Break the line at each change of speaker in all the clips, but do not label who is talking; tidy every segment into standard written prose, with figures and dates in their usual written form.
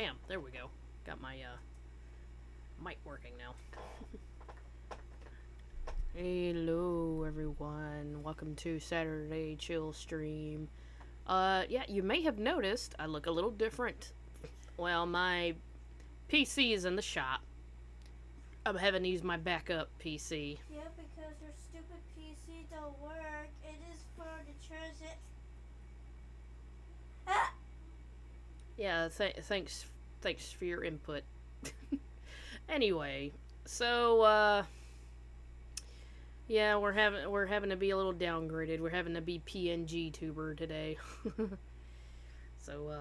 Bam, there we go. Got my mic working now. Hello everyone, welcome to Saturday Chill Stream. Yeah, you may have noticed I look a little different. Well, my PC is in the shop. I'm having to use my backup PC.
Yeah, because your stupid PC don't work. It is for the transit. Ah!
Yeah, thanks for your input. Anyway, so yeah, we're having to be a little downgraded. We're having to be PNG tuber today. So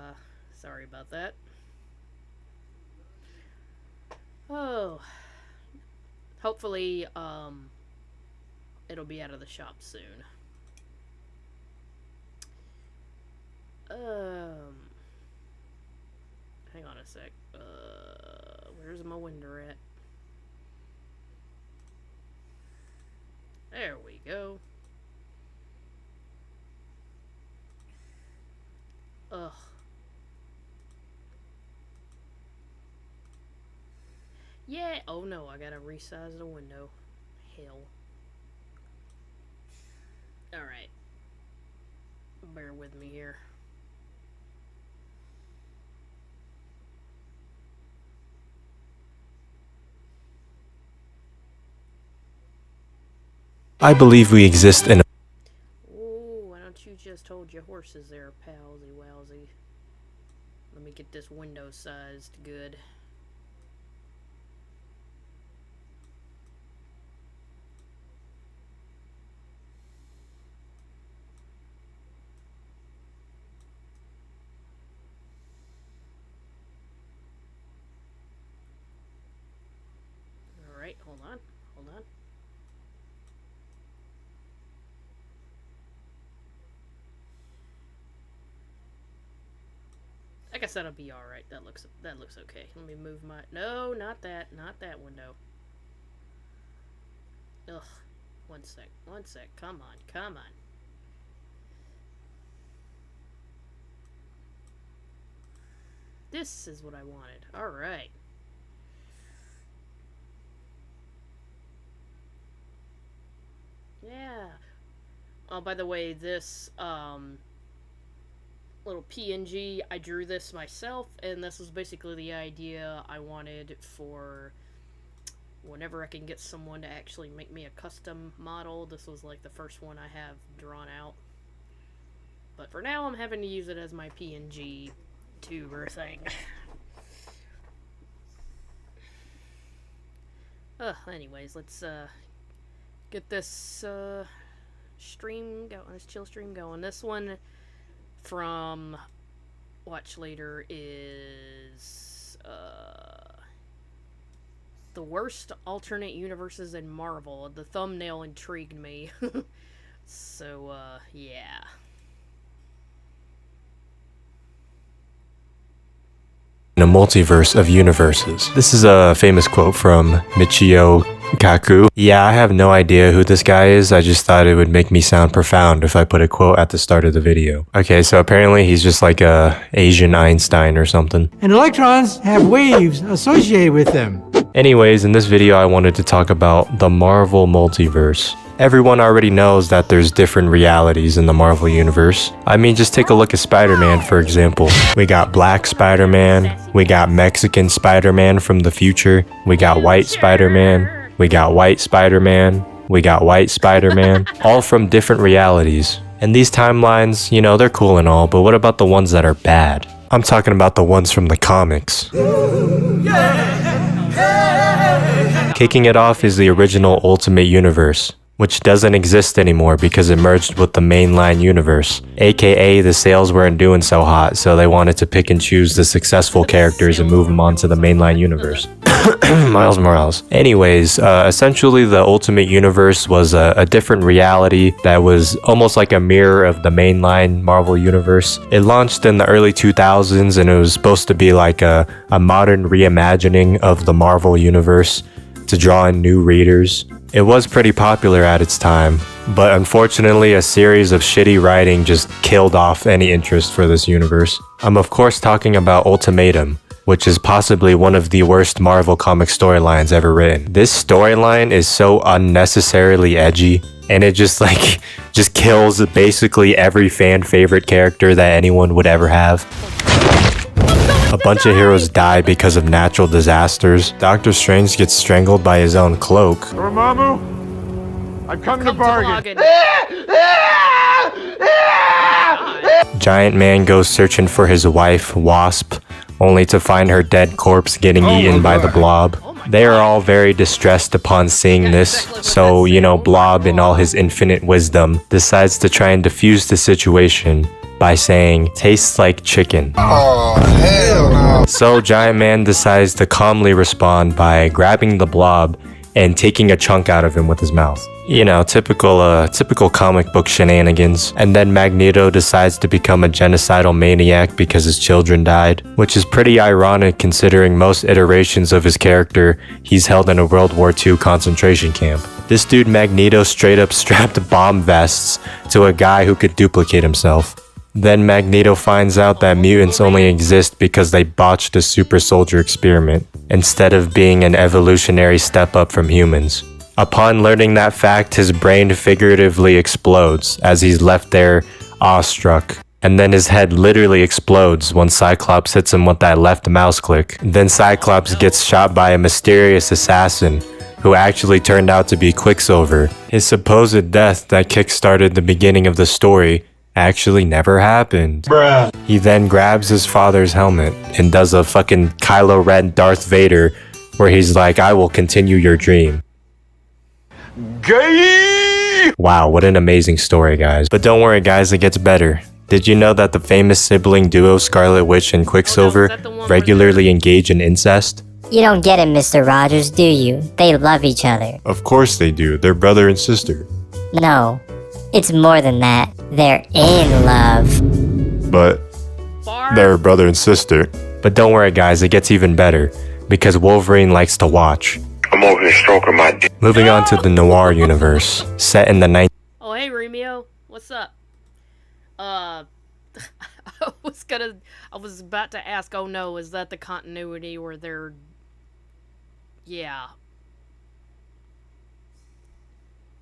sorry about that. Oh, hopefully it'll be out of the shop soon. Hang on a sec. Where's my window at? There we go. Ugh. Yeah. Oh no, I gotta resize the window. Hell. Alright. Bear with me here.
I believe we exist in a
Ooh, why don't you just hold your horses there, palsy wowsy. Let me get this window sized good. Alright, hold on. I guess that'll be alright. That looks okay. Let me move my... No, not that window. Ugh. One sec. Come on. This is what I wanted. Alright. Yeah. Oh, by the way, this, little PNG, I drew this myself, and this was basically the idea I wanted for whenever I can get someone to actually make me a custom model. This was like the first one I have drawn out. But for now, I'm having to use it as my PNG tuber thing. Anyways, let's, get this, stream going, this chill stream going. This one from Watch Later is the worst alternate universes in Marvel. The thumbnail intrigued me. So yeah.
in a multiverse of universes. This is a famous quote from Michio Kaku. Yeah, I have no idea who this guy is. I just thought it would make me sound profound if I put a quote at the start of the video. Okay, so apparently he's just like a Asian Einstein or something.
And electrons have waves associated with them.
Anyways, in this video I wanted to talk about the Marvel multiverse. Everyone already knows that there's different realities in the Marvel universe. I mean, just take a look at Spider-Man, for example. We got Black Spider-Man, we got Mexican Spider-Man from the future, we got White Spider-Man, we got White Spider-Man, we got White Spider-Man, all from different realities. And these timelines, you know, they're cool and all, but what about the ones that are bad? I'm talking about the ones from the comics. Kicking it off is the original Ultimate Universe, which doesn't exist anymore because it merged with the mainline universe. AKA the sales weren't doing so hot, so they wanted to pick and choose the successful characters and move them onto the mainline universe. Miles Morales. Anyways, essentially the Ultimate Universe was a different reality that was almost like a mirror of the mainline Marvel Universe. It launched in the early 2000s and it was supposed to be like a modern reimagining of the Marvel Universe to draw in new readers. It was pretty popular at its time, but unfortunately a series of shitty writing just killed off any interest for this universe. I'm of course talking about Ultimatum, which is possibly one of the worst Marvel comic storylines ever written. This storyline is so unnecessarily edgy, and it just like just kills basically every fan favorite character that anyone would ever have. A bunch of heroes die because of natural disasters. Doctor Strange gets strangled by his own cloak.
Dormammu, I've come to bargain.
Giant Man goes searching for his wife, Wasp, only to find her dead corpse getting eaten by the Blob. They are all very distressed upon seeing this, so, you know, Blob in all his infinite wisdom decides to try and defuse the situation by saying, "Tastes like chicken."
Oh, hell no.
So Giant Man decides to calmly respond by grabbing the Blob and taking a chunk out of him with his mouth. You know, typical comic book shenanigans. And then Magneto decides to become a genocidal maniac because his children died, which is pretty ironic considering most iterations of his character he's held in a World War II concentration camp. This dude Magneto straight up strapped bomb vests to a guy who could duplicate himself. Then Magneto finds out that mutants only exist because they botched a super soldier experiment, instead of being an evolutionary step up from humans. Upon learning that fact, his brain figuratively explodes as he's left there awestruck. And then his head literally explodes when Cyclops hits him with that left mouse click. Then Cyclops gets shot by a mysterious assassin who actually turned out to be Quicksilver. His supposed death that kickstarted the beginning of the story actually never happened.
Bruh.
He then grabs his father's helmet and does a fucking Kylo Ren Darth Vader where he's like, "I will continue your dream."
Gay!
Wow, what an amazing story, guys. But don't worry, guys, it gets better. Did you know that the famous sibling duo Scarlet Witch and Quicksilver
that the one where
regularly engage in incest?
You don't get it, Mr. Rogers, do you? They love each other.
Of course they do. They're brother and sister.
No, it's more than that. They're in love.
But
Barf.
they're brother and sister. But don't worry, guys, it gets even better. Because Wolverine likes to watch.
I'm over here stroking my dick.
Moving on to the Noir universe, set in the
Oh, hey, Remio. What's up? I was about to ask, oh no, is that the continuity where they're... Yeah.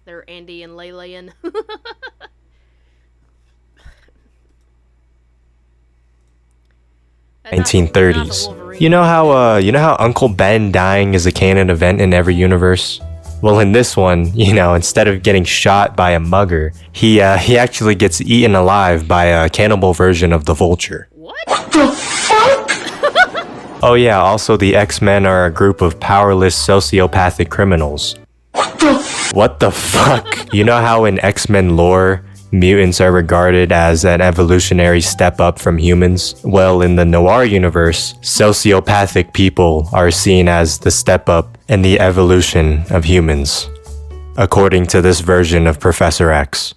They're Andy and Laylayan.
1930s. You know how Uncle Ben dying is a canon event in every universe? Well, in this one, you know, instead of getting shot by a mugger, he actually gets eaten alive by a cannibal version of the Vulture.
What?
Oh yeah, also the X-Men are a group of powerless sociopathic criminals. What the fuck? You know how in X-Men lore, mutants are regarded as an evolutionary step up from humans? Well, in the Noir universe, sociopathic people are seen as the step up in the evolution of humans, according to this version of Professor X.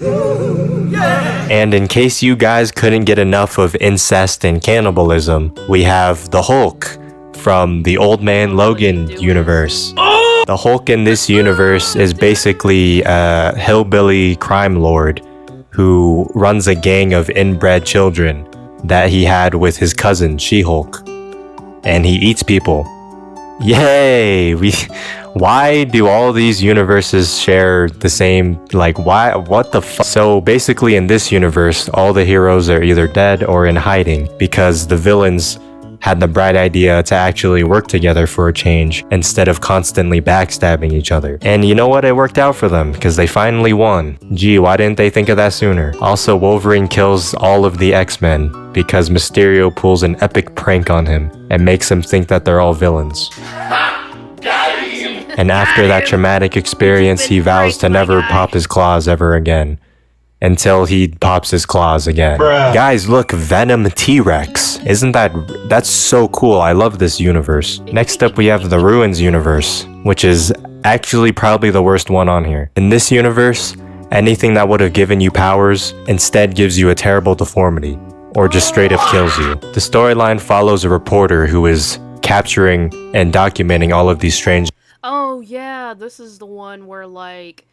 And in case you guys couldn't get enough of incest and cannibalism, we have the Hulk from the Old Man Logan universe. The Hulk in this universe is basically a hillbilly crime lord who runs a gang of inbred children that he had with his cousin She-Hulk. And he eats people. Yay! Why do all these universes share the same, like, why, what the fuck? So basically in this universe, all the heroes are either dead or in hiding because the villains had the bright idea to actually work together for a change instead of constantly backstabbing each other. And you know what? It worked out for them because they finally won. Gee, why didn't they think of that sooner? Also, Wolverine kills all of the X-Men because Mysterio pulls an epic prank on him and makes him think that they're all villains. And after that traumatic experience, he vows to never pop his claws ever again. Until he pops his claws again.
Bruh.
Guys, look, Venom T-Rex. That's so cool. I love this universe. Next up, we have the Ruins universe, which is actually probably the worst one on here. In this universe, anything that would have given you powers instead gives you a terrible deformity, or just straight up kills you. The storyline follows a reporter who is capturing and documenting all of these strange
Oh, yeah, this is the one where, like,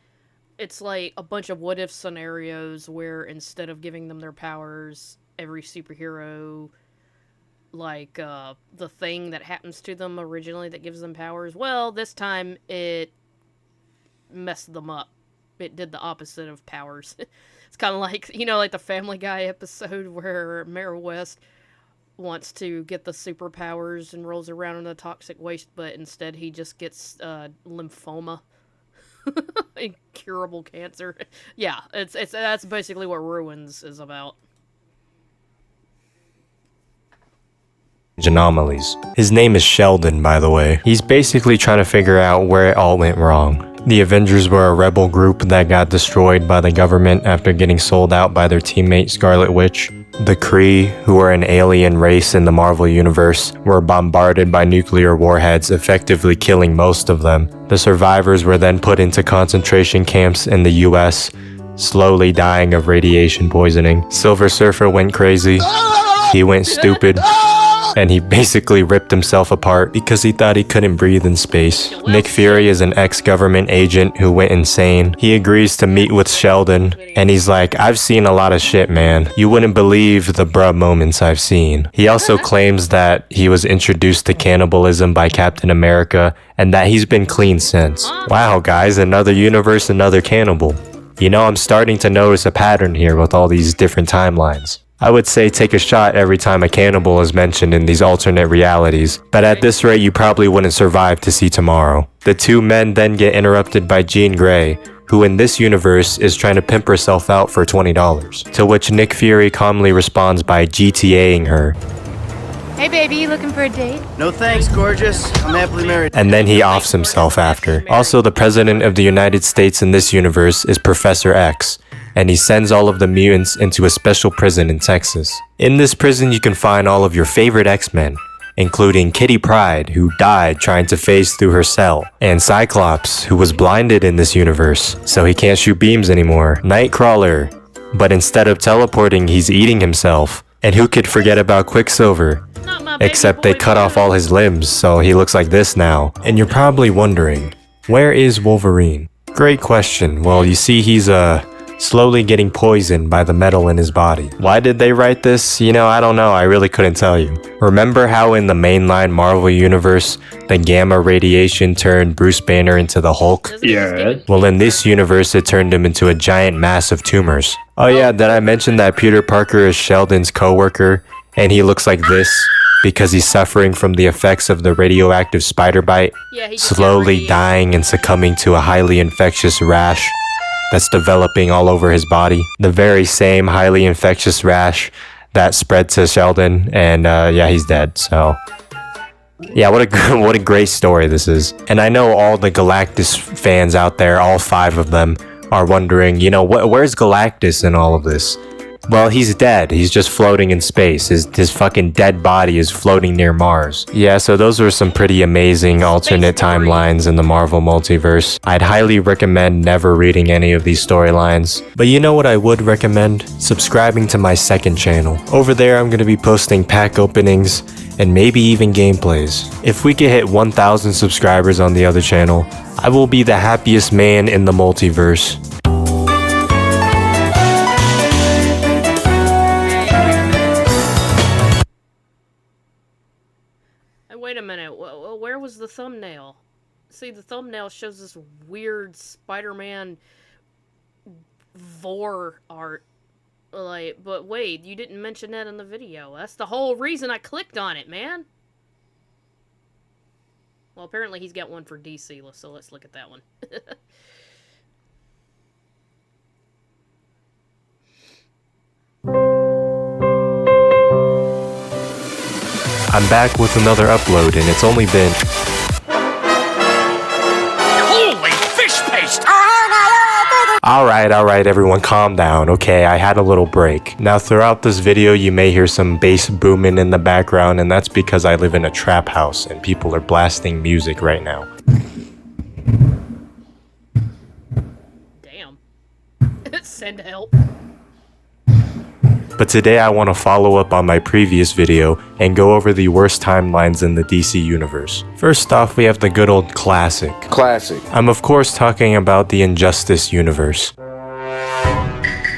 it's like a bunch of what-if scenarios where instead of giving them their powers, every superhero like the thing that happens to them originally that gives them powers. Well, this time it messed them up. It did the opposite of powers. It's kind of like, you know, like the Family Guy episode where Mayor West wants to get the superpowers and rolls around in a toxic waste, but instead he just gets lymphoma. Incurable cancer. Yeah, that's basically what Ruins is about.
Anomalies. His name is Sheldon, by the way. He's basically trying to figure out where it all went wrong. The Avengers were a rebel group that got destroyed by the government after getting sold out by their teammate Scarlet Witch. The Kree, who are an alien race in the Marvel Universe, were bombarded by nuclear warheads, effectively killing most of them. The survivors were then put into concentration camps in the US, slowly dying of radiation poisoning. Silver Surfer went crazy. He went stupid. And he basically ripped himself apart because he thought he couldn't breathe in space. Nick Fury is an ex-government agent who went insane. He agrees to meet with Sheldon, and he's like, I've seen a lot of shit, man. You wouldn't believe the bruh moments I've seen. He also claims that he was introduced to cannibalism by Captain America, and that he's been clean since. Wow, guys, another universe, another cannibal. You know, I'm starting to notice a pattern here with all these different timelines. I would say take a shot every time a cannibal is mentioned in these alternate realities, but at this rate you probably wouldn't survive to see tomorrow. The two men then get interrupted by Jean Grey, who in this universe is trying to pimp herself out for $20, to which Nick Fury calmly responds by GTAing her.
Hey baby, you looking for a date?
No thanks, gorgeous. I'm happily married.
And then he offs himself after. Also, the president of the United States in this universe is Professor X, and he sends all of the mutants into a special prison in Texas. In this prison, you can find all of your favorite X-Men, including Kitty Pryde, who died trying to phase through her cell, and Cyclops, who was blinded in this universe, so he can't shoot beams anymore, Nightcrawler, but instead of teleporting, he's eating himself, and who could forget about Quicksilver? Except they cut off all his limbs, so he looks like this now. And you're probably wondering, where is Wolverine? Great question. Well, you see he's slowly getting poisoned by the metal in his body. Why did they write this? You know, I don't know. I really couldn't tell you. Remember how in the mainline Marvel universe, the gamma radiation turned Bruce Banner into the Hulk?
Yeah.
Well, in this universe, it turned him into a giant mass of tumors. Oh yeah, did I mention that Peter Parker is Sheldon's co-worker, and he looks like this? Because he's suffering from the effects of the radioactive spider bite, slowly dying and succumbing to a highly infectious rash that's developing all over his body. The very same highly infectious rash that spread to Sheldon, and yeah, he's dead, so... Yeah, what a great story this is. And I know all the Galactus fans out there, all 5 of them, are wondering, you know, where's Galactus in all of this? Well, he's dead. He's just floating in space. His fucking dead body is floating near Mars. Yeah, so those were some pretty amazing alternate timelines in the Marvel multiverse. I'd highly recommend never reading any of these storylines. But you know what I would recommend? Subscribing to my second channel. Over there, I'm going to be posting pack openings and maybe even gameplays. If we could hit 1,000 subscribers on the other channel, I will be the happiest man in the multiverse.
Wait a minute, where was the thumbnail? See, the thumbnail shows this weird Spider-Man vor art. Like, but wait, you didn't mention that in the video. That's the whole reason I clicked on it, man. Well, apparently he's got one for DC, so let's look at that one.
I'm back with another upload, and it's only been...
Holy fish paste!
Alright, everyone, calm down. Okay, I had a little break. Now, throughout this video, you may hear some bass booming in the background, and that's because I live in a trap house, and people are blasting music right now.
Damn. Send help.
But today I want to follow up on my previous video and go over the worst timelines in the DC universe. First off, we have the good old classic. I'm of course talking about the Injustice universe,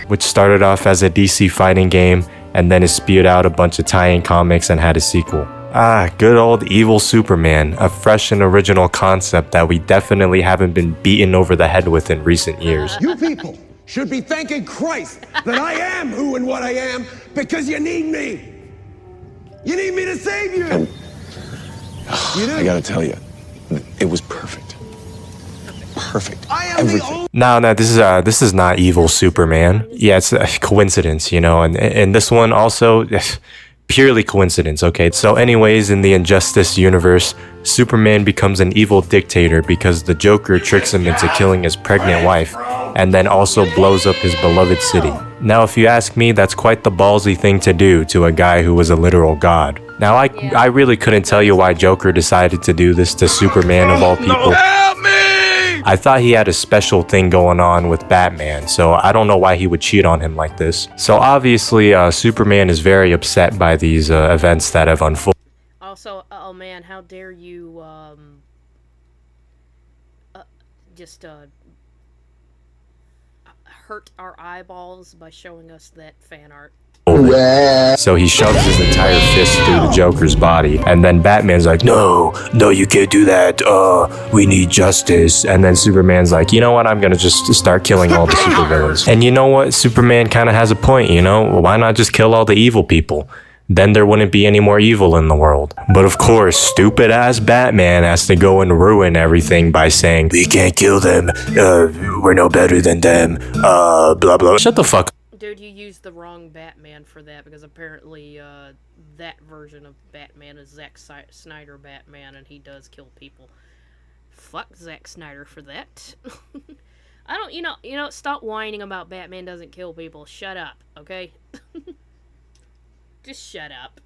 which started off as a DC fighting game and then it spewed out a bunch of tie-in comics and had a sequel. Ah, good old evil Superman, a fresh and original concept that we definitely haven't been beaten over the head with in recent years.
You people should be thanking Christ that I am who and what I am because you need me. You need me to save you.
I gotta tell you, it was perfect. Perfect.
I am the only.
No, this is not evil Superman. Yeah, it's a coincidence, you know, and this one also purely coincidence. Okay, so anyways, in the Injustice universe, Superman becomes an evil dictator because the Joker tricks him into killing his pregnant wife, and then also blows up his beloved city. Now, if you ask me, that's quite the ballsy thing to do to a guy who was a literal god. Now, I really couldn't tell you why Joker decided to do this to Superman of all people. I thought he had a special thing going on with Batman, so I don't know why he would cheat on him like this. So obviously, Superman is very upset by these events that have unfolded.
Also, oh man, how dare you, just, hurt our eyeballs by showing us that fan art.
So he shoves his entire fist through the Joker's body, and then Batman's like, no, you can't do that, we need justice. And then Superman's like, you know what, I'm gonna just start killing all the supervillains. And you know what, Superman kind of has a point, you know, why not just kill all the evil people? Then there wouldn't be any more evil in the world. But of course, stupid ass Batman has to go and ruin everything by saying, we can't kill them, we're no better than them, blah blah. Shut the fuck up.
Dude, you used the wrong Batman for that, because apparently, that version of Batman is Zack Snyder Batman, and he does kill people. Fuck Zack Snyder for that. I don't, you know, stop whining about Batman doesn't kill people. Shut up, okay? Just shut up.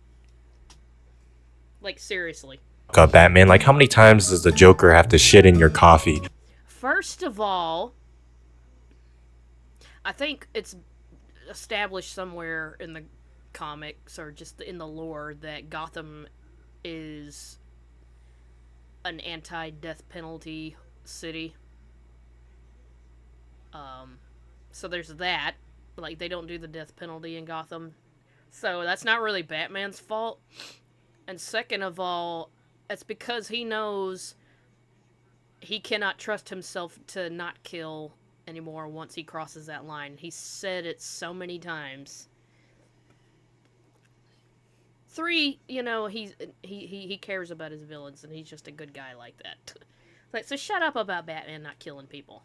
Like, seriously.
Up, Batman, like how many times does the Joker have to shit in your coffee?
First of all, I think it's established somewhere in the comics or just in the lore that Gotham is an anti-death penalty city. So there's that. Like, they don't do the death penalty in Gotham. So that's not really Batman's fault. And second of all, it's because he knows he cannot trust himself to not kill anymore once he crosses that line. He said it so many times. 3, you know, he cares about his villains, and he's just a good guy like that. Like, so shut up about Batman not killing people.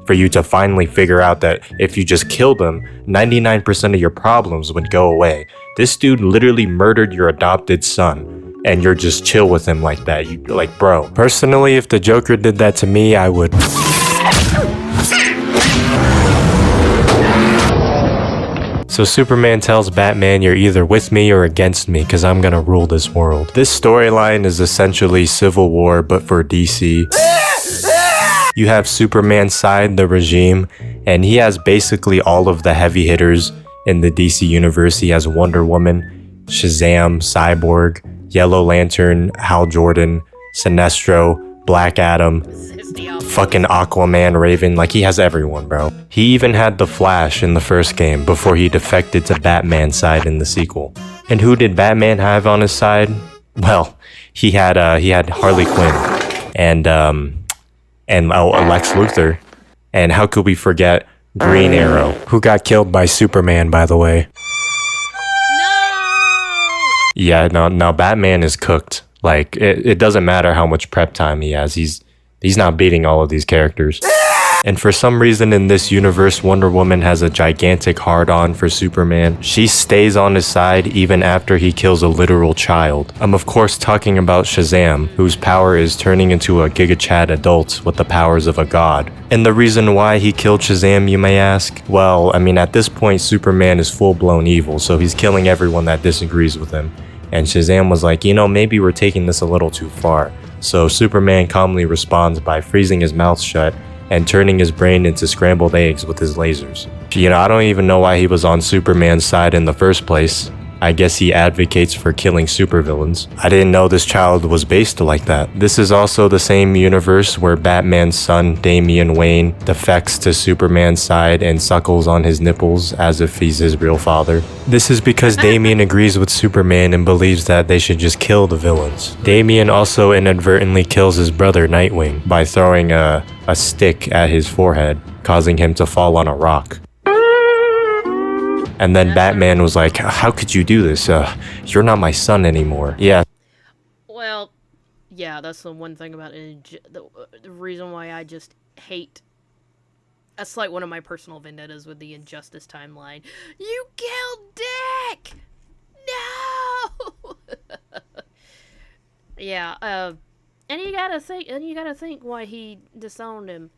For you to finally figure out that if you just killed him, 99% of your problems would go away. This dude literally murdered your adopted son, and you're just chill with him like that. You like, bro. Personally, if the Joker did that to me, I would. So Superman tells Batman, you're either with me or against me, because I'm gonna rule this world. This storyline is essentially Civil War, but for DC. You have Superman's side, the regime, and he has basically all of the heavy hitters in the DC universe. He has Wonder Woman, Shazam, Cyborg, Yellow Lantern, Hal Jordan, Sinestro, Black Adam, fucking Aquaman, Raven. Like, he has everyone, bro. He even had the Flash in the first game before he defected to Batman's side in the sequel. And who did Batman have on his side? Well, he had Harley Quinn and Lex Luthor. And how could we forget Green Arrow, who got killed by Superman, by the way. Yeah, no, Batman is cooked. Like, it doesn't matter how much prep time he has. He's not beating all of these characters. And for some reason in this universe, Wonder Woman has a gigantic hard-on for Superman. She stays on his side even after he kills a literal child. I'm of course talking about Shazam, whose power is turning into a Giga Chad adult with the powers of a god. And the reason why he killed Shazam, you may ask? Well, I mean, at this point, Superman is full-blown evil, so he's killing everyone that disagrees with him. And Shazam was like, you know, maybe we're taking this a little too far. So Superman calmly responds by freezing his mouth shut and turning his brain into scrambled eggs with his lasers. You know, I don't even know why he was on Superman's side in the first place. I guess he advocates for killing supervillains. I didn't know this child was based like that. This is also the same universe where Batman's son, Damian Wayne, defects to Superman's side and suckles on his nipples as if he's his real father. This is because Damian agrees with Superman and believes that they should just kill the villains. Damian also inadvertently kills his brother Nightwing by throwing a stick at his forehead, causing him to fall on a rock. And then Batman was like, how could you do this? You're not my son anymore. Yeah.
Well, yeah, that's the one thing about it. The reason why I just hate... That's like one of my personal vendettas with the Injustice timeline. You killed Dick! No! Yeah, and you gotta think why he disowned him.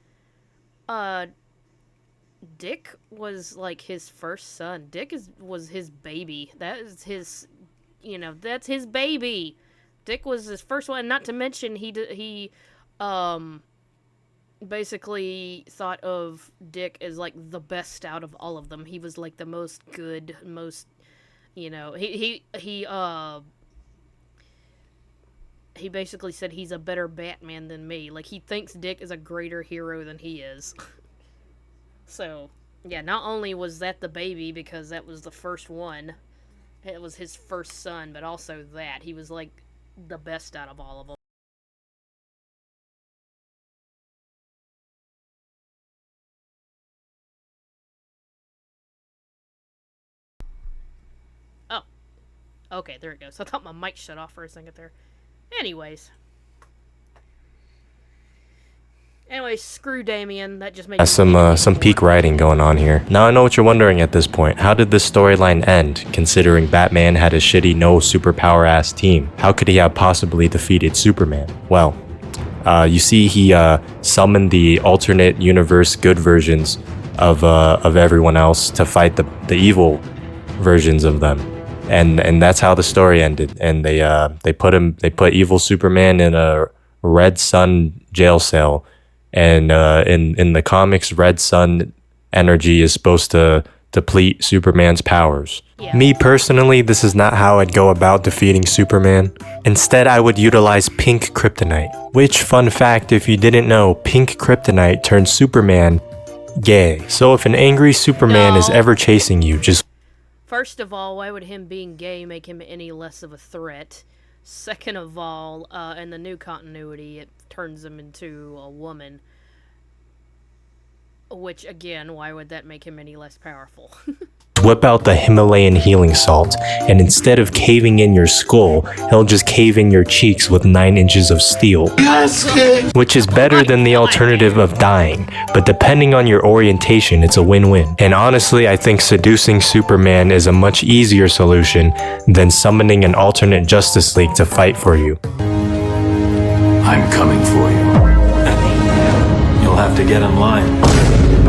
Dick was like his first son. Dick was his baby. That is his, that's his baby. Dick was his first one. Not to mention he basically thought of Dick as like the best out of all of them. He was like the most good, most, he basically said he's a better Batman than me. Like he thinks Dick is a greater hero than he is. So, yeah, not only was that the baby, because that was the first one, it was his first son, but also that. He was, like, the best out of all of them. Oh. Okay, there it goes. I thought my mic shut off for a second there. Anyways, screw Damian. That just made
some peak writing going on here. Now I know what you're wondering at this point. How did this storyline end, considering Batman had a shitty no superpower ass team? How could he have possibly defeated Superman? Well, you see he summoned the alternate universe good versions of everyone else to fight the evil versions of them. And that's how the story ended. And they put evil Superman in a Red Sun jail cell. And in the comics, Red Sun energy is supposed to deplete Superman's powers.
Yeah.
Me personally, this is not how I'd go about defeating Superman. Instead, I would utilize pink kryptonite. Which, fun fact, if you didn't know, pink kryptonite turns Superman gay. So if an angry Superman is ever chasing you, just...
First of all, why would him being gay make him any less of a threat? Second of all, in the new continuity, it turns him into a woman. Which, again, why would that make him any less powerful?
whip out the Himalayan healing salt, and instead of caving in your skull, he'll just cave in your cheeks with 9 inches of steel. Which is better than the alternative of dying, but depending on your orientation, it's a win-win. And honestly, I think seducing Superman is a much easier solution than summoning an alternate Justice League to fight for you.
I'm coming for you. You'll have to get in line.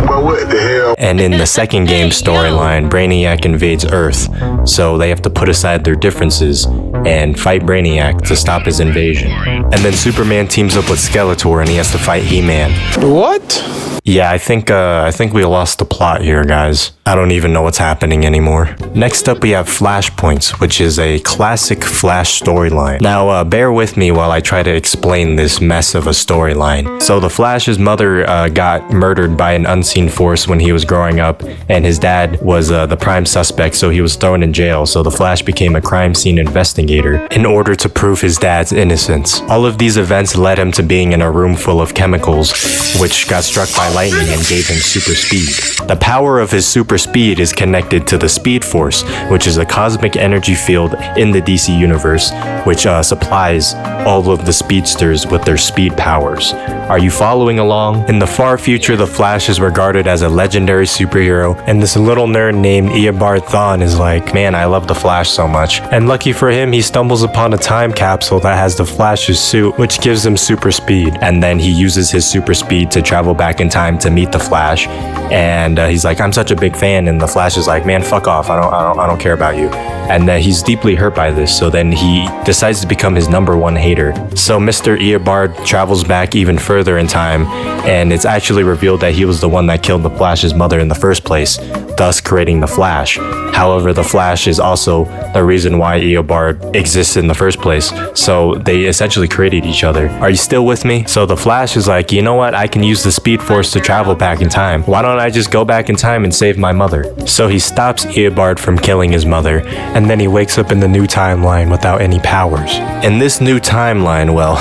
What the hell?
And in the second game storyline, Brainiac invades Earth, so they have to put aside their differences and fight Brainiac to stop his invasion. And then Superman teams up with Skeletor and he has to fight He-Man.
What?
Yeah, I think we lost the plot here, guys. I don't even know what's happening anymore. Next up, we have Flashpoints, which is a classic Flash storyline. Now, bear with me while I try to explain this mess of a storyline. So the Flash's mother got murdered by an unseen force when he was growing up, and his dad was the prime suspect, so he was thrown in jail. So the Flash became a crime scene investigator in order to prove his dad's innocence. All of these events led him to being in a room full of chemicals, which got struck by lightning and gave him super speed. The power of his super speed is connected to the Speed Force, which is a cosmic energy field in the DC universe, which supplies all of the speedsters with their speed powers. Are you following along? In the far future, the Flash is regarded as a legendary superhero, and this little nerd named Eobard Thawne is like, man, I love the Flash so much. And lucky for him, he stumbles upon a time capsule that has the Flash's suit, which gives him super speed. And then he uses his super speed to travel back in time to meet the Flash, and he's like, I'm such a big fan, and the Flash is like, man, fuck off, I don't care about you. And he's deeply hurt by this, so then he decides to become his #1 hater. So Mr. Eobard travels back even further in time, and it's actually revealed that he was the one that killed the Flash's mother in the first place. thus creating the Flash. However, the Flash is also the reason why Eobard exists in the first place. So they essentially created each other. Are you still with me? So the Flash is like, you know what? I can use the Speed Force to travel back in time. Why don't I just go back in time and save my mother? So he stops Eobard from killing his mother, and then he wakes up in the new timeline without any powers. In this new timeline, well,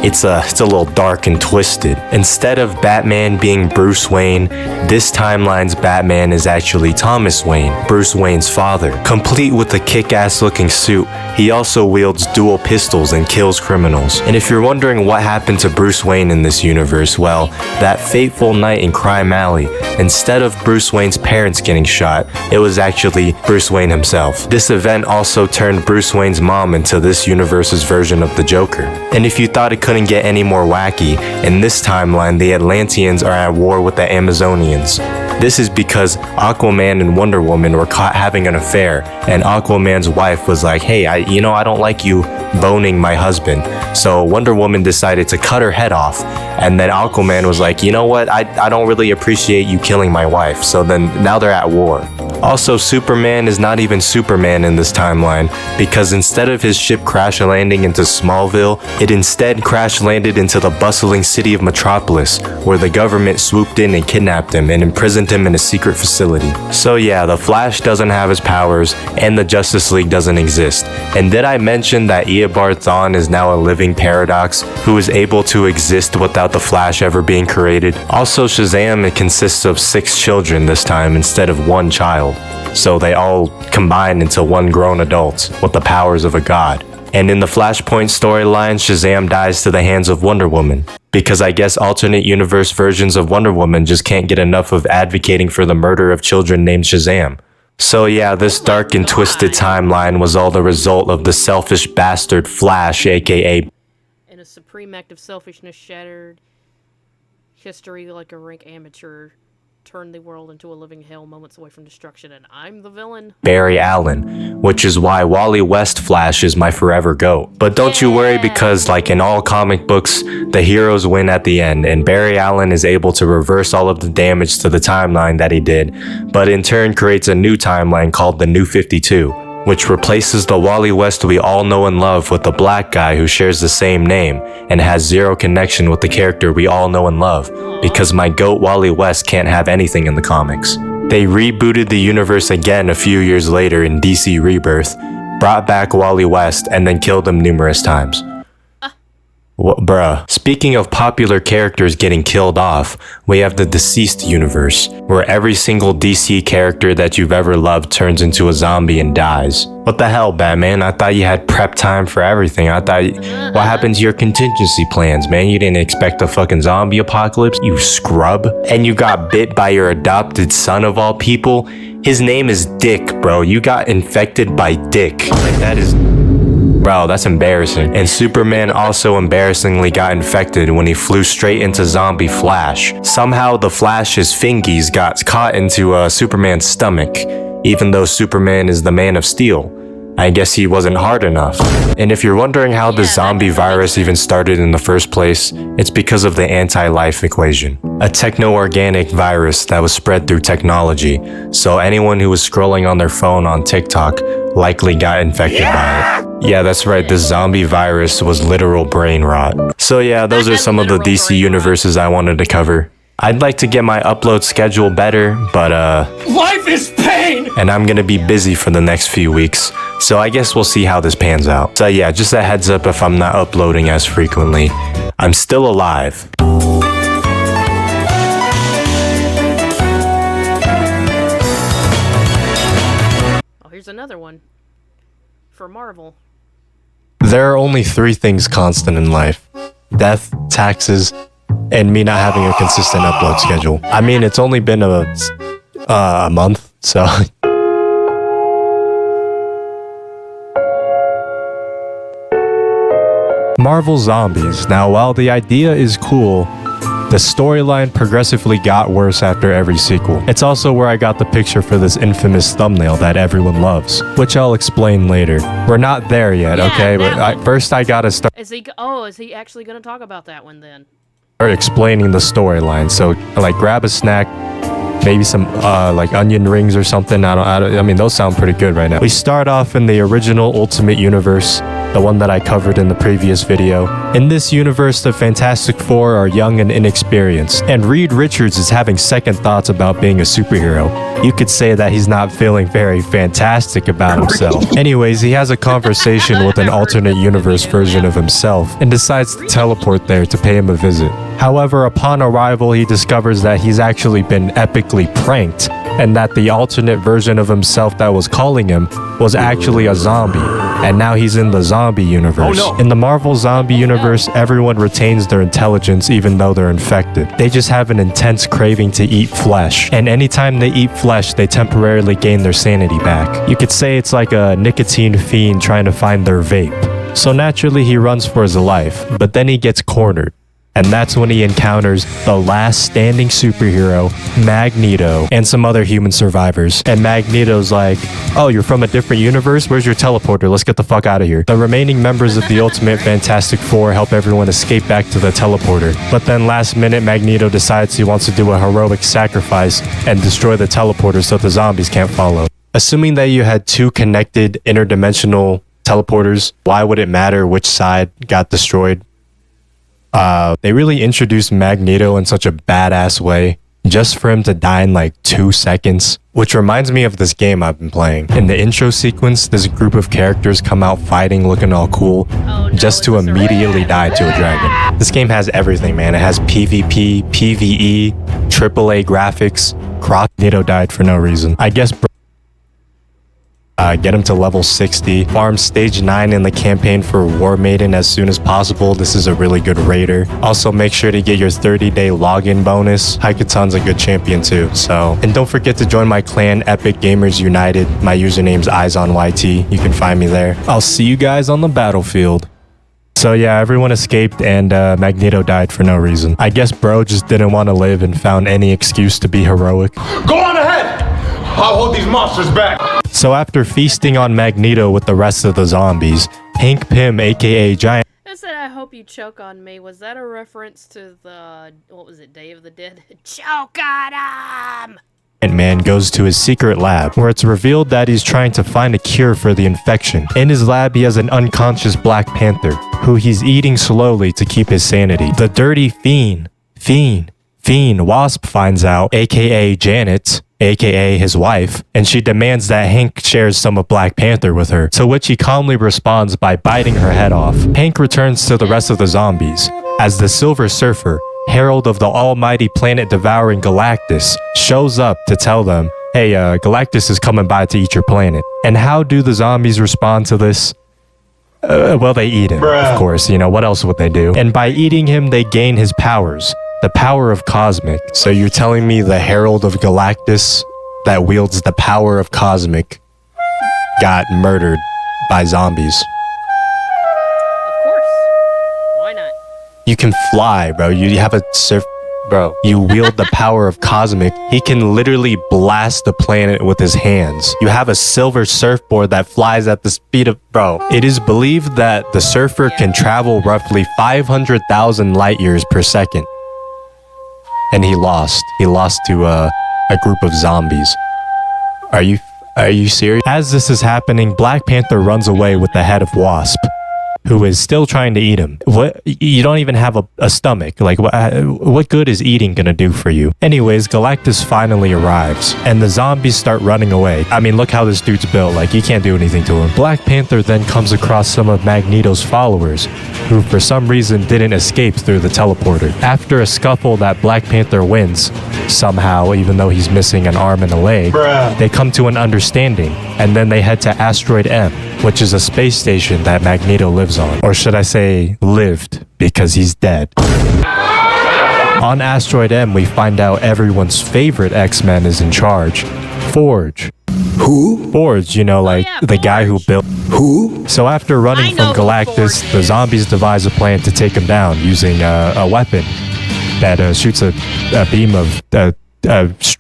it's a little dark and twisted. Instead of Batman being Bruce Wayne, this timeline's Batman is actually Thomas Wayne, Bruce Wayne's father. Complete with a kick-ass looking suit, he also wields dual pistols and kills criminals. And if you're wondering what happened to Bruce Wayne in this universe, well, that fateful night in Crime Alley, instead of Bruce Wayne's parents getting shot, it was actually Bruce Wayne himself. This event also turned Bruce Wayne's mom into this universe's version of the Joker. And if you thought it couldn't get any more wacky, in this timeline, the Atlanteans are at war with the Amazonians. This is because Aquaman and Wonder Woman were caught having an affair, and Aquaman's wife was like, hey, I don't like you boning my husband. So Wonder Woman decided to cut her head off, and then Aquaman was like, you know what, I don't really appreciate you killing my wife. So then now they're at war. Also, Superman is not even Superman in this timeline, because instead of his ship crash landing into Smallville, it instead crash landed into the bustling city of Metropolis, where the government swooped in and kidnapped him and imprisoned him in a secret facility. So yeah, the Flash doesn't have his powers, and the Justice League doesn't exist. And did I mention that Eobard Thawne is now a living paradox, who is able to exist without the Flash ever being created? Also, Shazam, it consists of 6 children this time instead of 1 child. So they all combine into 1 grown adult with the powers of a god. And in the Flashpoint storyline, Shazam dies to the hands of Wonder Woman, because I guess alternate universe versions of Wonder Woman just can't get enough of advocating for the murder of children named Shazam. So yeah, this dark and twisted timeline was all the result of the selfish bastard Flash, aka...
In a supreme act of selfishness shattered history like a rank amateur, turned the world into a living hell moments away from destruction, and I'm the villain.
Barry Allen, which is why Wally West Flash is my forever GOAT. But don't you worry, because like in all comic books, the heroes win at the end, and Barry Allen is able to reverse all of the damage to the timeline that he did, but in turn creates a new timeline called the New 52, which replaces the Wally West we all know and love with a black guy who shares the same name and has zero connection with the character we all know and love, because my GOAT Wally West can't have anything in the comics. They rebooted the universe again a few years later in DC Rebirth, brought back Wally West, and then killed him numerous times. What, bruh. Speaking of popular characters getting killed off, we have the Deceased universe, where every single DC character that you've ever loved turns into a zombie and dies. What the hell, Batman? I thought you had prep time for everything. What happened to your contingency plans, man? You didn't expect a fucking zombie apocalypse, you scrub? And you got bit by your adopted son of all people? His name is Dick, bro. You got infected by Dick. Like, that is... Bro, that's embarrassing. And Superman also embarrassingly got infected when he flew straight into zombie Flash. Somehow the Flash's fingies got caught into Superman's stomach, even though Superman is the Man of Steel. I guess he wasn't hard enough. And if you're wondering how the zombie virus even started in the first place, it's because of the anti-life equation. A techno-organic virus that was spread through technology, so anyone who was scrolling on their phone on TikTok likely got infected by it. Yeah, that's right, this zombie virus was literal brain rot. So yeah, those are some of the DC universes I wanted to cover. I'd like to get my upload schedule better, but
Life is pain!
and I'm gonna be busy for the next few weeks, so I guess we'll see how this pans out. So yeah, just a heads up if I'm not uploading as frequently. I'm still alive.
Oh, here's another one. For Marvel.
There are only 3 things constant in life: death, taxes, and me not having a consistent upload schedule. I mean, it's only been a month, so... Marvel Zombies. Now, while the idea is cool, the storyline progressively got worse after every sequel. It's also where I got the picture for this infamous thumbnail that everyone loves, which I'll explain later. We're not there yet, okay? But first I gotta start
Is he actually gonna talk about that one then?
explaining the storyline. So, like, grab a snack, maybe some like onion rings or something. I mean, those sound pretty good right now. We start off in the original Ultimate Universe, the one that I covered in the previous video. In this universe, the Fantastic Four are young and inexperienced, and Reed Richards is having second thoughts about being a superhero. You could say that he's not feeling very fantastic about himself. Anyways, he has a conversation with an alternate universe version of himself and decides to teleport there to pay him a visit. However, upon arrival, he discovers that he's actually been epically pranked, and that the alternate version of himself that was calling him was actually a zombie, and now he's in the zombie universe.
Oh, no.
In the Marvel zombie universe, everyone retains their intelligence even though they're infected. They just have an intense craving to eat flesh, and anytime they eat flesh, they temporarily gain their sanity back. You could say it's like a nicotine fiend trying to find their vape. So naturally, he runs for his life, but then he gets cornered. And that's when he encounters the last standing superhero, Magneto, and some other human survivors. And Magneto's like, oh, you're from a different universe? Where's your teleporter? Let's get the fuck out of here. The remaining members of the Ultimate Fantastic Four help everyone escape back to the teleporter. But then last minute, Magneto decides he wants to do a heroic sacrifice and destroy the teleporter so the zombies can't follow. Assuming that you had two connected interdimensional teleporters, why would it matter which side got destroyed? They really introduced Magneto in such a badass way, just for him to die in like 2 seconds, which reminds me of this game I've been playing. In the intro sequence, this group of characters come out fighting, looking all cool, just to immediately die to a dragon. This game has everything, man. It has PvP, PvE, AAA graphics. Magneto died for no reason. I guess get him to level 60. Farm stage 9 in the campaign for War Maiden as soon as possible. This is a really good raider. Also, make sure to get your 30-day login bonus. Hikaton's a good champion too. So, and don't forget to join my clan, Epic Gamers United. My username's EyesOnYT. You can find me there. I'll see you guys on the battlefield. So yeah, everyone escaped and Magneto died for no reason. I guess bro just didn't want to live and found any excuse to be heroic.
Go on ahead! I'll hold these monsters back.
So after feasting on Magneto with the rest of the zombies, Hank Pym, aka Giant
I said, I hope you choke on me. Was that a reference to the, what was it, Day of the Dead? Choke on him!
Man goes to his secret lab, where it's revealed that he's trying to find a cure for the infection. In his lab, he has an unconscious Black Panther, who he's eating slowly to keep his sanity. The dirty fiend, Wasp finds out, aka Janet, aka his wife, and she demands that Hank shares some of Black Panther with her, to which he calmly responds by biting her head off. Hank returns to the rest of the zombies, as the Silver Surfer, herald of the almighty planet-devouring Galactus, shows up to tell them, hey, Galactus is coming by to eat your planet. And how do the zombies respond to this? Well, they eat him, of course, you know, what else would they do? And by eating him, they gain his powers. The power of Cosmic. So you're telling me the Herald of Galactus that wields the power of Cosmic got murdered by zombies?
Of course. Why not?
You can fly, bro. You have a surf... Bro, you wield the power of Cosmic. He can literally blast the planet with his hands. You have a silver surfboard that flies at the speed of... Bro, it is believed that the surfer can travel roughly 500,000 light years per second. And he lost. He lost to a group of zombies. Are you serious? As this is happening, Black Panther runs away with the head of Wasp, who is still trying to eat him. What? You don't even have a stomach. Like, what good is eating gonna do for you? Anyways, Galactus finally arrives, and the zombies start running away. I mean, look how this dude's built. Like, you can't do anything to him. Black Panther then comes across some of Magneto's followers, who for some reason didn't escape through the teleporter. After a scuffle that Black Panther wins, somehow, even though he's missing an arm and a leg, they come to an understanding, and then they head to Asteroid M, which is a space station that Magneto lives on. Or should I say, lived, because he's dead. On Asteroid M, we find out everyone's favorite X-Men is in charge. Forge.
Who?
Forge, you know, like the guy who built...
Who?
So after running from Galactus, the zombies devise a plan to take him down using a weapon that shoots a beam of... a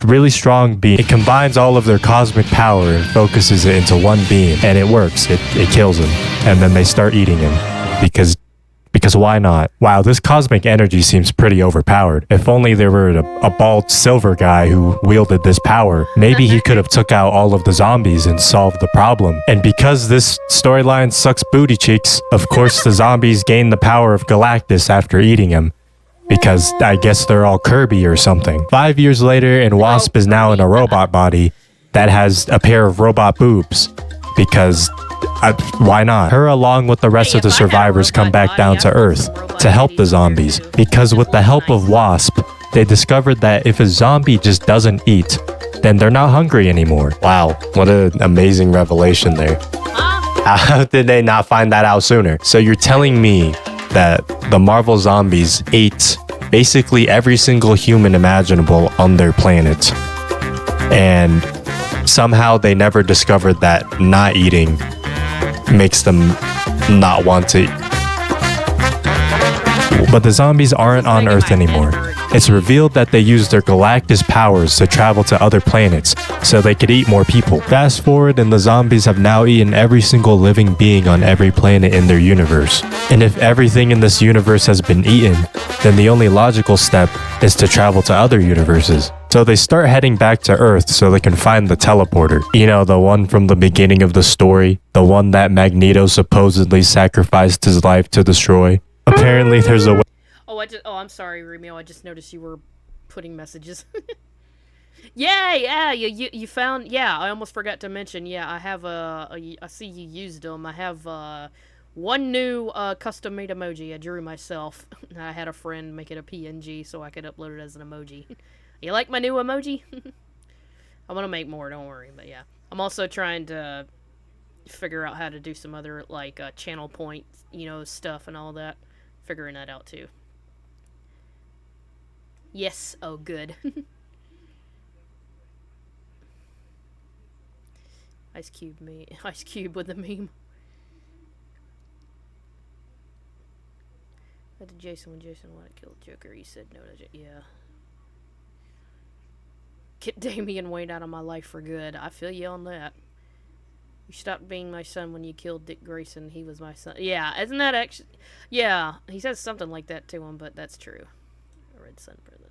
really strong beam. It combines all of their cosmic power and focuses it into one beam, and it works. It kills him, and then they start eating him because Because why not? Wow, this cosmic energy seems pretty overpowered. If only there were a bald silver guy who wielded this power, maybe he could have took out all of the zombies and solved the problem. And because this storyline sucks booty cheeks, of course the zombies gain the power of Galactus after eating him. Because I guess they're all Kirby or something. 5 years later, and Wasp is now in a robot body that has a pair of robot boobs. Because why not? Her along with the rest of the survivors come back down to Earth to help the zombies. Because with the help of Wasp, they discovered that if a zombie just doesn't eat, then they're not hungry anymore. Wow, what an amazing revelation there. How did they not find that out sooner? So you're telling me that the Marvel zombies ate basically every single human imaginable on their planet, and somehow they never discovered that not eating makes them not want to. But the zombies aren't on Earth anymore. It's revealed that they used their Galactus powers to travel to other planets so they could eat more people. Fast forward, and the zombies have now eaten every single living being on every planet in their universe. And if everything in this universe has been eaten, then the only logical step is to travel to other universes. So they start heading back to Earth so they can find the teleporter. You know, the one from the beginning of the story, the one that Magneto supposedly sacrificed his life to destroy. Apparently there's a way.
Oh, I'm sorry, Romeo. I just noticed you were putting messages. Yeah, you found. Yeah, I almost forgot to mention. Yeah, I have I see you used them. I have one new custom made emoji I drew myself. I had a friend make it a PNG so I could upload it as an emoji. You like my new emoji? I'm gonna make more. Don't worry. But yeah, I'm also trying to figure out how to do some other like channel point, stuff and all that. Figuring that out too. Yes. Oh, good. Ice Cube with the meme. When Jason wanted to kill Joker, he said no to yeah. Get Damian Wayne out of my life for good. I feel you on that. You stopped being my son when you killed Dick Grayson. He was my son. Yeah, isn't that actually... Yeah, he says something like that to him, but that's true. A red sun present.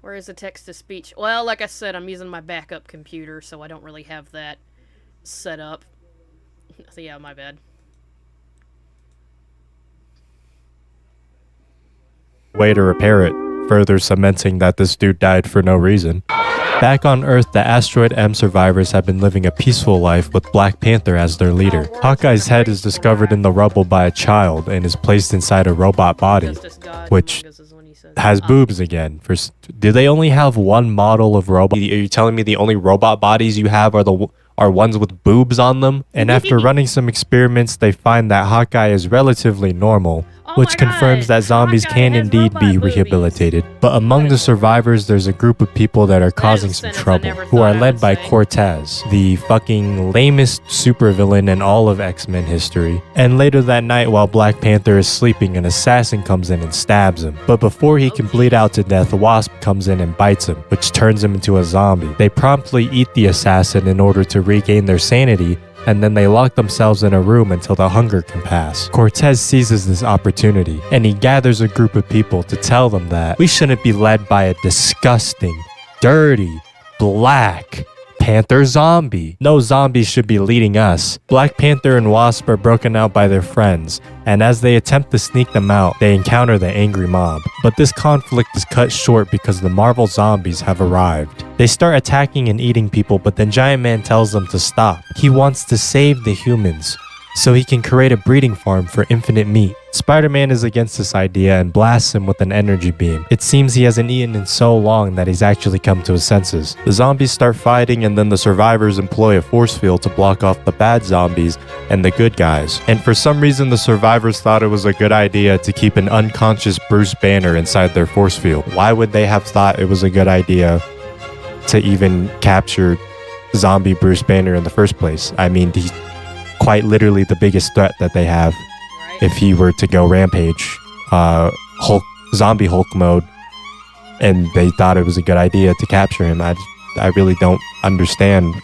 Where is the text-to-speech? Well, like I said, I'm using my backup computer, so I don't really have that set up. So yeah, my bad.
Way to repair it, further cementing that this dude died for no reason. Back on Earth, the Asteroid M survivors have been living a peaceful life with Black Panther as their leader. Hawkeye's head is discovered in the rubble by a child and is placed inside a robot body, which has boobs again. Do they only have one model of robot? Are you telling me the only robot bodies you have are ones with boobs on them? And after running some experiments, they find that Hawkeye is relatively normal, which confirms that zombies can indeed be rehabilitated. But among the survivors, there's a group of people that are causing some trouble, who are led by Cortez, the fucking lamest supervillain in all of X-Men history. And later that night, while Black Panther is sleeping, an assassin comes in and stabs him. But before he can bleed out to death, Wasp comes in and bites him, which turns him into a zombie. They promptly eat the assassin in order to regain their sanity, and then they lock themselves in a room until the hunger can pass. Cortez seizes this opportunity, and he gathers a group of people to tell them that we shouldn't be led by a disgusting, dirty, black Panther zombie. No zombies should be leading us. Black Panther and Wasp are broken out by their friends, and as they attempt to sneak them out, they encounter the angry mob. But this conflict is cut short because the Marvel zombies have arrived. They start attacking and eating people, but then Giant Man tells them to stop. He wants to save the humans, so he can create a breeding farm for infinite meat. Spider-Man is against this idea and blasts him with an energy beam. It seems he hasn't eaten in so long that he's actually come to his senses. The zombies start fighting, and then the survivors employ a force field to block off the bad zombies and the good guys. And for some reason, the survivors thought it was a good idea to keep an unconscious Bruce Banner inside their force field. Why would they have thought it was a good idea to even capture zombie Bruce Banner in the first place? I mean, he's quite literally the biggest threat that they have. If he were to go rampage, zombie Hulk mode, and they thought it was a good idea to capture him, I really don't understand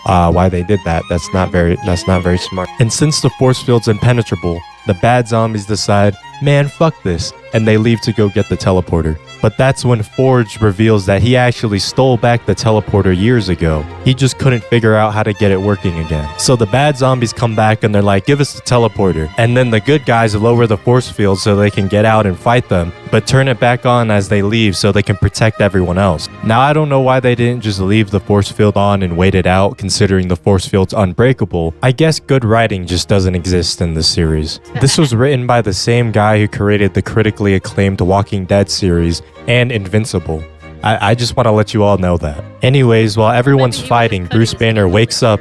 why they did that. That's not very smart. And since the force field's impenetrable, The bad zombies decide, man, fuck this, and they leave to go get the teleporter. But that's when Forge reveals that he actually stole back the teleporter years ago. He just couldn't figure out how to get it working again. So the bad zombies come back and they're like, give us the teleporter. And then the good guys lower the force field so they can get out and fight them, but turn it back on as they leave so they can protect everyone else. Now, I don't know why they didn't just leave the force field on and wait it out, considering the force field's unbreakable. I guess good writing just doesn't exist in this series. This was written by the same guy who created the critically acclaimed Walking Dead series and Invincible. I just want to let you all know that. Anyways, while everyone's fighting, Bruce Banner wakes up,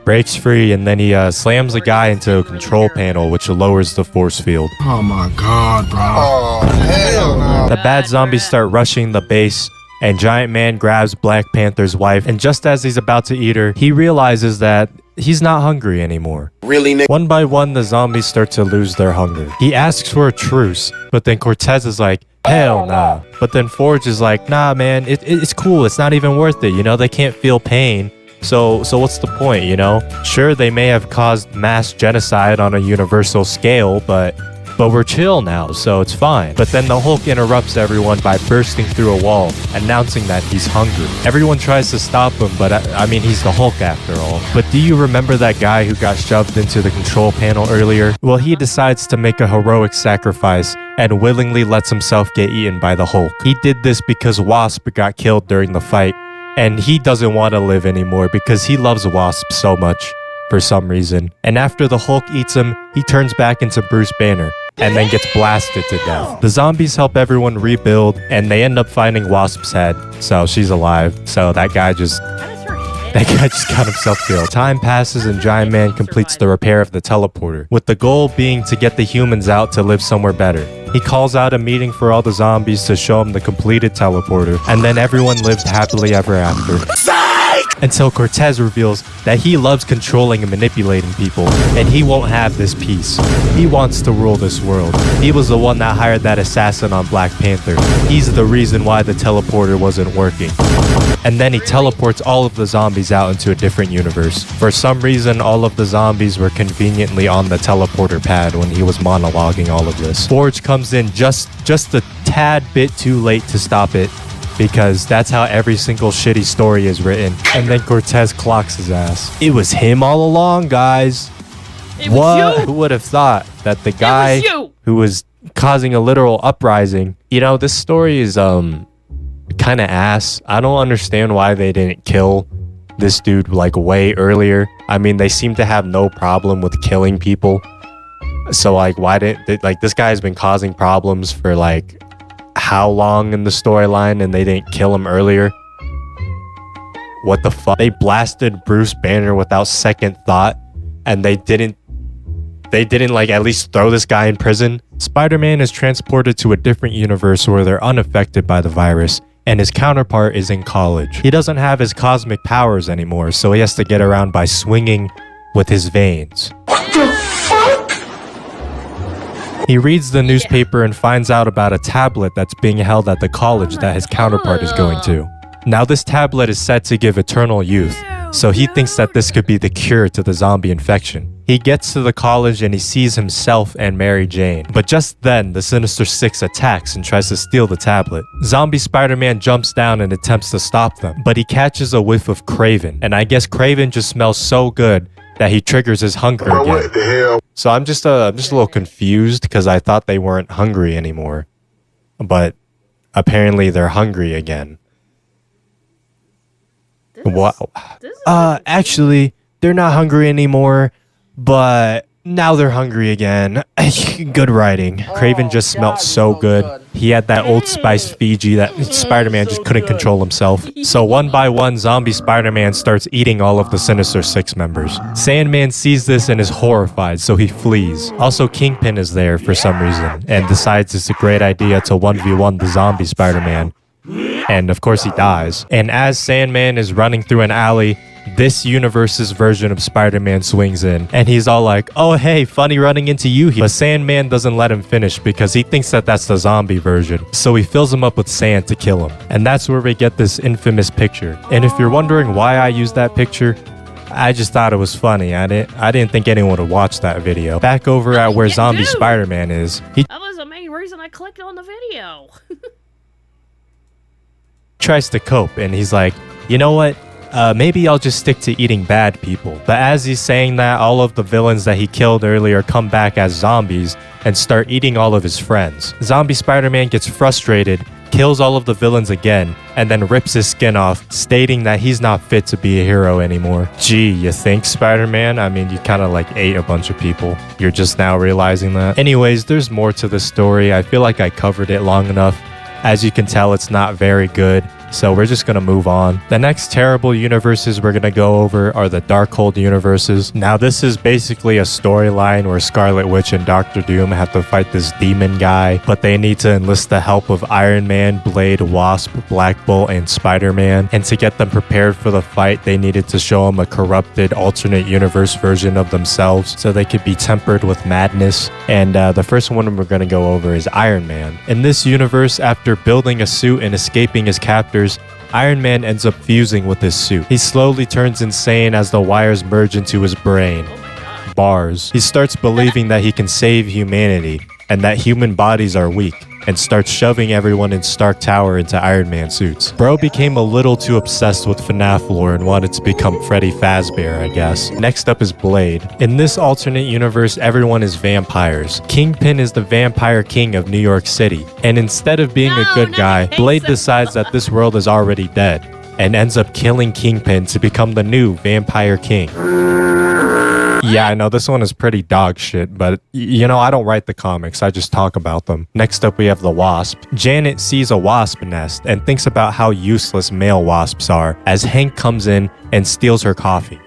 breaks free, and then he slams a guy into a control panel, which lowers the force field.
Oh my god, bro. Oh, hell no.
The bad zombies start rushing the base, and Giant Man grabs Black Panther's wife, and just as he's about to eat her, he realizes that he's not hungry anymore.
Really, Nick?
One by one, the zombies start to lose their hunger. He asks for a truce, but then Cortez is like, hell nah. But then Forge is like, nah, man, it's cool. It's not even worth it. You know, they can't feel pain. So what's the point, you know? Sure, they may have caused mass genocide on a universal scale, but we're chill now, so it's fine. But then the Hulk interrupts everyone by bursting through a wall, announcing that he's hungry. Everyone tries to stop him, but I mean, he's the Hulk after all. But do you remember that guy who got shoved into the control panel earlier? Well, he decides to make a heroic sacrifice and willingly lets himself get eaten by the Hulk. He did this because Wasp got killed during the fight, and he doesn't want to live anymore because he loves Wasp so much for some reason. And after the Hulk eats him, he turns back into Bruce Banner and then gets blasted to death. The zombies help everyone rebuild, and they end up finding Wasp's head, so she's alive. So that guy just got himself killed. Time passes and Giant Man completes the repair of the teleporter, with the goal being to get the humans out to live somewhere better. He calls out a meeting for all the zombies to show him the completed teleporter, and then everyone lived happily ever after. Until Cortez reveals that he loves controlling and manipulating people, and he won't have this peace. He wants to rule this world. He was the one that hired that assassin on Black Panther. He's the reason why the teleporter wasn't working. And then he teleports all of the zombies out into a different universe. For some reason, all of the zombies were conveniently on the teleporter pad when he was monologuing all of this. Forge comes in just a tad bit too late to stop it, because that's how every single shitty story is written. And then Cortez clocks his ass. It was him all along, guys. What? Who would have thought that the guy who was causing a literal uprising? You know, this story is kind of ass. I don't understand why they didn't kill this dude like way earlier. I mean, they seem to have no problem with killing people. So like, why didn't they, like, this guy has been causing problems for like how long in the storyline, and they didn't kill him earlier? What the fuck? They blasted Bruce Banner without second thought, and they didn't like at least throw this guy in prison. Spider-Man is transported to a different universe where they're unaffected by the virus, and his counterpart is in college. He doesn't have his cosmic powers anymore, so he has to get around by swinging with his veins. What the fuck? He reads the newspaper and finds out about a tablet that's being held at the college that his counterpart is going to. Now this tablet is said to give eternal youth, so he thinks that this could be the cure to the zombie infection. He gets to the college and he sees himself and Mary Jane. But just then, the Sinister Six attacks and tries to steal the tablet. Zombie Spider-Man jumps down and attempts to stop them, but he catches a whiff of Kraven, and I guess Kraven just smells so good that he triggers his hunger again.
What the hell?
So I'm just a little confused because I thought they weren't hungry anymore, but apparently they're hungry again. What? Actually, they're not hungry anymore, but now they're hungry again. Good writing. Kraven just smelled so good. He had that Old Spice Fiji that Spider-Man just couldn't control himself. So one by one, zombie Spider-Man starts eating all of the Sinister Six members. Sandman sees this and is horrified, so he flees. Also, Kingpin is there for some reason and decides it's a great idea to 1v1 the zombie Spider-Man. And of course he dies. And as Sandman is running through an alley, this universe's version of Spider-Man swings in, and he's all like, oh hey, funny running into you here. But Sandman doesn't let him finish because he thinks that that's the zombie version. So he fills him up with sand to kill him. And that's where we get this infamous picture. And if you're wondering why I use that picture, I just thought it was funny. I didn't think anyone would watch that video. Back over at where Zombie
dude.
Spider-Man is, he
That was the main reason I clicked on the video.
tries to cope and he's like, you know what? Maybe I'll just stick to eating bad people. But as he's saying that, all of the villains that he killed earlier come back as zombies and start eating all of his friends. Zombie Spider-Man gets frustrated, kills all of the villains again, and then rips his skin off, stating that he's not fit to be a hero anymore. Gee, you think, Spider-Man? I mean, you kind of like ate a bunch of people. You're just now realizing that. Anyways, there's more to the story. I feel like I covered it long enough. As you can tell, it's not very good. So we're just gonna move on. The next terrible universes we're gonna go over are the Darkhold universes. Now this is basically a storyline where Scarlet Witch and Doctor Doom have to fight this demon guy, but they need to enlist the help of Iron Man, Blade, Wasp, Black Bolt, and Spider-Man. And to get them prepared for the fight, they needed to show them a corrupted alternate universe version of themselves so they could be tempered with madness. And the first one we're gonna go over is Iron Man. In this universe, after building a suit and escaping his captors, Iron Man ends up fusing with his suit. He slowly turns insane as the wires merge into his brain. Bars. He starts believing that he can save humanity and that human bodies are weak, and starts shoving everyone in Stark Tower into Iron Man suits. Bro became a little too obsessed with FNAF lore and wanted to become Freddy Fazbear, I guess. Next up is Blade. In this alternate universe, everyone is vampires. Kingpin is the vampire king of New York City, and instead of being a good guy, Blade decides that this world is already dead, and ends up killing Kingpin to become the new vampire king. Yeah, I know this one is pretty dog shit, but you know, I don't write the comics, I just talk about them. Next up, we have the Wasp. Janet sees a wasp nest and thinks about how useless male wasps are as Hank comes in and steals her coffee.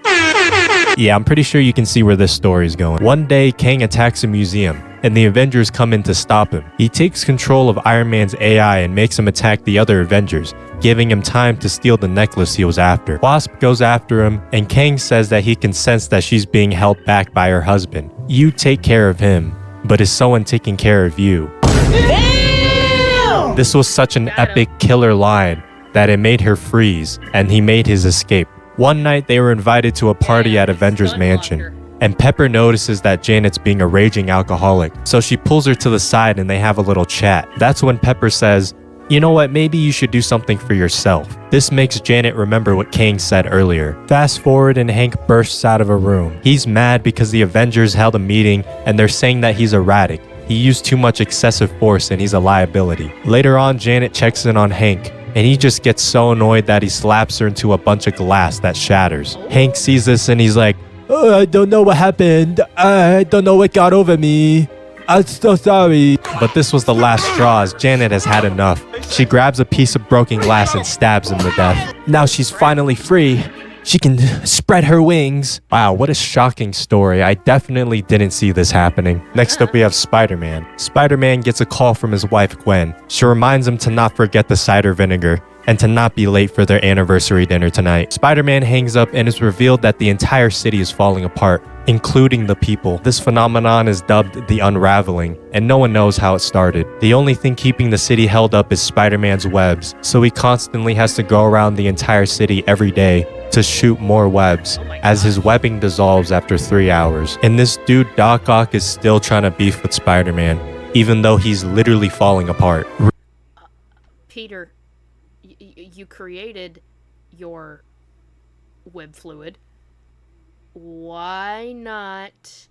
Yeah, I'm pretty sure you can see where this story is going. One day, Kang attacks a museum, and the Avengers come in to stop him. He takes control of Iron Man's AI and makes him attack the other Avengers, giving him time to steal the necklace he was after. Wasp goes after him, and Kang says that he can sense that she's being held back by her husband. You take care of him, but is someone taking care of you? Damn! This was such an epic killer line that it made her freeze, and he made his escape. One night, they were invited to a party at Avengers Mansion, and Pepper notices that Janet's being a raging alcoholic, so she pulls her to the side and they have a little chat. That's when Pepper says, you know what, maybe you should do something for yourself. This makes Janet remember what Kang said earlier. Fast forward and Hank bursts out of a room. He's mad because the Avengers held a meeting and they're saying that he's erratic. He used too much excessive force and he's a liability. Later on, Janet checks in on Hank, and he just gets so annoyed that he slaps her into a bunch of glass that shatters. Hank sees this and he's like, oh, I don't know what happened. I don't know what got over me. I'm so sorry. But this was the last straw as Janet has had enough. She grabs a piece of broken glass and stabs him to death. Now she's finally free. She can spread her wings. Wow, what a shocking story. I definitely didn't see this happening. Next up, we have Spider-Man. Spider-Man gets a call from his wife, Gwen. She reminds him to not forget the cider vinegar and to not be late for their anniversary dinner tonight. Spider-Man hangs up and it's revealed that the entire city is falling apart, including the people. This phenomenon is dubbed the Unraveling, and no one knows how it started. The only thing keeping the city held up is Spider-Man's webs, so he constantly has to go around the entire city every day to shoot more webs, as his webbing dissolves after 3 hours. And this dude Doc Ock is still trying to beef with Spider-Man, even though he's literally falling apart.
Peter, you created your web fluid. Why not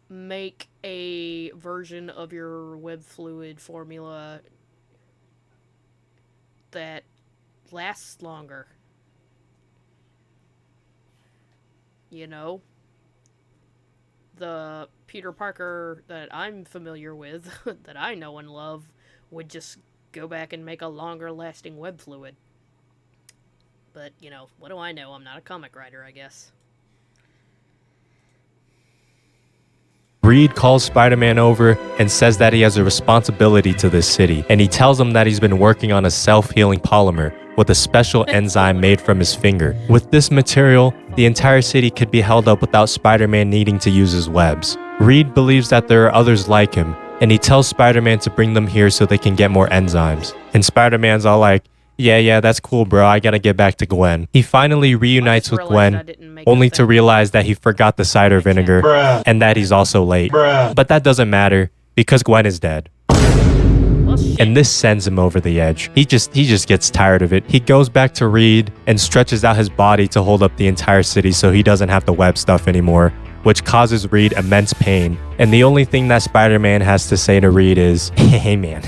make a version of your web fluid formula that lasts longer? You know? The Peter Parker that I'm familiar with, that I know and love, would just go back and make a longer lasting web fluid. But, you know, what do I know? I'm not a comic writer, I guess.
Reed calls Spider-Man over and says that he has a responsibility to this city, and he tells him that he's been working on a self-healing polymer with a special enzyme made from his finger. With this material, the entire city could be held up without Spider-Man needing to use his webs. Reed believes that there are others like him, and he tells Spider-Man to bring them here so they can get more enzymes. And Spider-Man's all like, Yeah, that's cool, bro. I gotta get back to Gwen. He finally reunites with
realized I
Gwen,
didn't make
only
a
to
thing.
realize that he forgot the cider vinegar and that he's also late. But that doesn't matter because Gwen is dead.
Well, shit.
And this sends him over the edge. He just gets tired of it. He goes back to Reed and stretches out his body to hold up the entire city so he doesn't have to web stuff anymore, which causes Reed immense pain. And the only thing that Spider-Man has to say to Reed is, hey man,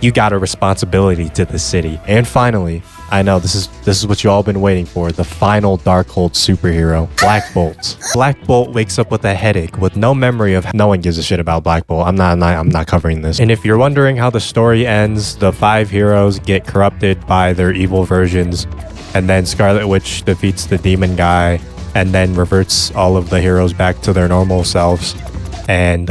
you got a responsibility to the city. And finally, I know this is what you all been waiting for, the final Darkhold superhero, Black Bolt. Black Bolt wakes up with a headache with no memory of, no one gives a shit about Black Bolt. I'm not covering this. And if you're wondering how the story ends, the 5 heroes get corrupted by their evil versions, and then Scarlet Witch defeats the demon guy and then reverts all of the heroes back to their normal selves. And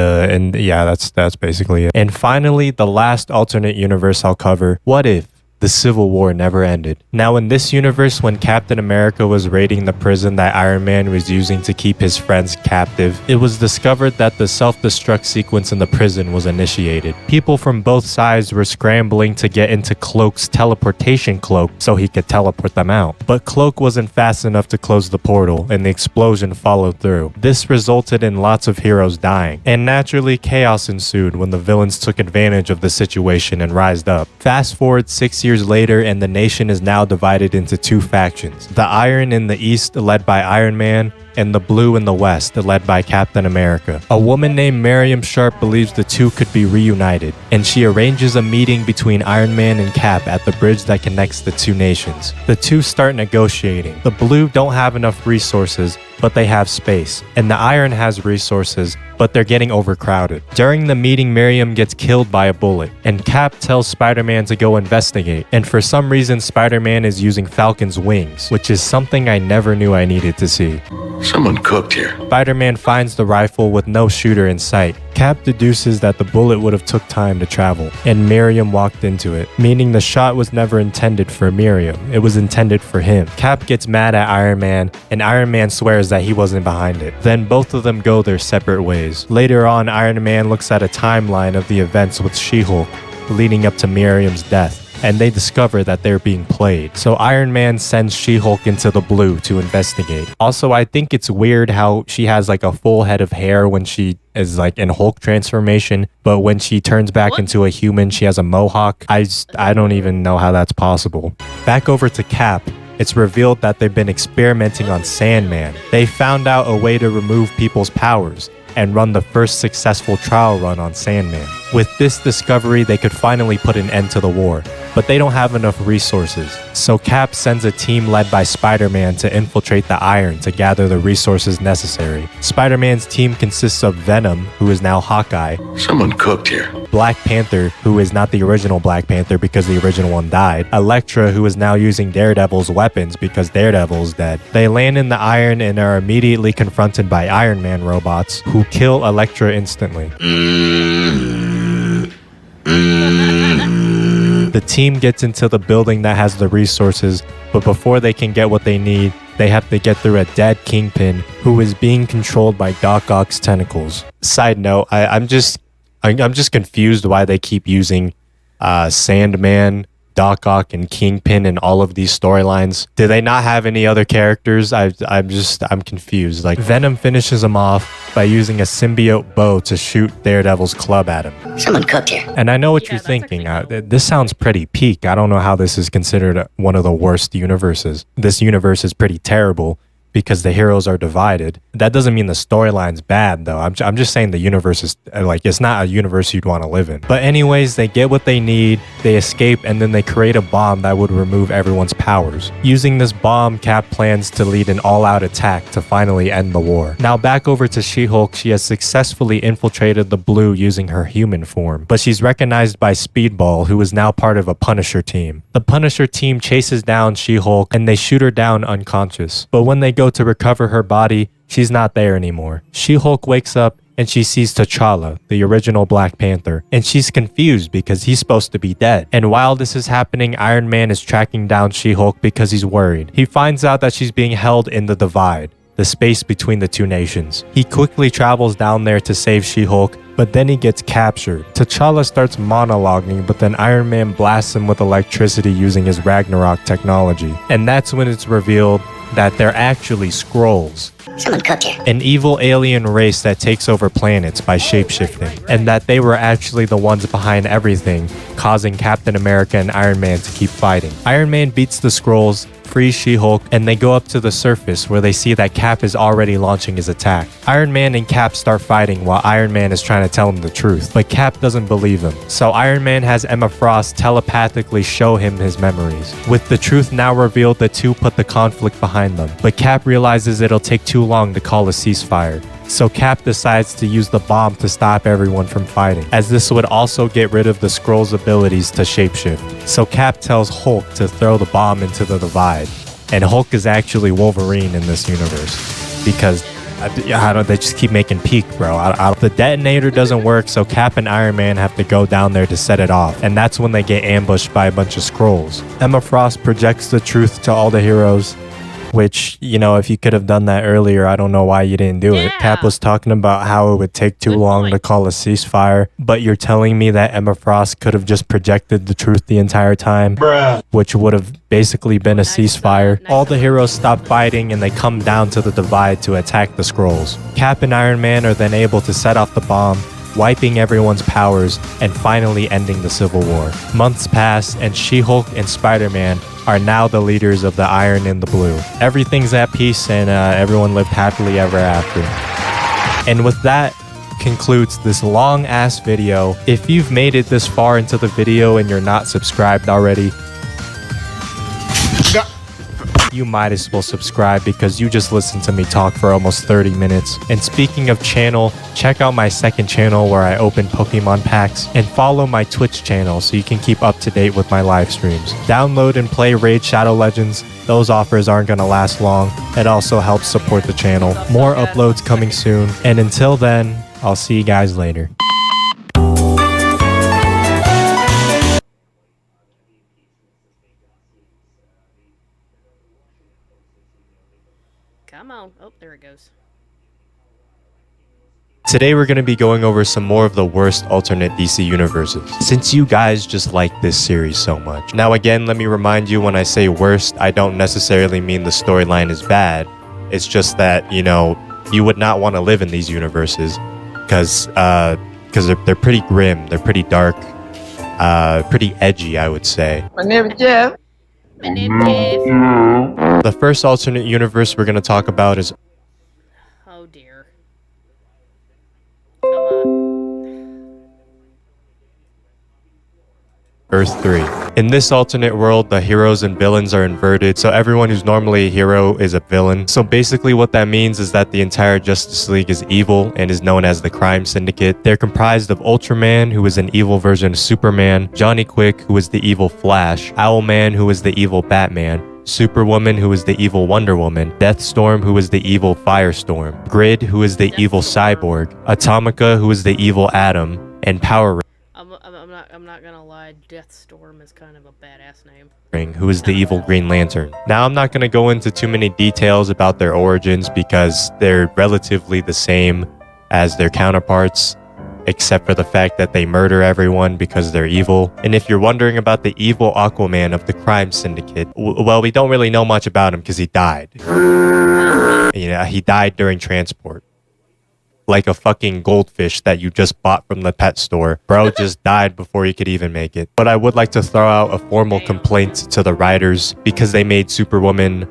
yeah, that's basically it. And finally, the last alternate universe I'll cover. What if the Civil War never ended? Now, in this universe, when Captain America was raiding the prison that Iron Man was using to keep his friends captive, it was discovered that the self-destruct sequence in the prison was initiated. People from both sides were scrambling to get into Cloak's teleportation cloak so he could teleport them out. But Cloak wasn't fast enough to close the portal, and the explosion followed through. This resulted in lots of heroes dying, and naturally chaos ensued when the villains took advantage of the situation and rised up. Fast forward 6 years later, and the nation is now divided into 2 factions. The Iron in the east, led by Iron Man, and the Blue in the west, led by Captain America. A woman named Miriam Sharp believes the two could be reunited, and she arranges a meeting between Iron Man and Cap at the bridge that connects the 2 nations. The two start negotiating. The Blue don't have enough resources, but they have space, and the Iron has resources, but they're getting overcrowded. During the meeting, Miriam gets killed by a bullet, and Cap tells Spider-Man to go investigate, and for some reason Spider-Man is using Falcon's wings, which is something I never knew I needed to see.
Someone cooked here.
Spider-Man finds the rifle with no shooter in sight. Cap deduces that the bullet would have took time to travel, and Miriam walked into it, meaning the shot was never intended for Miriam, it was intended for him. Cap gets mad at Iron Man, and Iron Man swears that he wasn't behind it. Then both of them go their separate ways. Later on, Iron Man looks at a timeline of the events with She-Hulk, leading up to Miriam's death, and they discover that they're being played. So Iron Man sends She-Hulk into the Blue to investigate. Also, I think it's weird how she has like a full head of hair when she is like in Hulk transformation, but when she turns back into a human, she has a mohawk. I don't even know how that's possible. Back over to Cap. It's revealed that they've been experimenting on Sandman. They found out a way to remove people's powers and run the first successful trial run on Sandman. With this discovery, they could finally put an end to the war, but they don't have enough resources. So Cap sends a team led by Spider-Man to infiltrate the Iron to gather the resources necessary. Spider-Man's team consists of Venom, who is now Hawkeye,
Someone cooked here.
Black Panther, who is not the original Black Panther because the original one died, Elektra, who is now using Daredevil's weapons because Daredevil's dead. They land in the Iron and are immediately confronted by Iron Man robots, who kill Elektra instantly. The team gets into the building that has the resources, but before they can get what they need, they have to get through a dead Kingpin who is being controlled by Doc Ock's tentacles. Side note, I'm just confused why they keep using Sandman, Doc Ock, and Kingpin in all of these storylines. Do they not have any other characters? I'm confused. Like, Venom finishes him off by using a symbiote bow to shoot Daredevil's club at him.
Someone cooked here.
And I know what you're thinking. This sounds pretty peak. I don't know how this is considered one of the worst universes. This universe is pretty terrible because the heroes are divided. That doesn't mean the storyline's bad, though. I'm just saying the universe is, like, it's not a universe you'd want to live in. But anyways, they get what they need, they escape, and then they create a bomb that would remove everyone's powers. Using this bomb, Cap plans to lead an all-out attack to finally end the war. Now back over to She-Hulk. She has successfully infiltrated the Blue using her human form, but she's recognized by Speedball, who is now part of a Punisher team. The Punisher team chases down She-Hulk, and they shoot her down unconscious. But when they go to recover her body, she's not there anymore. She-Hulk wakes up and she sees T'Challa, the original Black Panther, and she's confused because he's supposed to be dead. And while this is happening, Iron Man is tracking down She-Hulk because he's worried. He finds out that she's being held in the Divide, the space between the two nations. He quickly travels down there to save She-Hulk, but then he gets captured. T'Challa starts monologuing, but then Iron Man blasts him with electricity using his Ragnarok technology. And that's when it's revealed that they're actually Skrulls.
Someone cooked here.
An evil alien race that takes over planets by shapeshifting, and that they were actually the ones behind everything, causing Captain America and Iron Man to keep fighting. Iron Man beats the Skrulls, frees She-Hulk, and they go up to the surface where they see that Cap is already launching his attack. Iron Man and Cap start fighting while Iron Man is trying to tell him the truth, but Cap doesn't believe him. So Iron Man has Emma Frost telepathically show him his memories. With the truth now revealed, the two put the conflict behind them, but Cap realizes it'll take too long to call a ceasefire. So Cap decides to use the bomb to stop everyone from fighting, as this would also get rid of the Skrulls' abilities to shapeshift. So Cap tells Hulk to throw the bomb into the divide, and Hulk is actually Wolverine in this universe, because they just keep making peak, bro. The detonator doesn't work, so Cap and Iron Man have to go down there to set it off, and that's when they get ambushed by a bunch of Skrulls. Emma Frost projects the truth to all the heroes, which, you know, if you could have done that earlier, I don't know why you didn't do it. Cap was talking about how it would take too long to call a ceasefire, but you're telling me that Emma Frost could have just projected the truth the entire time, which would have basically been a ceasefire. All the heroes stop fighting and they come down to the divide to attack the Skrulls. Cap and Iron Man are then able to set off the bomb, wiping everyone's powers and finally ending the Civil War. Months pass and She-Hulk and Spider-Man are now the leaders of the Iron and the Blue. Everything's at peace and everyone lived happily ever after. And with that concludes this long ass video. If you've made it this far into the video and you're not subscribed already, you might as well subscribe because you just listened to me talk for almost 30 minutes. And speaking of channel, check out my second channel where I open Pokemon packs, and follow my Twitch channel so you can keep up to date with my live streams. Download and play Raid Shadow Legends. Those offers aren't gonna last long. It also helps support the channel. More uploads coming soon. And until then, I'll see you guys later.
Come on. Oh, there it goes.
Today we're going to be going over some more of the worst alternate DC universes, since you guys just like this series so much. Now again, let me remind you, when I say worst, I don't necessarily mean the storyline is bad. It's just that, you know, you would not want to live in these universes because they're pretty grim, they're pretty dark, pretty edgy, I would say.
My name is Jeff.
My name is Jeff.
The first alternate universe we're going to talk about is
Oh dear. Come on.
Earth 3. In this alternate world, the heroes and villains are inverted, so everyone who's normally a hero is a villain. So basically what that means is that the entire Justice League is evil and is known as the Crime Syndicate. They're comprised of Ultraman, who is an evil version of Superman, Johnny Quick, who is the evil Flash, Owlman, who is the evil Batman, Superwoman, who is the evil Wonder Woman, Deathstorm, who is the evil Firestorm, Grid, who is the evil Cyborg, Atomica, who is the evil Atom, and Power
I'm not gonna lie, Deathstorm is kind of a badass name.
Ring, who is the evil Green Lantern. Now, I'm not going to go into too many details about their origins because they're relatively the same as their counterparts, except for the fact that they murder everyone because they're evil. And if you're wondering about the evil Aquaman of the Crime Syndicate, well, we don't really know much about him because he died. You know, he died during transport. Like a fucking goldfish that you just bought from the pet store. Bro just died before he could even make it. But I would like to throw out a formal complaint to the writers because they made Superwoman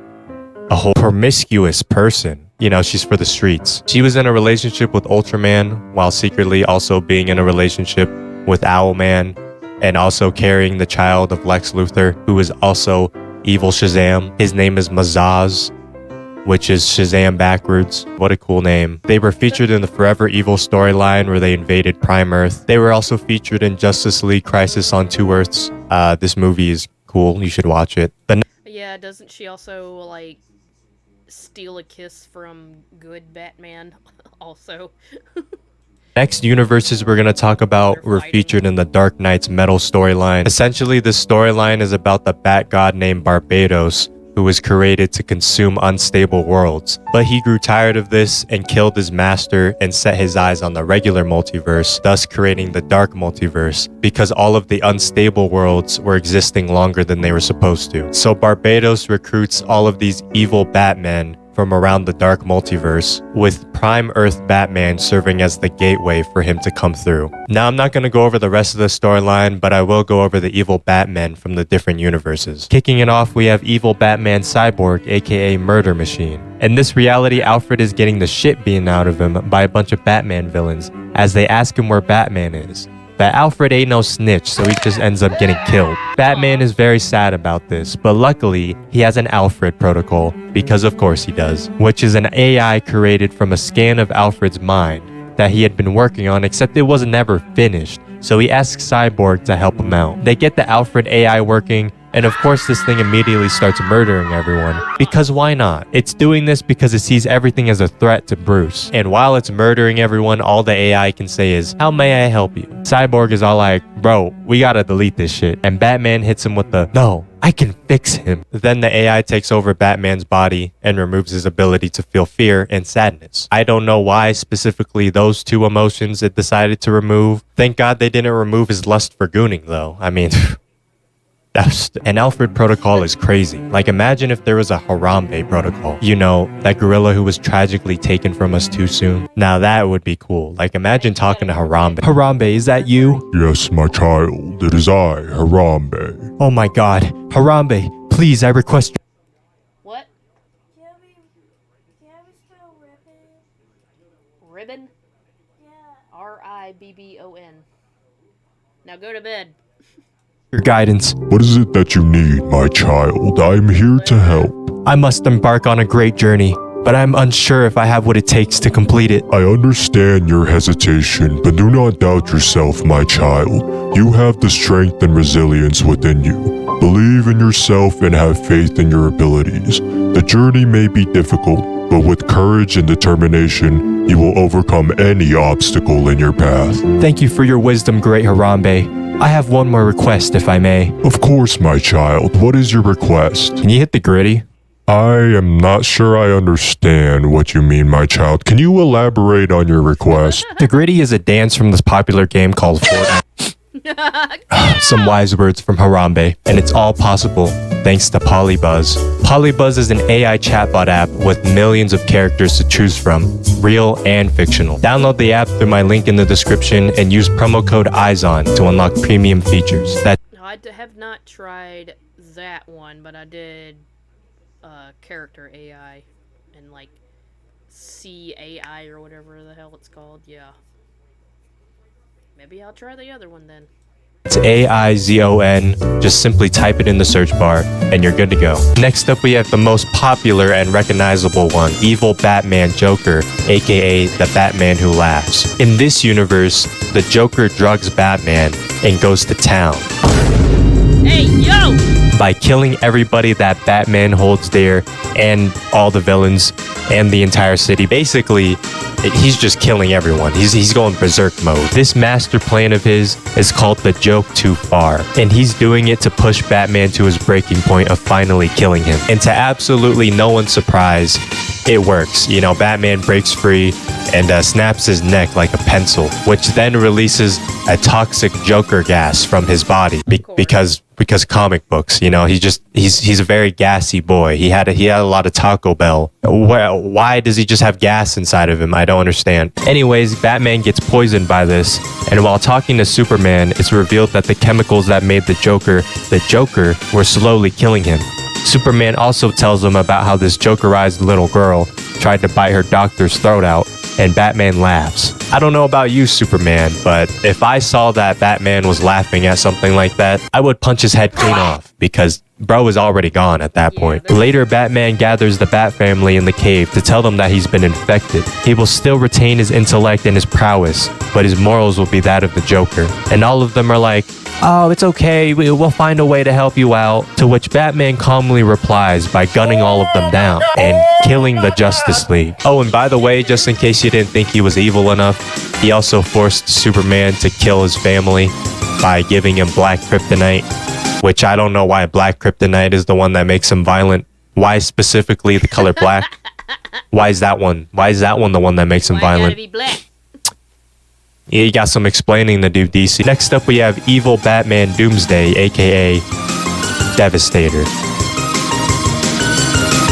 a whole promiscuous person. You know, she's for the streets. She was in a relationship with Ultraman while secretly also being in a relationship with Owlman, and also carrying the child of Lex Luthor, who is also evil Shazam. His name is Mazaz, which is Shazam backwards. What a cool name. They were featured in the Forever Evil storyline where they invaded Prime Earth. They were also featured in Justice League Crisis on Two Earths. This movie is cool. You should watch it.
Yeah, doesn't she also, like, steal a kiss from good Batman also?
Next universes we're going to talk about were featured in the Dark Knight's Metal storyline. Essentially, this storyline is about the Bat God named Barbados, who was created to consume unstable worlds. But he grew tired of this and killed his master and set his eyes on the regular multiverse, thus creating the dark multiverse, because all of the unstable worlds were existing longer than they were supposed to. So Barbados recruits all of these evil Batmen from around the dark multiverse, with Prime Earth Batman serving as the gateway for him to come through. Now, I'm not going to go over the rest of the storyline, but I will go over the evil Batmen from the different universes. Kicking it off, we have evil Batman Cyborg, aka Murder Machine. In this reality, Alfred is getting the shit beaten out of him by a bunch of Batman villains as they ask him where Batman is. But Alfred ain't no snitch, so he just ends up getting killed. Batman is very sad about this, but luckily, he has an Alfred protocol, because of course he does, which is an AI created from a scan of Alfred's mind that he had been working on, except it was never finished, so he asks Cyborg to help him out. They get the Alfred AI working, and of course this thing immediately starts murdering everyone. Because why not? It's doing this because it sees everything as a threat to Bruce. And while it's murdering everyone, all the AI can say is, "How may I help you?" Cyborg is all like, "Bro, we gotta delete this shit." And Batman hits him with the, "No, I can fix him." Then the AI takes over Batman's body and removes his ability to feel fear and sadness. I don't know why specifically those two emotions it decided to remove. Thank God they didn't remove his lust for gooning though. I mean... An Alfred protocol is crazy. Like, imagine if there was a Harambe protocol. You know, that gorilla who was tragically taken from us too soon. Now that would be cool. Like, imagine talking to Harambe. "Harambe, is that you?"
"Yes, my child. It is I, Harambe."
"Oh my god. Harambe, please, I request..."
What?
Can we spell ribbon?
Ribbon?
Yeah.
R-I-B-B-O-N. Now go to bed.
"Your guidance.
What is it that you need, my child? I'm here to help."
"I must embark on a great journey, but I'm unsure if I have what it takes to complete it."
"I understand your hesitation, but do not doubt yourself, my child. You have the strength and resilience within you. Believe in yourself and have faith in your abilities. The journey may be difficult, but with courage and determination, you will overcome any obstacle in your path."
"Thank you for your wisdom, great Harambe. I have one more request, if I may."
"Of course, my child. What is your request?"
"Can you hit the gritty?"
"I am not sure I understand what you mean, my child. Can you elaborate on your request?"
The gritty is a dance from this popular game called Fortnite. Some wise words from Harambe, and it's all possible thanks to Polybuzz. Polybuzz is an AI chatbot app with millions of characters to choose from, real and fictional. Download the app through my link in the description and use promo code EYESON to unlock premium features.
I have not tried that one, but I did character AI and like CAI or whatever the hell it's called. Yeah. Maybe I'll try the other one then.
It's AIZON. Just simply type it in the search bar and you're good to go. Next up, we have the most popular and recognizable one, Evil Batman Joker, aka the Batman Who Laughs. In this universe, the Joker drugs Batman and goes to town.
Hey, yo!
By killing everybody that Batman holds dear and all the villains and the entire city. Basically, he's just killing everyone. He's going berserk mode. This master plan of his is called the Joke Too Far, and he's doing it to push Batman to his breaking point of finally killing him. And to absolutely no one's surprise, it works. You know, Batman breaks free and snaps his neck like a pencil, which then releases a toxic Joker gas from his body because comic books, you know, he's a very gassy boy. He had a lot of Taco Bell. Why does he just have gas inside of him? I don't understand. Anyways, Batman gets poisoned by this, and while talking to Superman, it's revealed that the chemicals that made the Joker, were slowly killing him. Superman also tells him about how this Jokerized little girl tried to bite her doctor's throat out, and Batman laughs. I don't know about you, Superman, but if I saw that Batman was laughing at something like that, I would punch his head clean off, because bro is already gone at that point. Later, Batman gathers the Bat family in the cave to tell them that he's been infected. He will still retain his intellect and his prowess, but his morals will be that of the Joker. And all of them are like, "Oh, it's okay, we'll find a way to help you out." To which Batman calmly replies by gunning all of them down and killing the Justice League. Oh, and by the way, just in case you didn't think he was evil enough, he also forced Superman to kill his family by giving him black kryptonite, which I don't know why black kryptonite is the one that makes him violent. Why specifically the color black? Why is that one? Why is that one the one that makes him
Why it gotta
violent?
be black?
Yeah, you got some explaining to do, DC. Next up, we have evil Batman Doomsday, aka Devastator.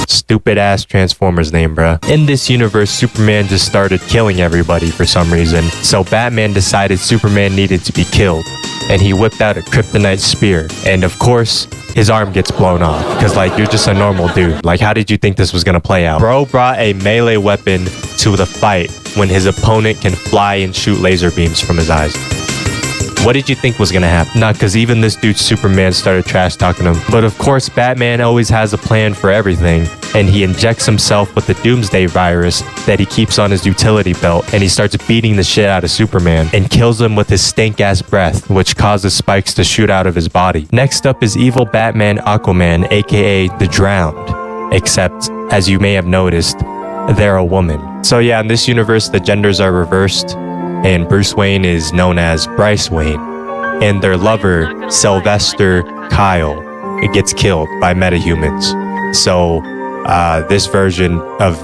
Stupid ass Transformers name, bruh. In this universe, Superman just started killing everybody for some reason. So Batman decided Superman needed to be killed. And he whipped out a kryptonite spear. And of course, his arm gets blown off. Because, like, you're just a normal dude. Like, how did you think this was gonna play out? Bro brought a melee weapon to the fight when his opponent can fly and shoot laser beams from his eyes. What did you think was gonna happen? Nah, because even this dude Superman started trash talking him. But of course, Batman always has a plan for everything, and he injects himself with the Doomsday virus that he keeps on his utility belt, and he starts beating the shit out of Superman and kills him with his stink-ass breath, which causes spikes to shoot out of his body. Next up is evil Batman Aquaman, aka the Drowned. Except, as you may have noticed, they're a woman. So yeah, in this universe, the genders are reversed, and Bruce Wayne is known as Bryce Wayne, and their lover, Sylvester Kyle, it gets killed by metahumans. So this version of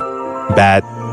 Batwoman,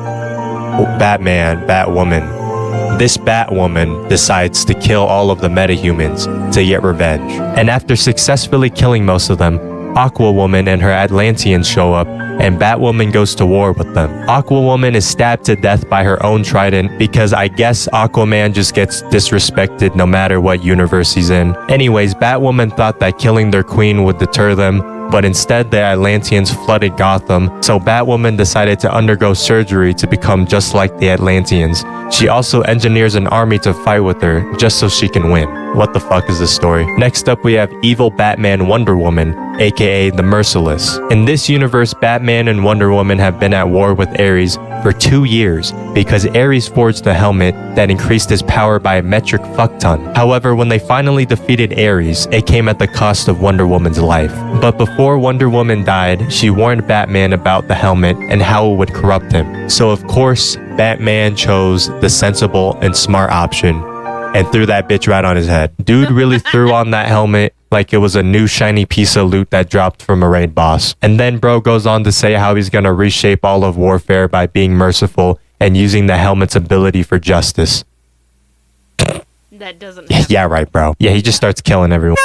this Batwoman decides to kill all of the metahumans to get revenge. And after successfully killing most of them, Aquawoman and her Atlanteans show up, and Batwoman goes to war with them. Aquawoman is stabbed to death by her own trident because I guess Aquaman just gets disrespected no matter what universe he's in. Anyways, Batwoman thought that killing their queen would deter them, but instead the Atlanteans flooded Gotham, so Batwoman decided to undergo surgery to become just like the Atlanteans. She also engineers an army to fight with her, just so she can win. What the fuck is this story? Next up, we have evil Batman Wonder Woman, aka the Merciless. In this universe, Batman and Wonder Woman have been at war with Ares for 2 years because Ares forged a helmet that increased his power by a metric fuckton. However, when they finally defeated Ares, it came at the cost of Wonder Woman's life. But before Wonder Woman died, she warned Batman about the helmet and how it would corrupt him. So of course, Batman chose the sensible and smart option and threw that bitch right on his head. Dude really threw on that helmet like it was a new shiny piece of loot that dropped from a raid boss. And then bro goes on to say how he's gonna reshape all of warfare by being merciful and using the helmet's ability for justice.
That doesn't happen.
Yeah, right, bro. Yeah, he just starts killing everyone.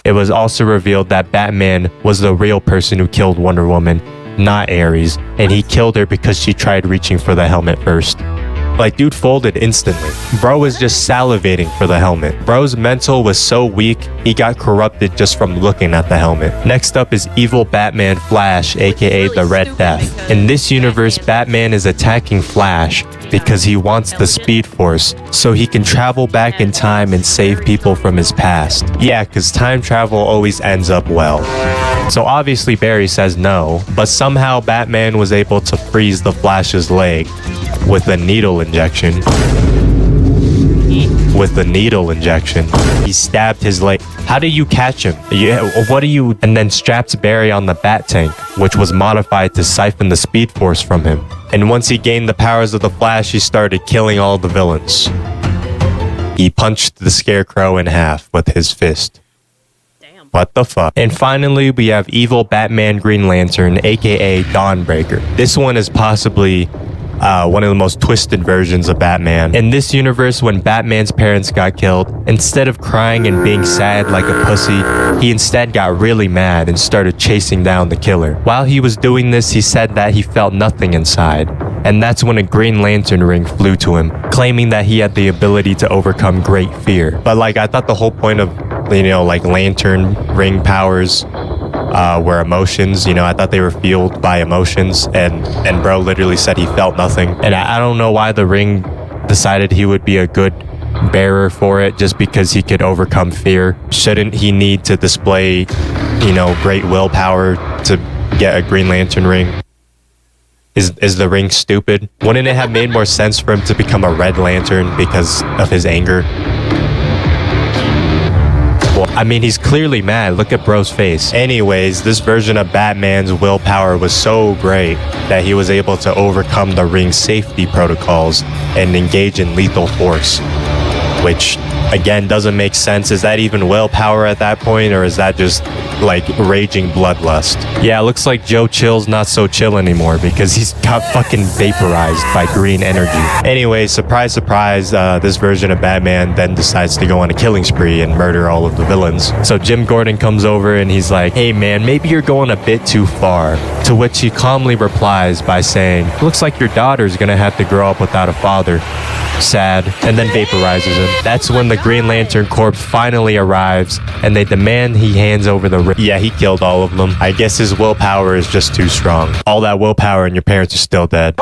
It was also revealed that Batman was the real person who killed Wonder Woman, not Ares, and he killed her because she tried reaching for the helmet first. Like, dude folded instantly. Bro was just salivating for the helmet. Bro's mental was so weak, he got corrupted just from looking at the helmet. Next up is evil Batman Flash, aka the Red Death. In this universe, Batman is attacking Flash because he wants the Speed Force so he can travel back in time and save people from his past. Yeah, because time travel always ends up well. So obviously Barry says no, but somehow Batman was able to freeze the Flash's leg with a needle injection. He stabbed his leg. How do you catch him? And then strapped Barry on the Bat Tank, which was modified to siphon the Speed Force from him. And once he gained the powers of the Flash, he started killing all the villains. He punched the Scarecrow in half with his fist.
Damn.
What the fuck? And finally, we have evil Batman Green Lantern, aka Dawnbreaker. This one is possibly one of the most twisted versions of Batman. In this universe, when Batman's parents got killed, instead of crying and being sad like a pussy, he instead got really mad and started chasing down the killer. While he was doing this, he said that he felt nothing inside. And that's when a Green Lantern ring flew to him, claiming that he had the ability to overcome great fear. But like, I thought the whole point of, like Lantern ring powers were emotions. I thought they were fueled by emotions, and bro literally said he felt nothing. And I don't know why the ring decided he would be a good bearer for it just because he could overcome fear. Shouldn't he need to display, great willpower to get a Green Lantern ring? Is the ring stupid? Wouldn't it have made more sense for him to become a Red Lantern because of his anger? Well, I mean, he's clearly mad. Look at bro's face. Anyways, this version of Batman's willpower was so great that he was able to overcome the ring's safety protocols and engage in lethal force, which again doesn't make sense. Is that even willpower at that point, or is that just like raging bloodlust. Yeah, it looks like Joe Chill's not so chill anymore because he's got fucking vaporized by green energy. Anyway, surprise, surprise, this version of Batman then decides to go on a killing spree and murder all of the villains. So Jim Gordon comes over and he's like, hey man, maybe you're going a bit too far. To which he calmly replies by saying, looks like your daughter's gonna have to grow up without a father. Sad, and then vaporizes him. That's when the Green Lantern Corps finally arrives and they demand he hands over the yeah, he killed all of them. I guess his willpower is just too strong. All that willpower and your parents are still dead.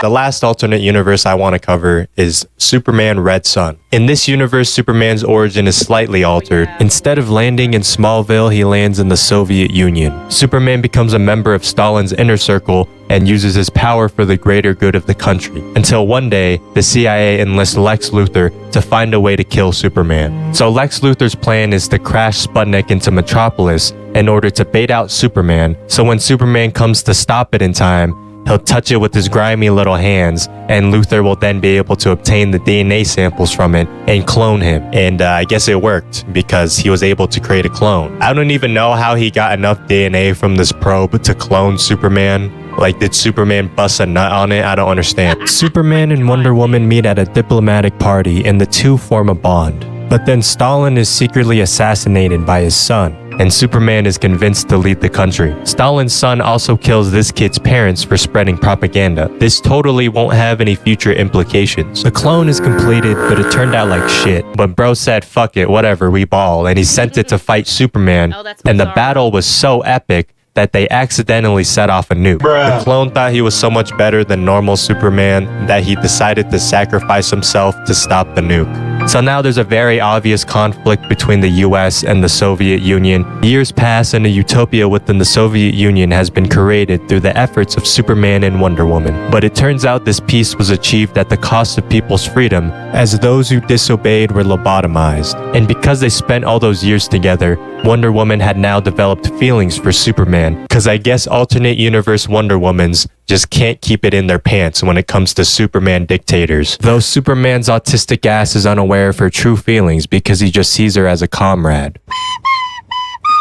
The last alternate universe I want to cover is Superman Red Son. In this universe, Superman's origin is slightly altered. Instead of landing in Smallville, he lands in the Soviet Union. Superman becomes a member of Stalin's inner circle and uses his power for the greater good of the country. Until one day, the CIA enlists Lex Luthor to find a way to kill Superman. So Lex Luthor's plan is to crash Sputnik into Metropolis in order to bait out Superman, so when Superman comes to stop it in time, he'll touch it with his grimy little hands, and Luthor will then be able to obtain the DNA samples from it and clone him. And I guess it worked because he was able to create a clone. I don't even know how he got enough DNA from this probe to clone Superman. Like, did Superman bust a nut on it? I don't understand. Superman and Wonder Woman meet at a diplomatic party and the two form a bond. But then Stalin is secretly assassinated by his son, and Superman is convinced to lead the country. Stalin's son also kills this kid's parents for spreading propaganda. This totally won't have any future implications. The clone is completed, but it turned out like shit. But bro said, fuck it, whatever, we ball, and he sent it to fight Superman, and the battle was so epic that they accidentally set off a nuke. The clone thought he was so much better than normal Superman that he decided to sacrifice himself to stop the nuke. So now there's a very obvious conflict between the US and the Soviet Union. Years pass and a utopia within the Soviet Union has been created through the efforts of Superman and Wonder Woman. But it turns out this peace was achieved at the cost of people's freedom, as those who disobeyed were lobotomized. And because they spent all those years together, Wonder Woman had now developed feelings for Superman, cause I guess alternate universe Wonder Womans just can't keep it in their pants when it comes to Superman dictators. Though Superman's autistic ass is unaware of her true feelings because he just sees her as a comrade.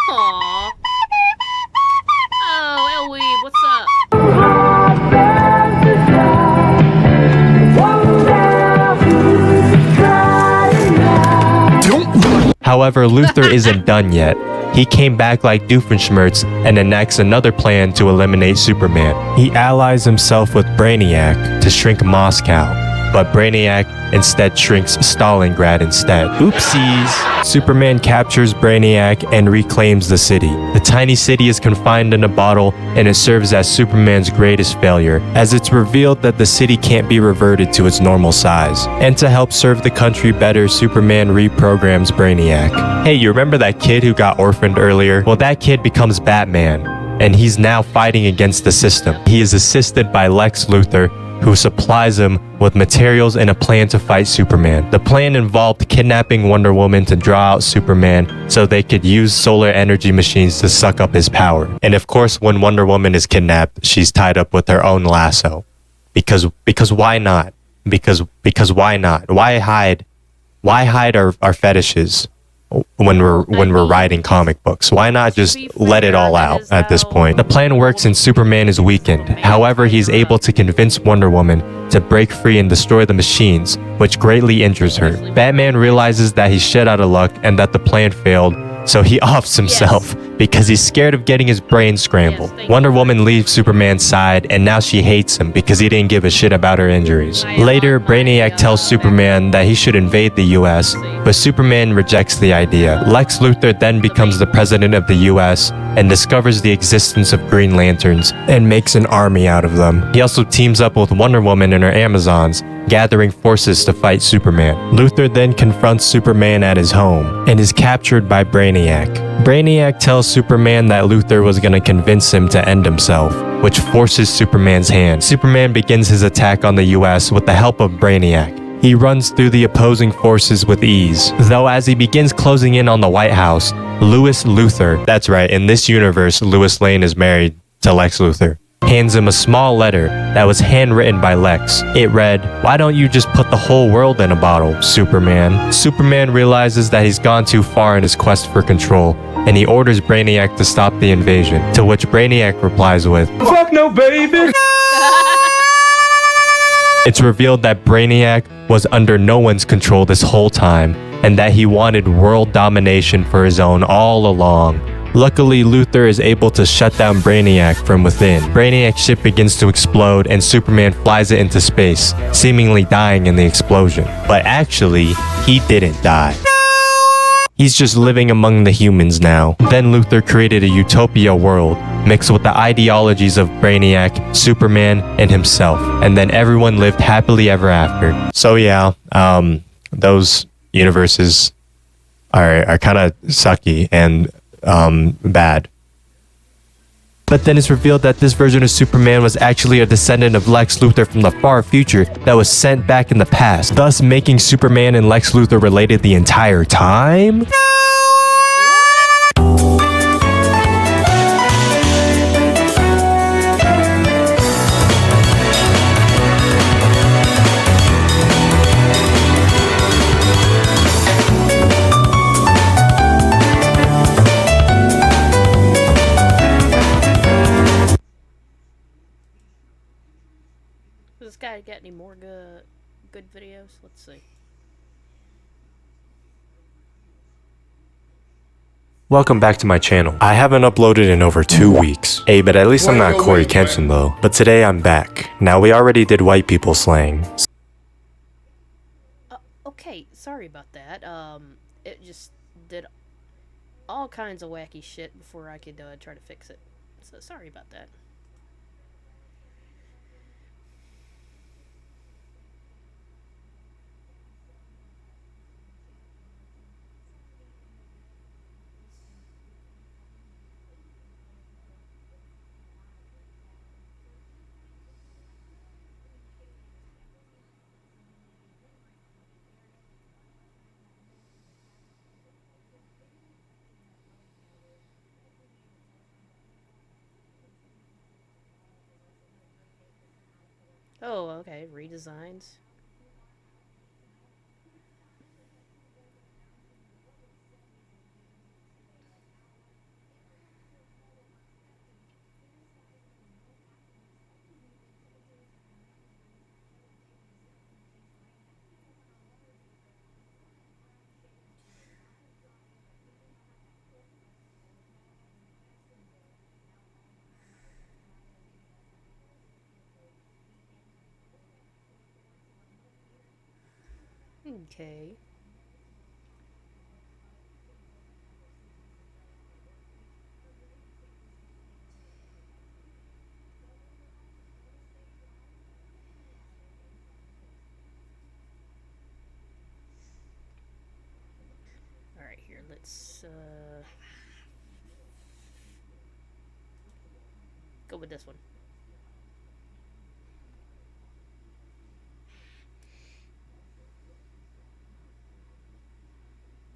Aww. Oh, Elweed, what's up?
However, Luthor isn't done yet. He came back like Doofenshmirtz and enacts another plan to eliminate Superman. He allies himself with Brainiac to shrink Moscow, but Brainiac instead shrinks Stalingrad instead. Oopsies! Superman captures Brainiac and reclaims the city. The tiny city is confined in a bottle and it serves as Superman's greatest failure, as it's revealed that the city can't be reverted to its normal size. And to help serve the country better, Superman reprograms Brainiac. Hey, you remember that kid who got orphaned earlier? Well, that kid becomes Batman, and he's now fighting against the system. He is assisted by Lex Luthor, who supplies him with materials and a plan to fight Superman. The plan involved kidnapping Wonder Woman to draw out Superman so they could use solar energy machines to suck up his power. And of course, when Wonder Woman is kidnapped, she's tied up with her own lasso. Because why not? Because why not? Why hide our fetishes when we're writing comic books? Why not just let it all out at this point? The plan works and Superman is weakened. However, he's able to convince Wonder Woman to break free and destroy the machines, which greatly injures her. Batman realizes that he's shit out of luck and that the plan failed, so he offs himself because he's scared of getting his brain scrambled. Wonder Woman leaves Superman's side, and now she hates him because he didn't give a shit about her injuries. Later, Brainiac tells Superman that he should invade the US, but Superman rejects the idea. Lex Luthor then becomes the president of the US and discovers the existence of Green Lanterns and makes an army out of them. He also teams up with Wonder Woman and her Amazons, gathering forces to fight Superman. Luthor then confronts Superman at his home and is captured by Brainiac. Brainiac tells Superman that Luthor was going to convince him to end himself, which forces Superman's hand. Superman begins his attack on the US with the help of Brainiac. He runs through the opposing forces with ease, though as he begins closing in on the White House, Louis Luthor, that's right, in this universe, Louis Lane is married to Lex Luthor. hands him a small letter that was handwritten by Lex. It read, "Why don't you just put the whole world in a bottle, Superman?" Superman realizes that he's gone too far in his quest for control, and he orders Brainiac to stop the invasion, to which Brainiac replies with, "Fuck no, baby!" It's revealed that Brainiac was under no one's control this whole time, and that he wanted world domination for his own all along. Luckily, Luthor is able to shut down Brainiac from within. Brainiac's ship begins to explode and Superman flies it into space, seemingly dying in the explosion. But actually, he didn't die. He's just living among the humans now. Then Luthor created a utopia world, mixed with the ideologies of Brainiac, Superman, and himself. And then everyone lived happily ever after. So yeah, those universes are kind of sucky and bad. But then it's revealed that this version of Superman was actually a descendant of Lex Luthor from the far future that was sent back in the past, thus making Superman and Lex Luthor related the entire time?
Does this guy get any more good videos? Let's see.
Welcome back to my channel. I haven't uploaded in over 2 weeks. Hey, but at least I'm not Corey Kenshin though. But today I'm back. Now we already did white people slang.
Okay, sorry about that. It just did all kinds of wacky shit before I could try to fix it. So sorry about that. Oh, okay, redesigns. Okay. Alright, here, let's go with this one.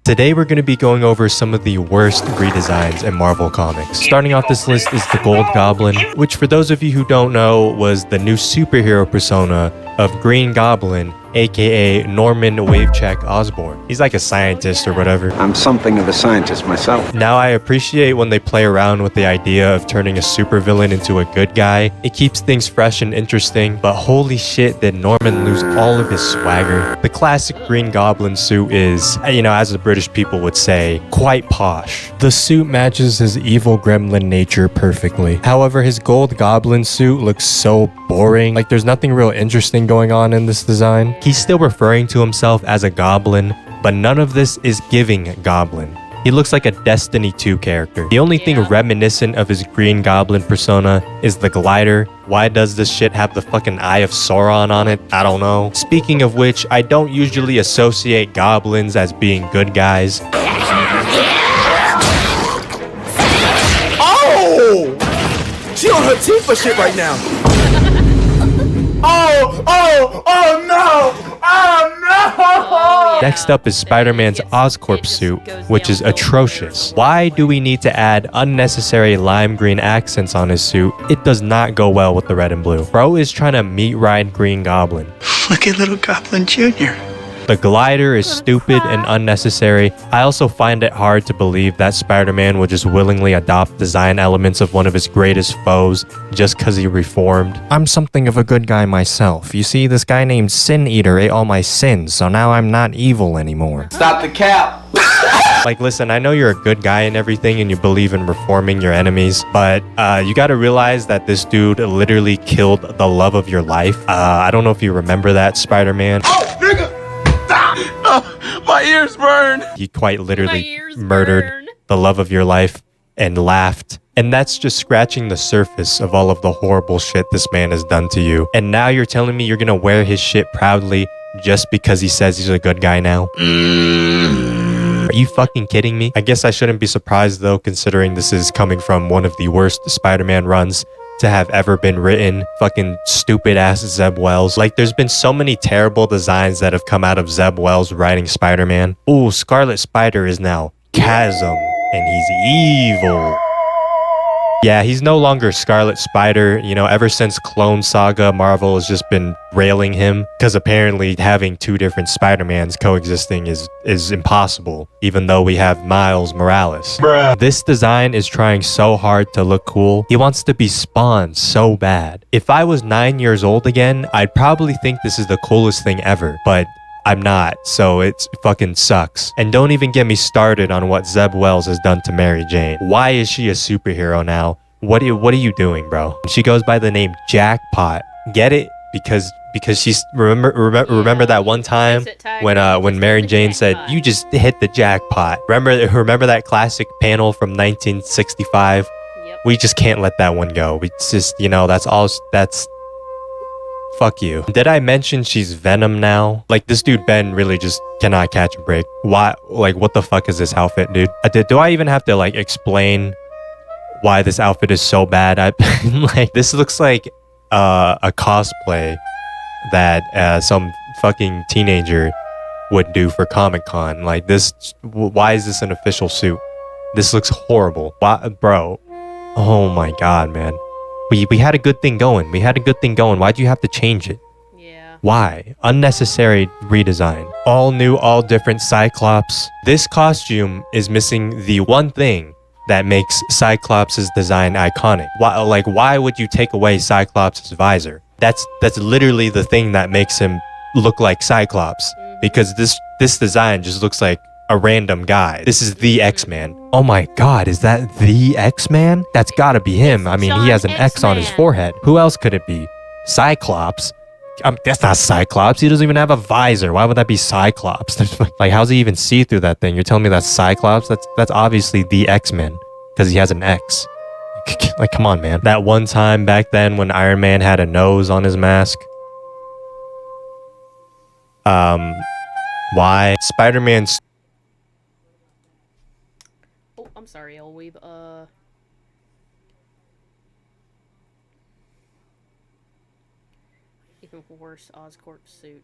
Today we're going to be going over some of the worst redesigns in Marvel Comics. Starting off this list is the Gold Goblin, which for those of you who don't know was the new superhero persona of Green Goblin, aka Norman Wavecheck Osborn. He's like a scientist or whatever.
I'm something of a scientist myself.
Now I appreciate when they play around with the idea of turning a supervillain into a good guy. It keeps things fresh and interesting, but holy shit did Norman lose all of his swagger. The classic Green Goblin suit is, you know, as the British people would say, quite posh. The suit matches his evil gremlin nature perfectly. However, his Gold Goblin suit looks so boring. Like there's nothing real interesting going on in this design. He's still referring to himself as a goblin, but none of this is giving goblin. He looks like a Destiny 2 character. The only thing reminiscent of his Green Goblin persona is the glider. Why does this shit have the fucking Eye of Sauron on it? I don't know. Speaking of which, I don't usually associate goblins as being good guys.
Oh! She on her teeth for shit right now. Oh no! Oh no!
Oh, yeah.
Next up is Spider-Man's Oscorp suit, which is atrocious. Why do we need to add unnecessary lime green accents on his suit? It does not go well with the red and blue. Bro is trying to meet ride Green Goblin.
Look at little Goblin Jr.
The glider is stupid and unnecessary. I also find it hard to believe that Spider-Man would just willingly adopt design elements of one of his greatest foes just because he reformed. I'm something of a good guy myself. You see, this guy named Sin Eater ate all my sins, so now I'm not evil anymore.
Stop the cap.
Like, listen, I know you're a good guy and everything and you believe in reforming your enemies, but you gotta realize that this dude literally killed the love of your life. I don't know if you remember that, Spider-Man.
Oh, nigga. My ears burn.
He quite literally murdered the love of your life and laughed. And that's just scratching the surface of all of the horrible shit this man has done to you. And now you're telling me you're gonna wear his shit proudly just because he says he's a good guy now? Are you fucking kidding me? I guess I shouldn't be surprised though, considering this is coming from one of the worst Spider-Man runs to have ever been written. Fucking stupid ass Zeb Wells. Like, there's been so many terrible designs that have come out of Zeb Wells writing Spider-Man. Ooh, Scarlet Spider is now Chasm and he's evil. Yeah, he's no longer Scarlet Spider. You know, ever since Clone Saga, Marvel has just been railing him because apparently having two different Spider-Mans coexisting is impossible, even though we have Miles Morales. Bruh. This design is trying so hard to look cool. He wants to be Spawn so bad. If I was 9 years old again, I'd probably think this is the coolest thing ever, but I'm not, so it fucking sucks. And don't even get me started on what Zeb Wells has done to Mary Jane. Why is she a superhero now? What are you doing, bro? She goes by the name Jackpot. Get it? Because she's remember that one time when Mary Jane said, "You just hit the jackpot." Remember that classic panel from 1965? Yep. We just can't let that one go. It's just, you know, that's fuck you. Did I mention she's Venom now? Like, this dude Ben really just cannot catch a break. Why? Like, what the fuck is this outfit, dude? Do I even have to like explain why this outfit is so bad? Like, this looks like a cosplay that some fucking teenager would do for Comic-Con. Like, this, why is this an official suit? This looks horrible. Why, bro? Oh my god, man. We had a good thing going. Why'd you have to change it? Yeah. Why? Unnecessary redesign. All new, all different Cyclops. This costume is missing the one thing that makes Cyclops' design iconic. Why would you take away Cyclops' visor? That's literally the thing that makes him look like Cyclops. Because this design just looks like a random guy. This is the X-Man. Oh my god, is that the X-Man? That's gotta be him. I mean, he has an X on his forehead. Who else could it be? Cyclops? That's not Cyclops. He doesn't even have a visor. Why would that be Cyclops? Like, how's he even see through that thing? You're telling me that's Cyclops? That's obviously the X-Men because he has an X. Like, come on, man. That one time back then when Iron Man had a nose on his mask. Why? Spider-Man's...
Oh, I'm sorry, Elweeb. Even worse Oscorp suit.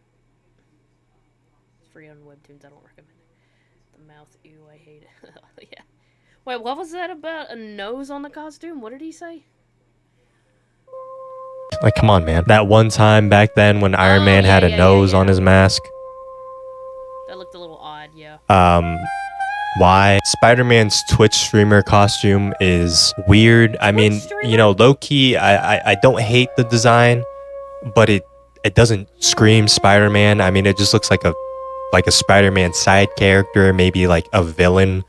It's free on Webtoons, I don't recommend it. The mouth, ew, I hate it. Yeah. Wait, what was that about a nose on the costume? What did he say?
Like, come on, man. That one time back then when Iron Man had a nose on his mask.
That looked a little odd, yeah.
Why? Spider-Man's Twitch streamer costume is weird. I mean, you know, low-key, I don't hate the design, but it doesn't scream Spider-Man. I mean, it just looks like a Spider-Man side character, maybe like a villain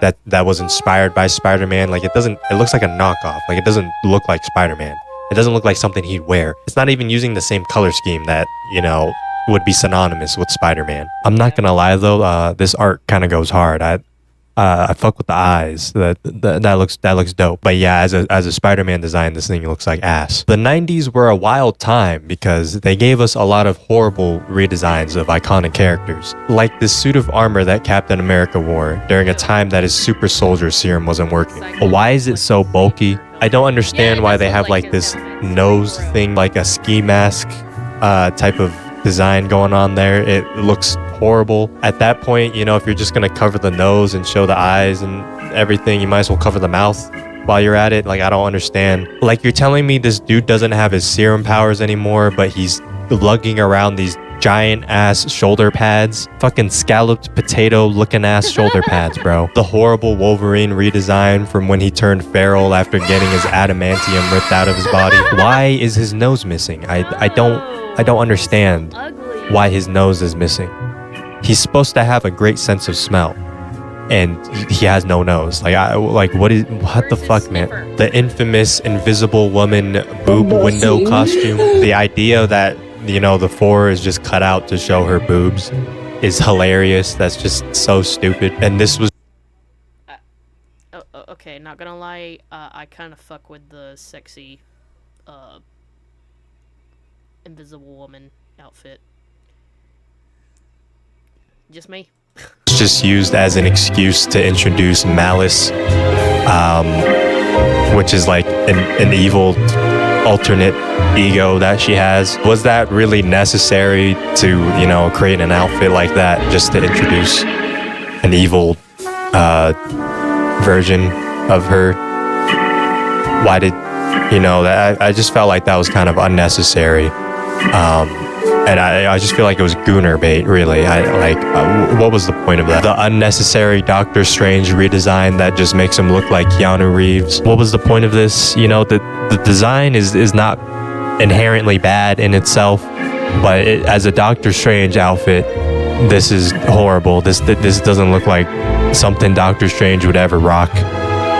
that was inspired by Spider-Man. Like, it looks like a knockoff. Like, it doesn't look like Spider-Man. It doesn't look like something he'd wear. It's not even using the same color scheme that, you know, would be synonymous with Spider-Man. I'm not gonna lie though, this art kind of goes hard. I fuck with the eyes. That looks dope. But yeah, as a Spider-Man design, this thing looks like ass. The 90s were a wild time because they gave us a lot of horrible redesigns of iconic characters, like this suit of armor that Captain America wore during a time that his super soldier serum wasn't working. Why is it so bulky? I don't understand why they have like this nose thing, like a ski mask type of design going on there. It looks horrible. At that point, you know, if you're just gonna cover the nose and show the eyes and everything, you might as well cover the mouth while you're at it. Like, I don't understand. Like, you're telling me this dude doesn't have his serum powers anymore, but he's lugging around these giant ass shoulder pads, fucking scalloped potato looking ass shoulder pads, bro. The horrible Wolverine redesign from when he turned feral after getting his adamantium ripped out of his body. Why is his nose missing? I don't understand why his nose is missing. He's supposed to have a great sense of smell, and he has no nose. Like, what the fuck, man? The infamous Invisible Woman boob window costume. The idea that, you know, the 4 is just cut out to show her boobs is hilarious. That's just so stupid. And this was
okay, not gonna lie, I kind of fuck with the sexy Invisible Woman outfit. Just me.
just used as an excuse to introduce Malice, which is like an evil alternate ego that she has. Was that really necessary to, you know, create an outfit like that just to introduce an evil version of her? Why did, you know, that I just felt like that was kind of unnecessary. And I just feel like it was gooner bait, really. What was the point of that? The unnecessary Doctor Strange redesign that just makes him look like Keanu Reeves. What was the point of this? You know, the design is not inherently bad in itself, but as a Doctor Strange outfit, this is horrible. This doesn't look like something Doctor Strange would ever rock.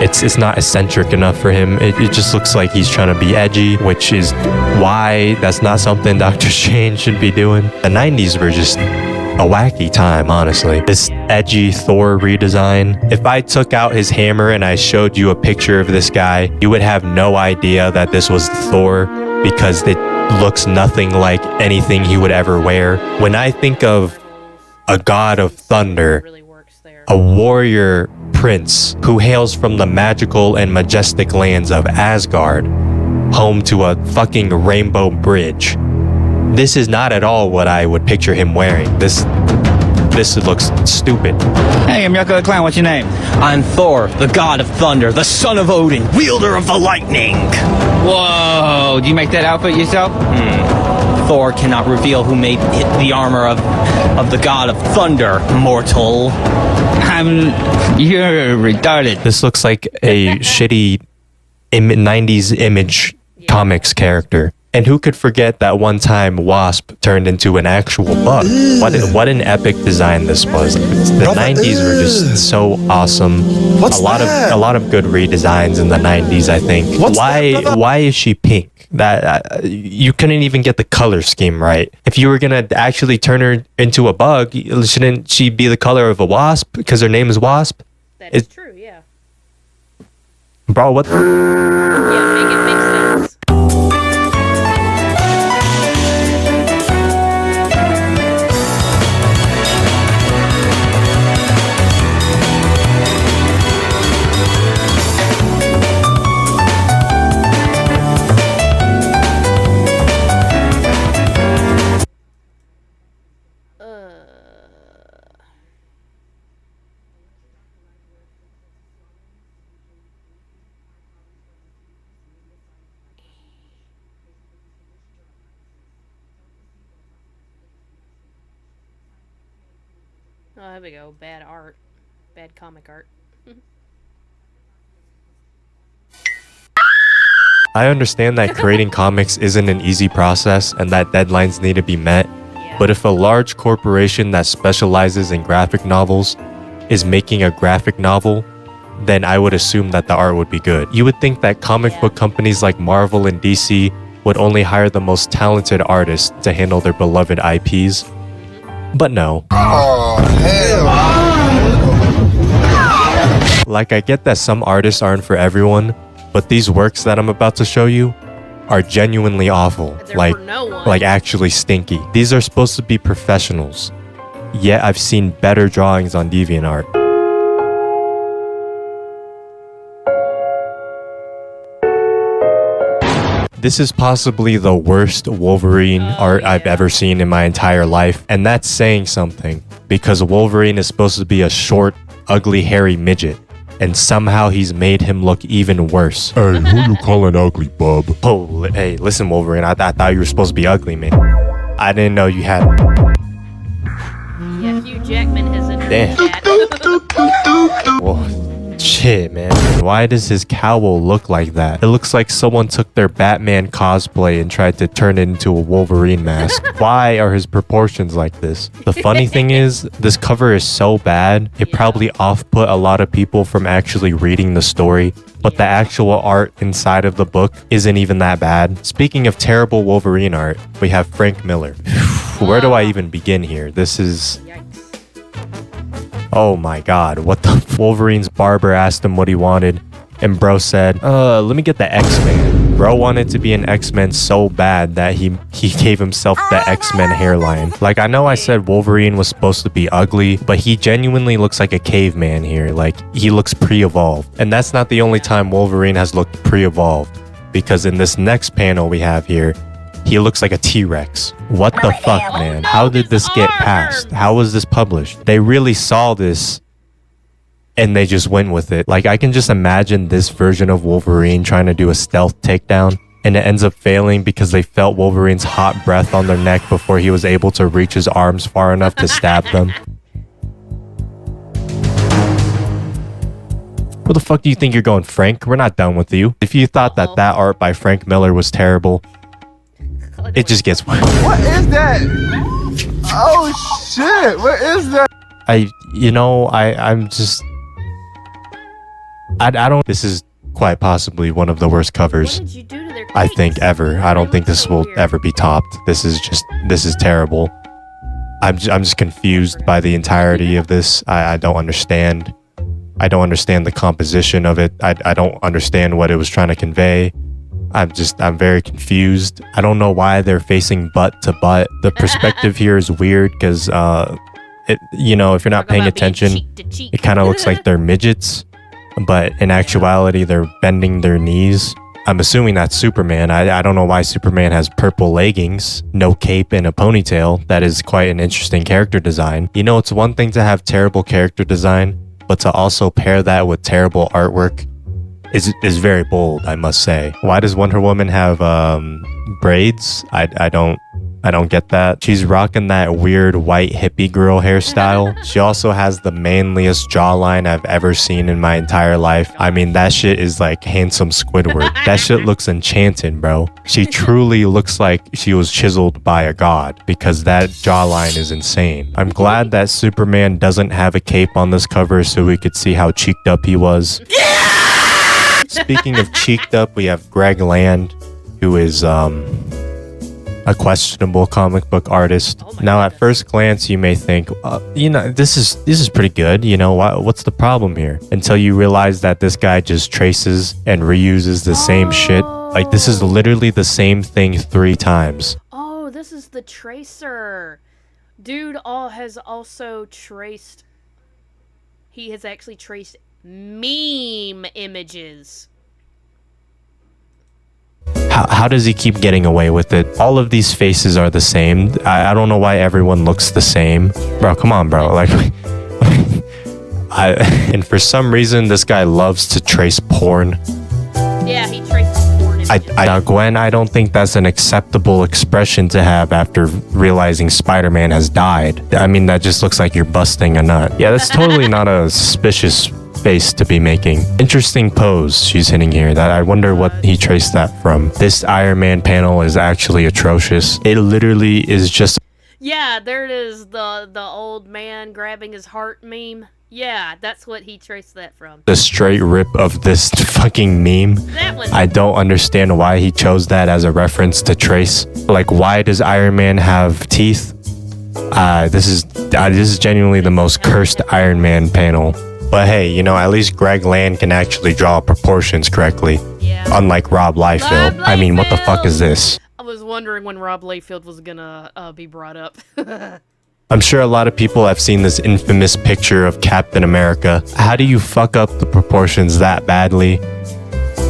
It's not eccentric enough for him. It just looks like he's trying to be edgy, which is why that's not something Doctor Strange should be doing. The 90s were just a wacky time, honestly. This edgy Thor redesign. If I took out his hammer and I showed you a picture of this guy, you would have no idea that this was Thor because it looks nothing like anything he would ever wear. When I think of a god of thunder, a warrior prince who hails from the magical and majestic lands of Asgard, home to a fucking rainbow bridge, this is not at all what I would picture him wearing. This looks stupid.
Hey, I'm Yucca the Clown. What's your name? I'm Thor, the god of thunder, the son of Odin, wielder of the lightning. Whoa, do you make that outfit yourself? Thor cannot reveal who made the armor of the god of thunder, mortal. You're retarded.
This looks like a shitty 90s Image Comics character. And who could forget that one time Wasp turned into an actual bug? What an epic design this was. The 90s were just so awesome. A lot of good redesigns in the 90s, I think. Why is she pink? That you couldn't even get the color scheme right. If you were gonna actually turn her into a bug, shouldn't she be the color of a wasp because her name is Wasp?
That is true, yeah.
Bro, what?
Yeah, it makes sense. Oh, there we go. Bad art. Bad comic art.
I understand that creating comics isn't an easy process and that deadlines need to be met, but if a large corporation that specializes in graphic novels is making a graphic novel, then I would assume that the art would be good. You would think that comic book companies like Marvel and DC would only hire the most talented artists to handle their beloved IPs, but no. Like, I get that some artists aren't for everyone, but these works that I'm about to show you are genuinely awful. Like actually stinky. These are supposed to be professionals, yet I've seen better drawings on DeviantArt. This is possibly the worst Wolverine art I've ever seen in my entire life. And that's saying something, because Wolverine is supposed to be a short, ugly, hairy midget. And somehow he's made him look even worse.
Hey, who you calling ugly, bub?
Oh, hey, listen, Wolverine. I thought you were supposed to be ugly, man. I didn't know you had...
Yeah, Hugh Jackman has entered
Damn.
the chat.
Whoa. Shit, man. Why does his cowl look like that? It looks like someone took their Batman cosplay and tried to turn it into a Wolverine mask. Why are his proportions like this? The funny thing is, this cover is so bad, it probably off-put a lot of people from actually reading the story, but the actual art inside of the book isn't even that bad. Speaking of terrible Wolverine art, we have Frank Miller. Where do I even begin here? This is... Oh my god, what the... Wolverine's barber asked him what he wanted, and bro said, let me get the X-Men. Bro wanted to be an X-Men so bad that he gave himself the X-Men hairline. Like, I know I said Wolverine was supposed to be ugly, but he genuinely looks like a caveman here. Like, he looks pre-evolved. And that's not the only time Wolverine has looked pre-evolved, because in this next panel we have here, he looks like a T-Rex. What the fuck, man? How did this get passed? How was this published? They really saw this and they just went with it. Like, I can just imagine this version of Wolverine trying to do a stealth takedown, and it ends up failing because they felt Wolverine's hot breath on their neck before he was able to reach his arms far enough to stab them. Where the fuck do you think you're going, Frank? We're not done with you. If you thought that art by Frank Miller was terrible, it just gets worse.
What is that? Oh shit! What is that?
I don't. This is quite possibly one of the worst covers I think ever. I don't think this will ever be topped. This is terrible. I'm just confused by the entirety of this. I don't understand. I don't understand the composition of it. I don't understand what it was trying to convey. I'm very confused. I don't know why they're facing butt to butt. The perspective here is weird because, if you're not paying attention, it kind of looks like they're midgets, but in actuality, they're bending their knees. I'm assuming that's Superman. I don't know why Superman has purple leggings, no cape, and a ponytail. That is quite an interesting character design. It's one thing to have terrible character design, but to also pair that with terrible artwork is very bold, I must say. Why does Wonder Woman have braids? I don't get that. She's rocking that weird white hippie girl hairstyle. She also has the manliest jawline I've ever seen in my entire life. I mean, that shit is like handsome Squidward. That shit looks enchanted, bro. She truly looks like she was chiseled by a god, because that jawline is insane. I'm glad that Superman doesn't have a cape on this cover so we could see how cheeked up he was. Speaking of cheeked up, we have Greg Land, who is a questionable comic book artist. Now, at first glance, you may think, this is pretty good. What's the problem here? Until you realize that this guy just traces and reuses the same shit. Like, this is literally the same thing 3 times.
Oh, this is the tracer. Dude has also traced... He has actually traced meme images.
How does he keep getting away with it? All of these faces are the same. I don't know why everyone looks the same. Bro, come on, bro. Like, and for some reason, this guy loves to trace porn.
Yeah, he traces porn images.
Now, Gwen, I don't think that's an acceptable expression to have after realizing Spider-Man has died. I mean, that just looks like you're busting a nut. Yeah, that's totally not a suspicious face to be making. Interesting pose she's hitting here. That I wonder what he traced that from. This Iron Man panel is actually atrocious. It literally is just...
Yeah, there it is. The old man grabbing his heart meme. Yeah, that's what he traced that from.
The straight rip of this fucking meme.
That one.
I don't understand why he chose that as a reference to trace. Like, why does Iron Man have teeth? This is genuinely the most cursed Iron Man panel. But hey, at least Greg Land can actually draw proportions correctly. Yeah. Unlike Rob Liefeld. I mean, what the fuck is this?
I was wondering when Rob Liefeld was gonna be brought up.
I'm sure a lot of people have seen this infamous picture of Captain America. How do you fuck up the proportions that badly?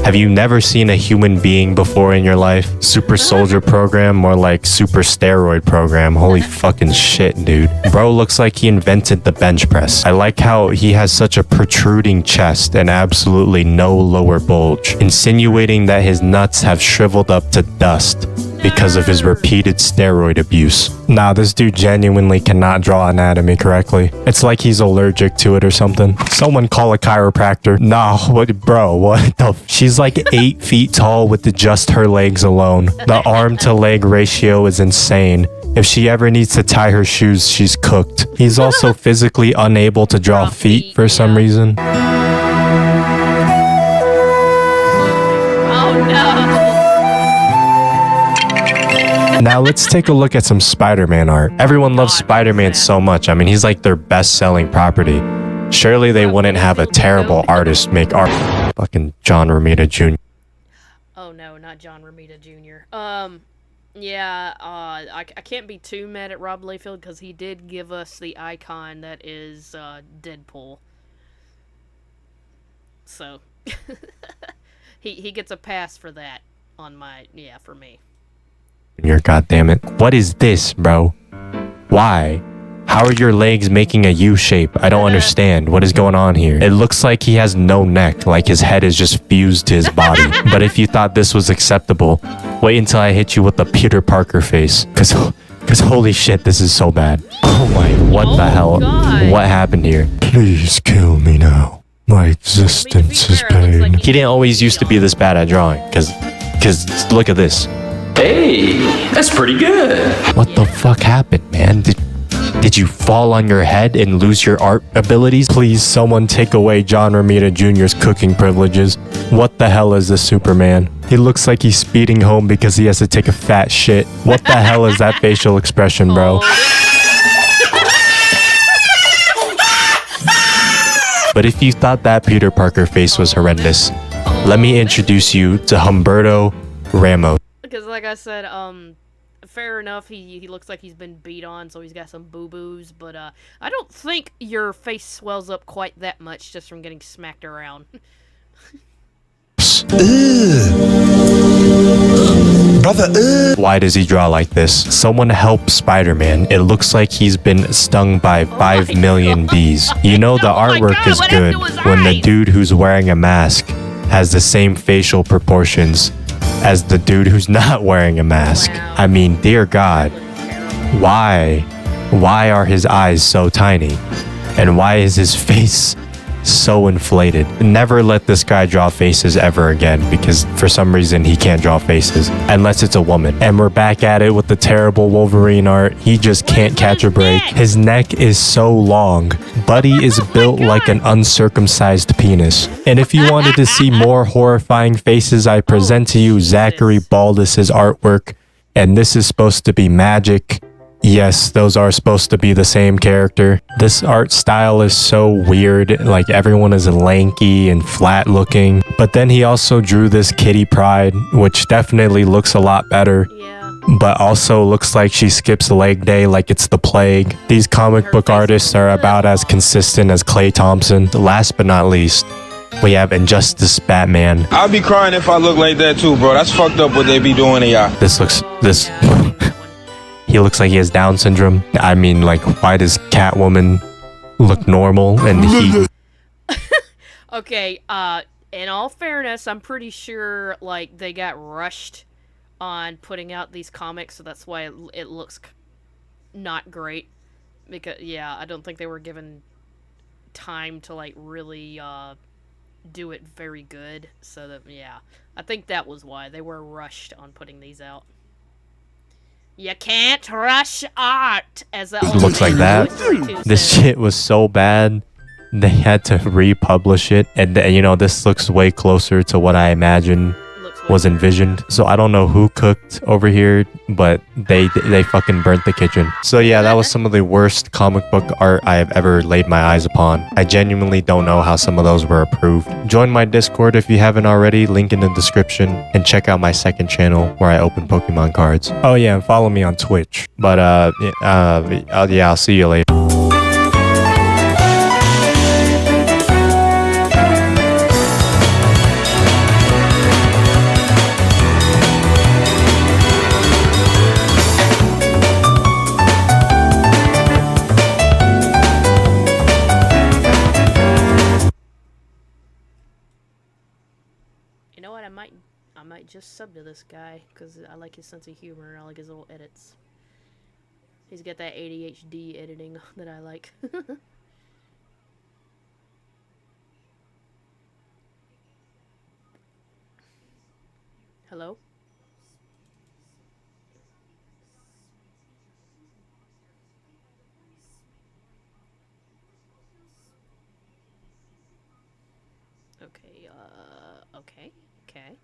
Have you never seen a human being before in your life? Super soldier program, more like super steroid program. Holy fucking shit, dude. Bro looks like he invented the bench press. I like how he has such a protruding chest and absolutely no lower bulge, insinuating that his nuts have shriveled up to dust because of his repeated steroid abuse. Nah, this dude genuinely cannot draw anatomy correctly. It's like he's allergic to it or something. Someone call a chiropractor. Nah, what, bro, what the? She's like 8 feet tall with just her legs alone. The arm to leg ratio is insane. If she ever needs to tie her shoes, she's cooked. He's also physically unable to draw feet for some reason.
Oh no.
Now let's take a look at some Spider-Man art. Everyone loves Spider-Man so much. I mean, he's like their best-selling property. Surely they wouldn't have a terrible artist make art. Fucking John Romita Jr.
Oh no, not John Romita Jr. Yeah, I can't be too mad at Rob Liefeld because he did give us the icon that is Deadpool. So he gets a pass for that on my for me.
God damn it. What is this, bro? Why? How are your legs making a U shape? I don't understand. What is going on here? It looks like he has no neck, like his head is just fused to his body. But if you thought this was acceptable, wait until I hit you with the Peter Parker face. Cause holy shit, this is so bad. Oh my, what the hell?
God.
What happened here? Please kill me now. My existence is pain. He didn't always used to be this bad at drawing. Cause look at this.
Hey, that's pretty good.
What the fuck happened, man? Did you fall on your head and lose your art abilities? Please, someone take away John Romita Jr.'s cooking privileges. What the hell is this Superman? He looks like he's speeding home because he has to take a fat shit. What the hell is that facial expression, bro? But if you thought that Peter Parker face was horrendous, let me introduce you to Humberto Ramos.
Because like I said, fair enough, he looks like he's been beat on, so he's got some boo-boos, but I don't think your face swells up quite that much just from getting smacked around.
Brother, why does he draw like this? Someone help Spider-Man. It looks like he's been stung by 5 million bees. You know, the artwork is good when the dude who's wearing a mask has the same facial proportions as the dude who's not wearing a mask. I mean, dear God, why are his eyes so tiny? And why is his face so inflated? Never let this guy draw faces ever again, because for some reason he can't draw faces unless it's a woman. And we're back at it with the terrible Wolverine art. He just can't catch a break. His neck is so long. Buddy is built like an uncircumcised penis. And if you wanted to see more horrifying faces, I present to you Zachary Baldus's artwork. And this is supposed to be magic. Yes, those are supposed to be the same character. This art style is so weird, like everyone is lanky and flat looking. But then he also drew this Kitty Pryde, which definitely looks a lot better. But also looks like she skips leg day like it's the plague. These comic book artists are about as consistent as Clay Thompson. Last but not least, we have Injustice Batman.
I'll be crying if I look like that too, bro. That's fucked up what they be doing to y'all.
He looks like he has Down syndrome. I mean, like, why does Catwoman look normal and he...
Okay, in all fairness, I'm pretty sure, like, they got rushed on putting out these comics, so that's why it looks not great. Because, yeah, I don't think they were given time to, like, really, do it very good. So, that, yeah, I think that was why they were rushed on putting these out. You can't rush art, as the old
looks like that. This shit was so bad, they had to republish it. And, you know, this looks way closer to what I imagine was envisioned. So I don't know who cooked over here, but they fucking burnt the kitchen. So yeah, that was some of the worst comic book art I have ever laid my eyes upon. I genuinely don't know how some of those were approved. Join my Discord if you haven't already, link in the description, and check out my second channel where I open Pokemon cards. Oh yeah, and follow me on Twitch. But yeah, I'll see you later.
know what? I might just sub to this guy because I like his sense of humor. I like his little edits. He's got that ADHD editing that I like. Hello? Okay.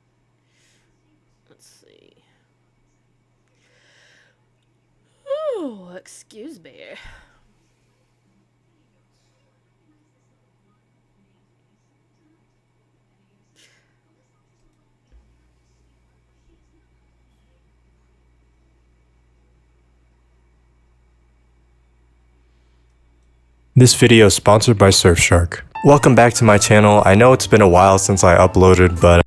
Let's see. Oh, excuse me.
This video is sponsored by Surfshark. Welcome back to my channel. I know it's been a while since I uploaded, but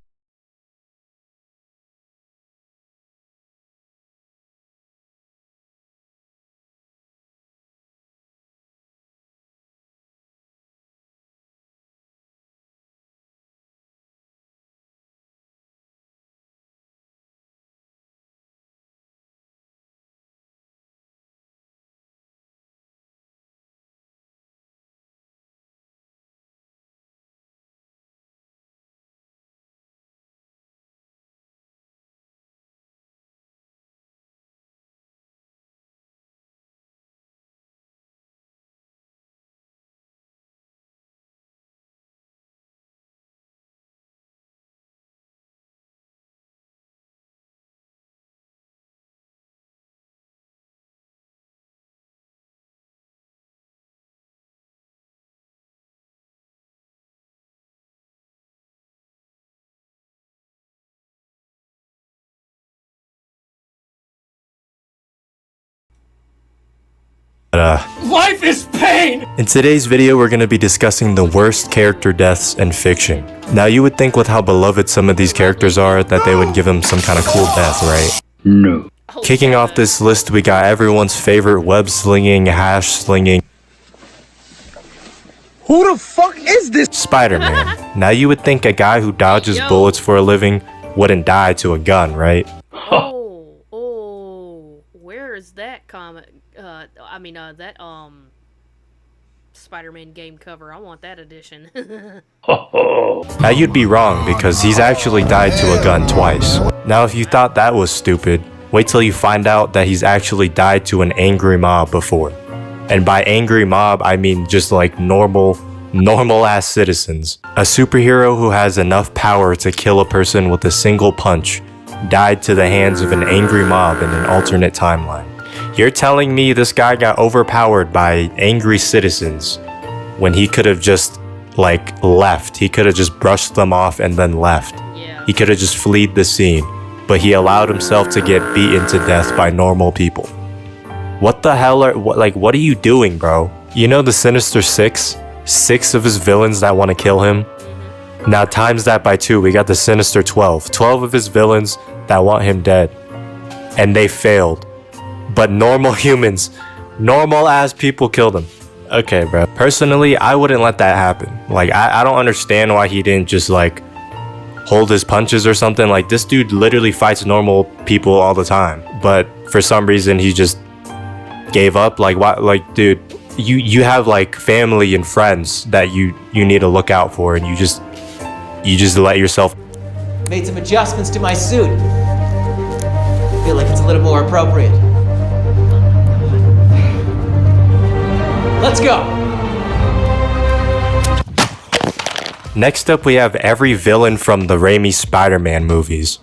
Life is pain!
in today's video, we're going to be discussing the worst character deaths in fiction. Now, you would think with how beloved some of these characters are that they would give them some kind of cool death, right?
No.
Kicking off this list, we got everyone's favorite web-slinging, hash-slinging
Who the fuck is this?
Spider-Man. Now, you would think a guy who dodges bullets for a living wouldn't die to a gun, right?
Where is that comic? That Spider-Man game cover. I want that edition.
Now, you'd be wrong because he's actually died to a gun twice. Now, if you thought that was stupid, wait till you find out that he's actually died to an angry mob before. And by angry mob, I mean just like normal ass citizens. A superhero who has enough power to kill a person with a single punch died to the hands of an angry mob in an alternate timeline. You're telling me this guy got overpowered by angry citizens when he could have just left. He could have just brushed them off and then left.
Yeah.
He could have just fled the scene, but he allowed himself to get beaten to death by normal people. What the hell what are you doing, bro? You know the Sinister Six? 6 of his villains that want to kill him? Now times that by 2, we got the Sinister 12. 12 of his villains that want him dead. And they failed. But normal humans, normal ass people killed him. Okay, bro. Personally, I wouldn't let that happen. I don't understand why he didn't just hold his punches or something. This dude literally fights normal people all the time. But for some reason, he just gave up. Why? Dude, you have family and friends that you need to look out for, and you just let yourself.
Made some adjustments to my suit. Feel like it's a little more appropriate. Let's go.
Next up, we have every villain from the Raimi Spider-Man movies.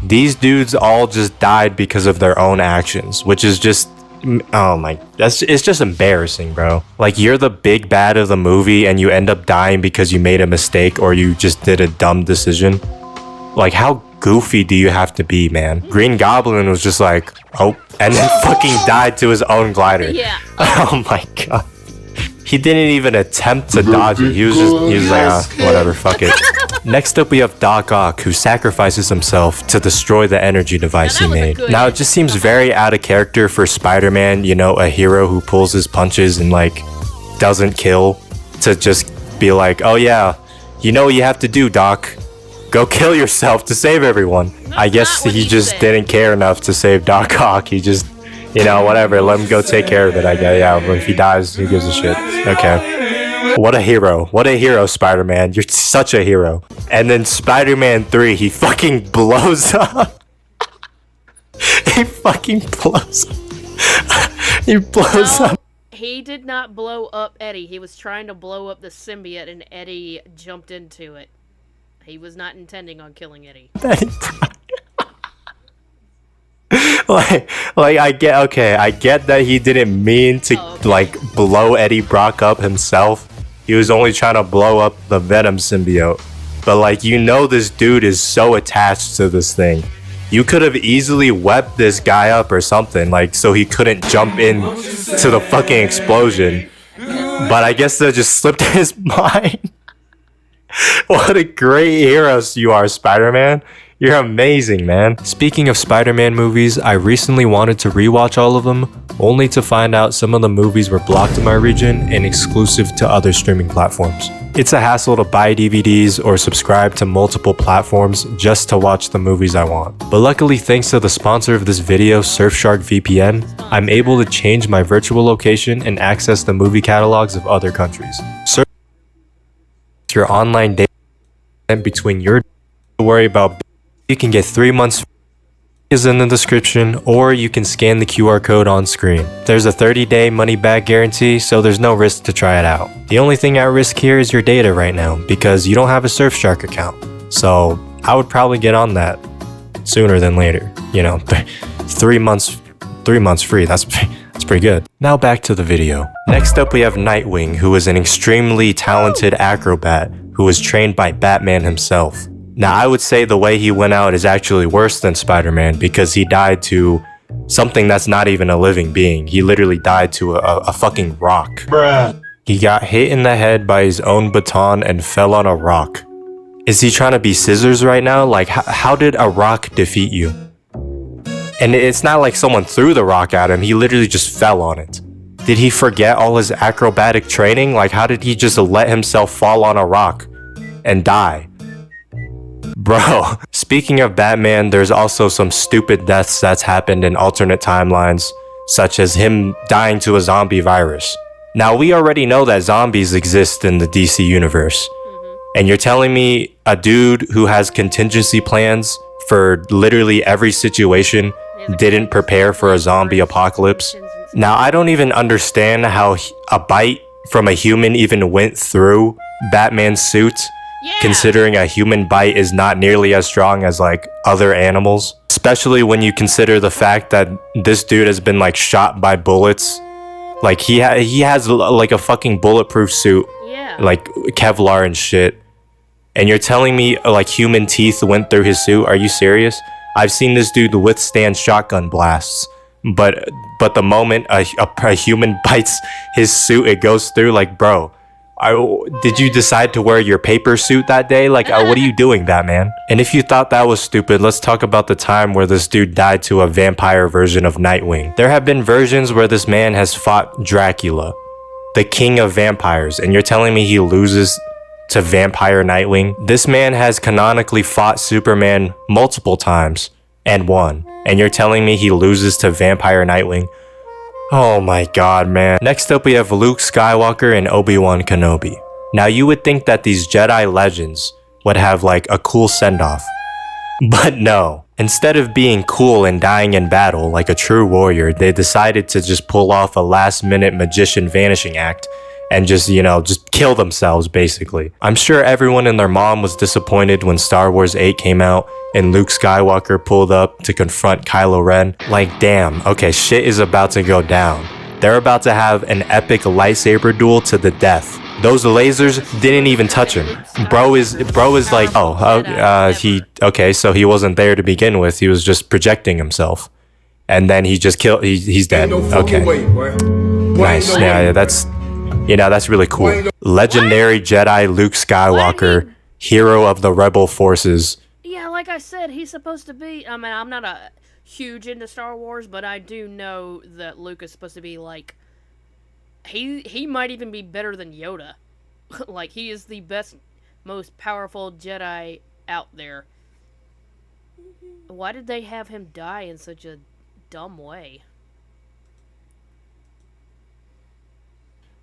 These dudes all just died because of their own actions, which is just, it's just embarrassing, bro. You're the big bad of the movie and you end up dying because you made a mistake or you just did a dumb decision. How goofy do you have to be, man? Green Goblin was just oh, and then fucking died to his own glider.
Yeah.
Oh my god. He didn't even attempt to dodge it. He was whatever, fuck it. Next up, we have Doc Ock, who sacrifices himself to destroy the energy device he made. Now, it just seems very out of character for Spider-Man, a hero who pulls his punches and doesn't kill, to just be oh yeah, you know what you have to do, Doc. Go kill yourself to save everyone. I guess he just didn't care enough to save Doc Ock. He just, you know, whatever. Let him go take care of it, I guess. Yeah, but if he dies, who gives a shit? Okay. What a hero. What a hero, Spider-Man. You're such a hero. And then Spider-Man 3, he fucking blows up. He fucking blows up. He blows up.
He did not blow up Eddie. He was trying to blow up the symbiote and Eddie jumped into it. He was not intending on killing Eddie.
like I get that he didn't mean to like blow Eddie Brock up himself. He was only trying to blow up the Venom symbiote. But like, you know, this dude is so attached to this thing. You could have easily webbed this guy up or something, like, so he couldn't jump in to the fucking explosion. But I guess that just slipped his mind. What a great hero you are, Spider-Man. You're amazing, man. Speaking of Spider-Man movies, I recently wanted to rewatch all of them, only to find out some of the movies were blocked in my region and exclusive to other streaming platforms. It's a hassle to buy DVDs or subscribe to multiple platforms just to watch the movies I want. But luckily, thanks to the sponsor of this video, Surfshark VPN, I'm able to change my virtual location and access the movie catalogs of other countries. Your online data between your to worry about. You can get 3 months is in the description, or you can scan the QR code on screen. There's a 30-day money-back guarantee, so there's no risk to try it out. The only thing at risk here is your data right now, because you don't have a Surfshark account. So I would probably get on that sooner than later. You know, 3 months free. That's pretty good. Now back to the video. Next up we have Nightwing, who is an extremely talented acrobat who was trained by Batman himself. Now, I would say the way he went out is actually worse than Spider-Man because he died to something that's not even a living being. He literally died to a fucking rock. Bruh. He got hit in the head by his own baton and fell on a rock. Is he trying to be Scissors right now? Like, how did a rock defeat you? And it's not like someone threw the rock at him. He literally just fell on it. Did he forget all his acrobatic training? Like, how did he just let himself fall on a rock and die? Bro, speaking of Batman, there's also some stupid deaths that's happened in alternate timelines, such as him dying to a zombie virus. Now, we already know that zombies exist in the DC universe. And you're telling me a dude who has contingency plans for literally every situation didn't prepare for a zombie apocalypse? Now, I don't even understand how a bite from a human even went through Batman's suit. Considering a human bite is not nearly as strong as like other animals, especially when you consider the fact that this dude has been like shot by bullets. Like he has like a fucking bulletproof suit, like Kevlar and shit. And you're telling me like human teeth went through his suit? Are you serious? I've seen this dude withstand shotgun blasts, but the moment a human bites his suit, it goes through. Like, bro. Did you decide to wear your paper suit that day? Like, what are you doing, Batman? And if you thought that was stupid, let's talk about the time where this dude died to a vampire version of Nightwing. There have been versions where this man has fought Dracula, the king of vampires, and you're telling me he loses to Vampire Nightwing? This man has canonically fought Superman multiple times and won, and you're telling me he loses to Vampire Nightwing? Oh my god, man. Next up we have Luke Skywalker and Obi-Wan Kenobi. Now you would think that these Jedi legends would have like a cool send-off. But no. Instead of being cool and dying in battle like a true warrior, they decided to just pull off a last-minute magician vanishing act and just, you know, just kill themselves basically. I'm sure everyone and their mom was disappointed when Star Wars 8 came out and Luke Skywalker pulled up to confront Kylo Ren. Like, damn, okay, shit is about to go down. They're about to have an epic lightsaber duel to the death. Those lasers didn't even touch him. Bro is like, okay, so he wasn't there to begin with. He was just projecting himself. And then he just killed, he's dead. Okay. Nice, yeah, that's really cool. Legendary Jedi Luke Skywalker, hero of the Rebel forces.
Yeah, like I said, he's supposed to be, I mean, I'm not a huge into Star Wars, but I do know that Luke is supposed to be, like, he might even be better than Yoda. Like, he is the best, most powerful Jedi out there. Why did they have him die in such a dumb way?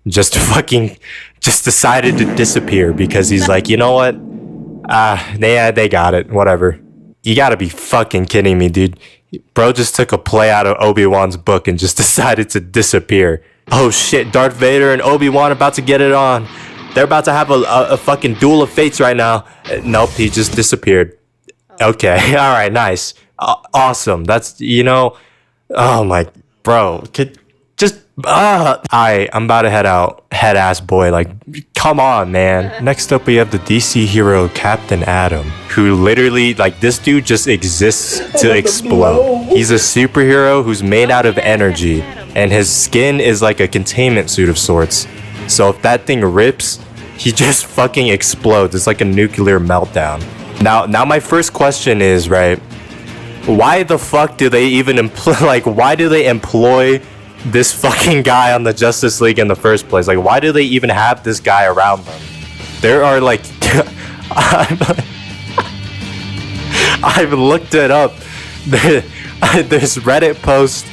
Just decided to disappear because he's like, you know what? They got it. Whatever. You gotta be fucking kidding me, dude. Bro just took a play out of Obi-Wan's book and just decided to disappear. Oh shit, Darth Vader and Obi-Wan about to get it on. They're about to have a fucking duel of fates right now. Nope, he just disappeared. Okay, alright, nice. Awesome. That's, you know, oh my, bro. I'm about to head out. Head ass boy, like, come on, man. Next up, we have the DC hero Captain Atom, who literally, like, this dude just exists to explode. He's a superhero who's made out of energy, and his skin is like a containment suit of sorts. So if that thing rips, he just fucking explodes. It's like a nuclear meltdown. Now my first question is, right, why the fuck do they even why do they employ this fucking guy on the Justice League in the first place? Like, why do they even have this guy around them? There are like I've looked it up. There's Reddit posts.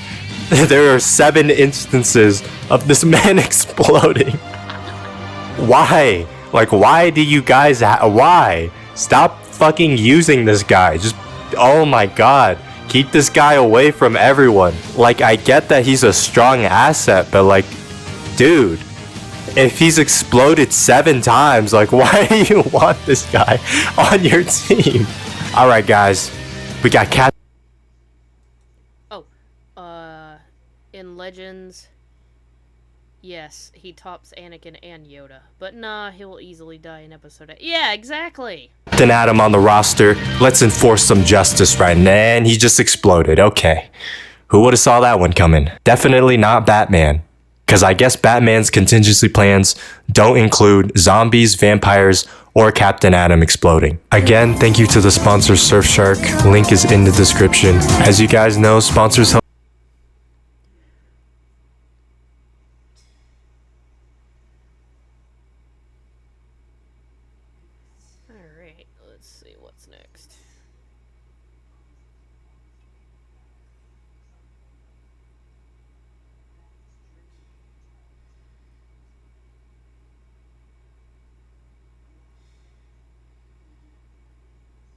There are 7 instances of this man exploding. Why? Like, why do you guys why? Stop fucking using this guy. Just, oh my god. Keep this guy away from everyone. Like, I get that he's a strong asset, but like, dude, if he's exploded 7 times, like, why do you want this guy on your team? Alright, guys. We got Cap.
Oh, in Legends, yes, he tops Anakin and Yoda. But nah, he'll easily die in episode 8. Yeah, exactly!
Captain Atom on the roster. Let's enforce some justice right now. And he just exploded. Okay. Who would have saw that one coming? Definitely not Batman. Because I guess Batman's contingency plans don't include zombies, vampires, or Captain Atom exploding. Again, thank you to the sponsor Surfshark. Link is in the description. As you guys know, sponsors help.
Alright, let's see what's next.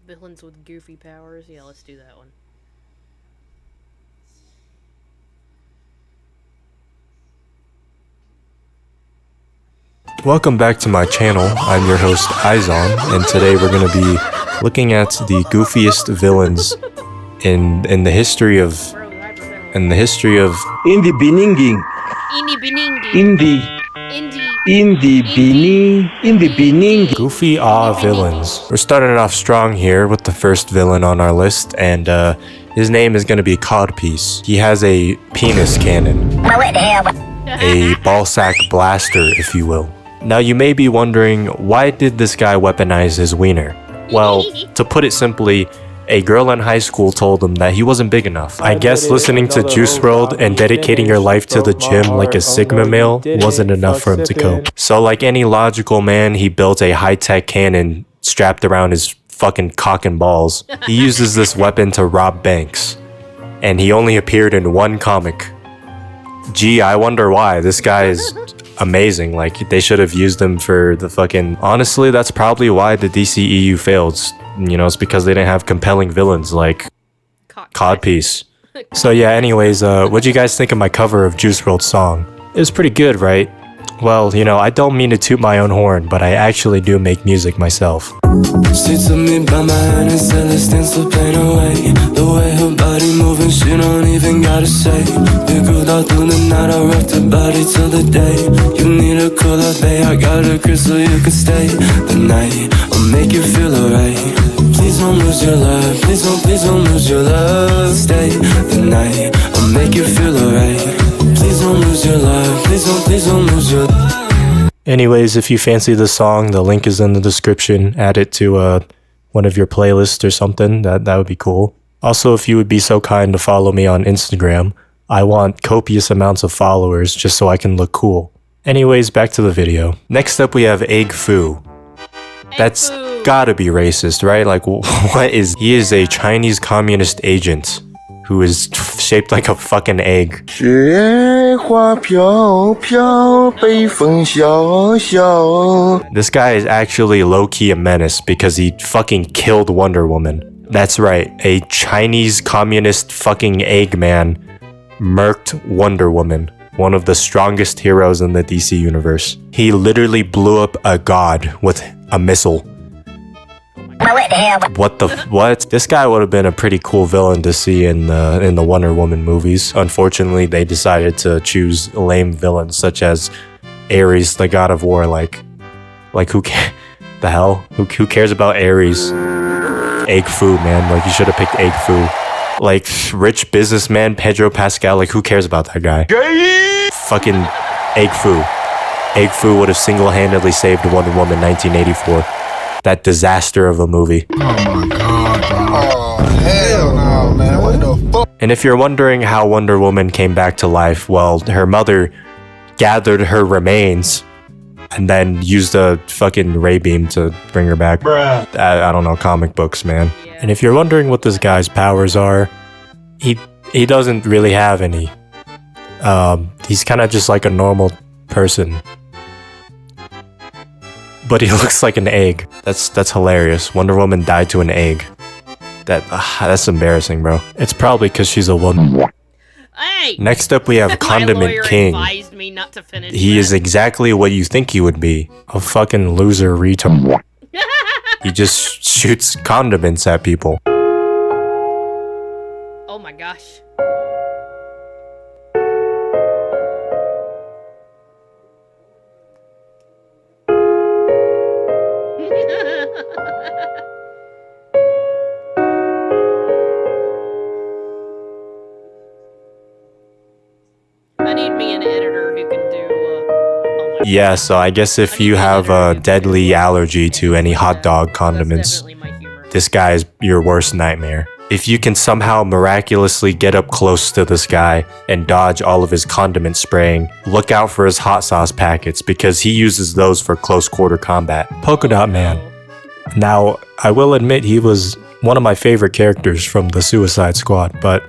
Villains with goofy powers? Yeah, let's do that one.
Welcome back to my channel. I'm your host Izon, and today we're going to be looking at the goofiest villains in the history of
Indie Bininging. Indie Bining.
Goofy villains. We're starting it off strong here with the first villain on our list, and his name is going to be Codpiece. He has a penis cannon. A ballsack blaster, if you will. Now you may be wondering, why did this guy weaponize his wiener? Well, to put it simply, a girl in high school told him that he wasn't big enough. I guess listening to Juice WRLD and dedicating your life to the gym like a Sigma male wasn't enough for him to cope. So like any logical man, he built a high-tech cannon strapped around his fucking cock and balls. He uses this weapon to rob banks. And he only appeared in one comic. Gee, I wonder why. This guy is amazing. Like, they should have used him for the fucking... Honestly, that's probably why the DCEU failed. You know, it's because they didn't have compelling villains like Codpiece. So yeah, anyways, what'd you guys think of my cover of Juice WRLD's song? It was pretty good, right? Well, you know, I don't mean to toot my own horn, but I actually do make music myself.
She took me by my hand and said let's dance the pain away. The way her body moving, she don't even gotta say. We grooved all through the night, I rocked her body till the day. You need a cooler bay, I got a crystal you can stay the night. I'll make you feel alright. Please don't lose your love, please don't lose your love. Stay the night, I'll make you feel alright. Please don't lose your love, please don't lose your love.
Anyways, if you fancy the song, the link is in the description. Add it to one of your playlists or something. That would be cool. Also, if you would be so kind to follow me on Instagram, I want copious amounts of followers just so I can look cool. Anyways, back to the video. Next up, we have Egg Foo. That's gotta be racist, right? Like, what is... He is a Chinese communist agent who is shaped like a fucking egg.
雪花飘飘，北风萧萧。
This guy is actually low-key a menace because he fucking killed Wonder Woman. That's right, a Chinese communist fucking Eggman murked Wonder Woman, one of the strongest heroes in the DC universe. He literally blew up a god with a missile. What the what? This guy would have been a pretty cool villain to see in the Wonder Woman movies. Unfortunately, they decided to choose lame villains such as Ares, the god of war. Like who the hell? Who cares about Ares? Egg Foo, man. Like, you should have picked Egg Foo. Like, rich businessman Pedro Pascal. Like, who cares about that guy? Fucking Egg Foo. Egg Foo would have single-handedly saved Wonder Woman 1984. That disaster of a movie.
Oh my god, bro. Oh, hell no, man. What the fuck?
And if you're wondering how Wonder Woman came back to life, well, her mother gathered her remains and then used a fucking ray beam to bring her back. Bruh. I don't know, comic books, man.
Yeah.
And if you're wondering what this guy's powers are, he doesn't really have any. He's kind of just like a normal person. But he looks like an egg. That's hilarious. Wonder Woman died to an egg. That's embarrassing, bro. It's probably because she's a woman.
Hey!
Next up, we have
My
Condiment
lawyer
King.
advised me not to finish
He
that.
is exactly what you think he would be. A fucking loser retard. He just shoots condiments at people.
Oh my gosh. I need me an editor who can do oh my
Yeah, so I guess if you have a deadly allergy to any hot dog condiments, this guy is your worst nightmare. If you can somehow miraculously get up close to this guy and dodge all of his condiment spraying, look out for his hot sauce packets because he uses those for close quarter combat. Polka Dot Man. Now, I will admit he was one of my favorite characters from the Suicide Squad, but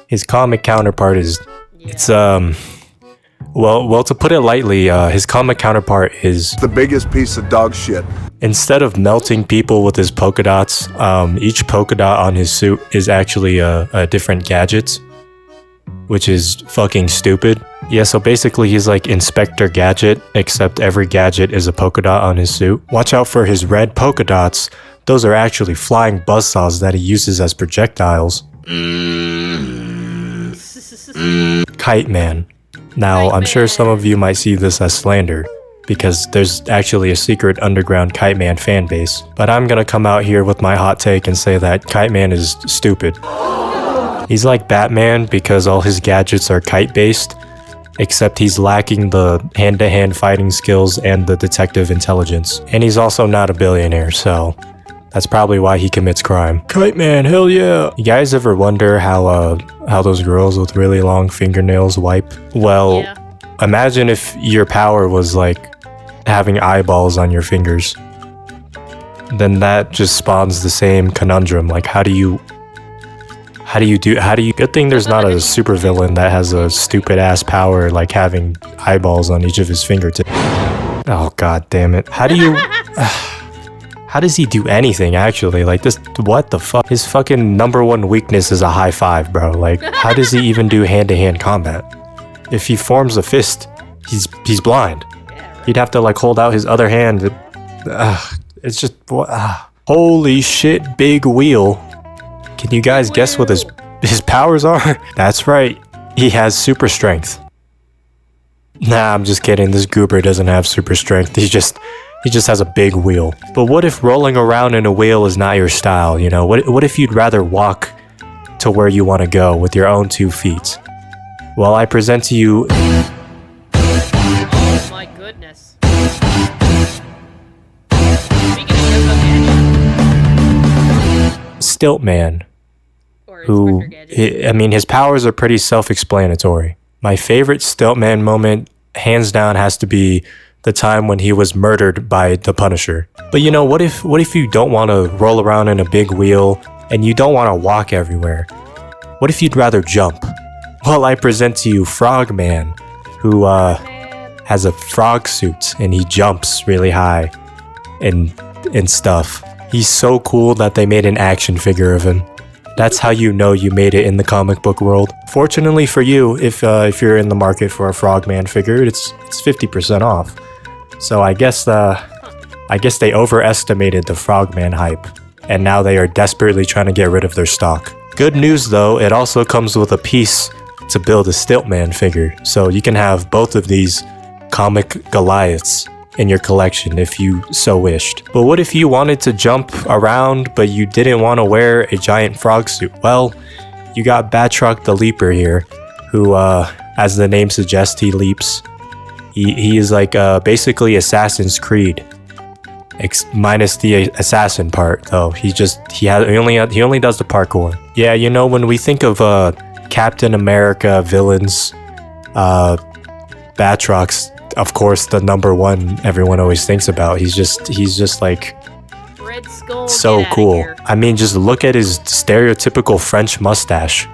his comic counterpart is, it's well, to put it lightly, his comic counterpart is
The biggest piece of dog shit.
instead of melting people with his polka dots, each polka dot on his suit is actually a different gadget, which is fucking stupid. Yeah, so basically he's like Inspector Gadget, except every gadget is a polka dot on his suit. Watch out for his red polka dots. Those are actually flying buzzsaws that he uses as projectiles. Kite Man. Now, I'm sure some of you might see this as slander, because there's actually a secret underground Kite Man fan base. But I'm gonna come out here with my hot take and say that Kite Man is stupid. He's like Batman because all his gadgets are kite-based, except he's lacking the hand-to-hand fighting skills and the detective intelligence. And he's also not a billionaire, so that's probably why he commits crime. Kite Man, hell yeah! You guys ever wonder how those girls with really long fingernails wipe? Well,
Yeah.
imagine if your power was like having eyeballs on your fingers. Then that just spawns the same conundrum. Like, how do you good thing there's not a supervillain that has a stupid ass power like having eyeballs on each of his fingertips. Oh god damn it. How do you how does he do anything actually? Like this, what the fuck? His fucking #1 weakness is a high five, bro. Like, how does he even do hand-to-hand combat? If he forms a fist, he's blind. He'd have to like hold out his other hand. It's just holy shit, big wheel. Can you guys guess what his powers are? That's right. He has super strength. Nah, I'm just kidding. This goober doesn't have super strength. He just has a big wheel. But what if rolling around in a wheel is not your style, you know? What if you'd rather walk to where you want to go with your own 2 feet? Well, I present to you
Oh my goodness. Speaking of Yoga Gadget,
Stiltman,
or
who,
Inspector Gadget.
I mean, his powers are pretty self-explanatory. My favorite Stiltman moment, hands down, has to be the time when he was murdered by the Punisher. But you know, what if you don't want to roll around in a big wheel and you don't want to walk everywhere? What if you'd rather jump? Well, I present to you Frogman, who has a frog suit and he jumps really high and stuff. He's so cool that they made an action figure of him. That's how you know you made it in the comic book world. Fortunately for you, if you're in the market for a Frogman figure, it's 50% off. So I guess they overestimated the Frogman hype, and now they are desperately trying to get rid of their stock. Good news though, it also comes with a piece to build a Stiltman figure, so you can have both of these comic Goliaths in your collection if you so wished. But what if you wanted to jump around but you didn't want to wear a giant frog suit? Well, you got Batroc the Leaper here, who as the name suggests, he leaps. He is like basically Assassin's Creed, minus the assassin part though. He only does the parkour. Yeah, you know, when we think of Captain America villains, Batroc's of course the number one everyone always thinks about. He's just like
Red Skull,
so cool. I mean, just look at his stereotypical French mustache.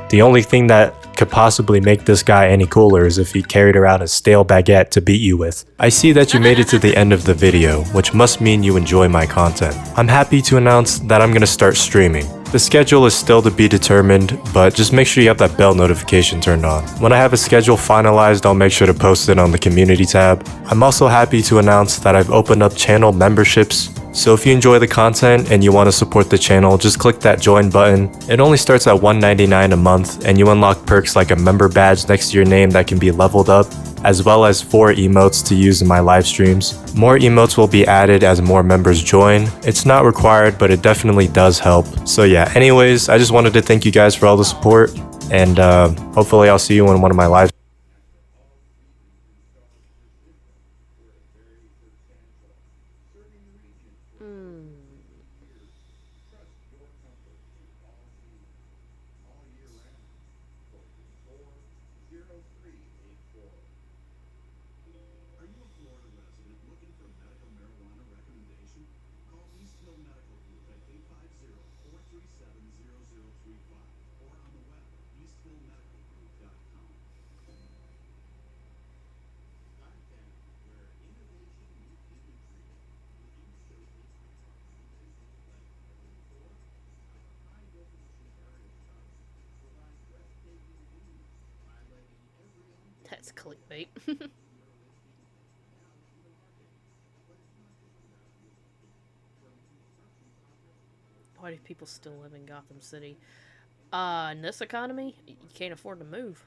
The only thing that could possibly make this guy any cooler is if he carried around a stale baguette to beat you with. I see that you made it to the end of the video, which must mean you enjoy my content. I'm happy to announce that I'm gonna start streaming. The schedule is still to be determined, but just make sure you have that bell notification turned on. When I have a schedule finalized, I'll make sure to post it on the community tab. I'm also happy to announce that I've opened up channel memberships. So if you enjoy the content and you want to support the channel, just click that join button. It only starts at $1.99 a month, and you unlock perks like a member badge next to your name that can be leveled up, as well as 4 emotes to use in my live streams. More emotes will be added as more members join. It's not required, but it definitely does help. So yeah, anyways, I just wanted to thank you guys for all the support, and hopefully I'll see you in one of my live
That's clickbait. Why do people still live in Gotham City? In this economy, you can't afford to move.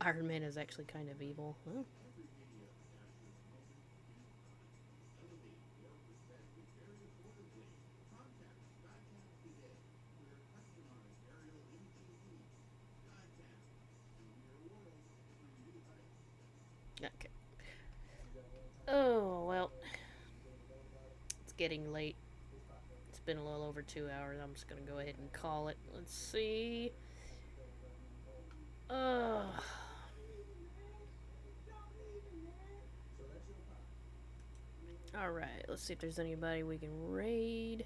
Iron Man is actually kind of evil. Huh? Okay. Oh, well. It's getting late. It's been a little over 2 hours. I'm just gonna go ahead and call it. Let's see. Alright, let's see if there's anybody we can raid.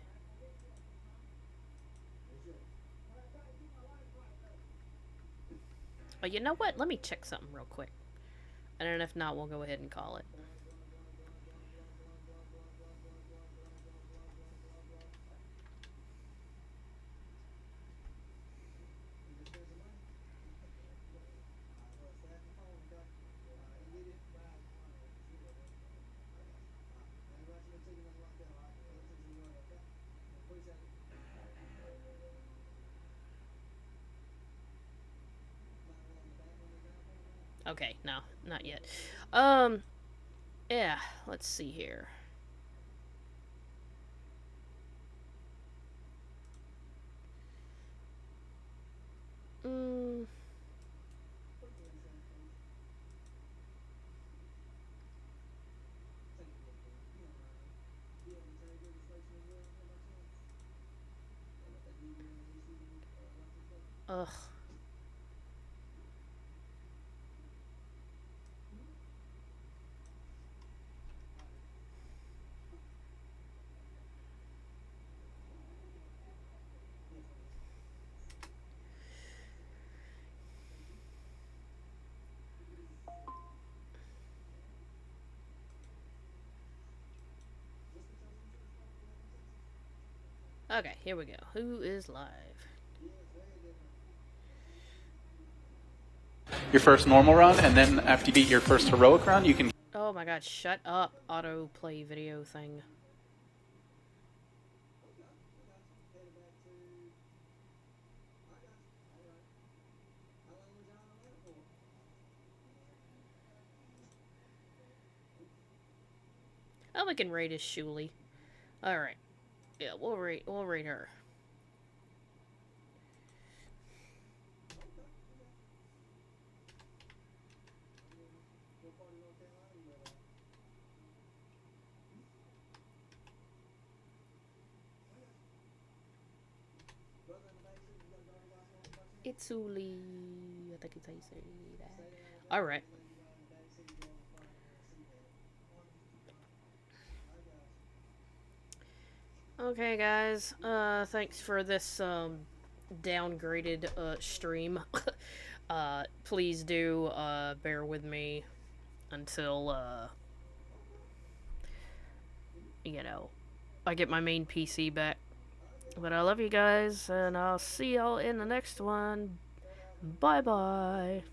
Oh, you know what? Let me check something real quick. And then if not, we'll go ahead and call it. Okay, no, not yet. Yeah, let's see here. Ugh. Okay, here we go. Who is live?
Your first normal run, and then after you beat your first heroic run, you can...
Oh my god, shut up, autoplay video thing. Oh, we can rate his Shuli. Alright. Yeah, we'll rate her. Itsuli. I think it's how you say that. Alright. Okay, guys. Thanks for this, downgraded, stream. Please do, bear with me until, you know, I get my main PC back. But I love you guys, and I'll see y'all in the next one. Bye-bye.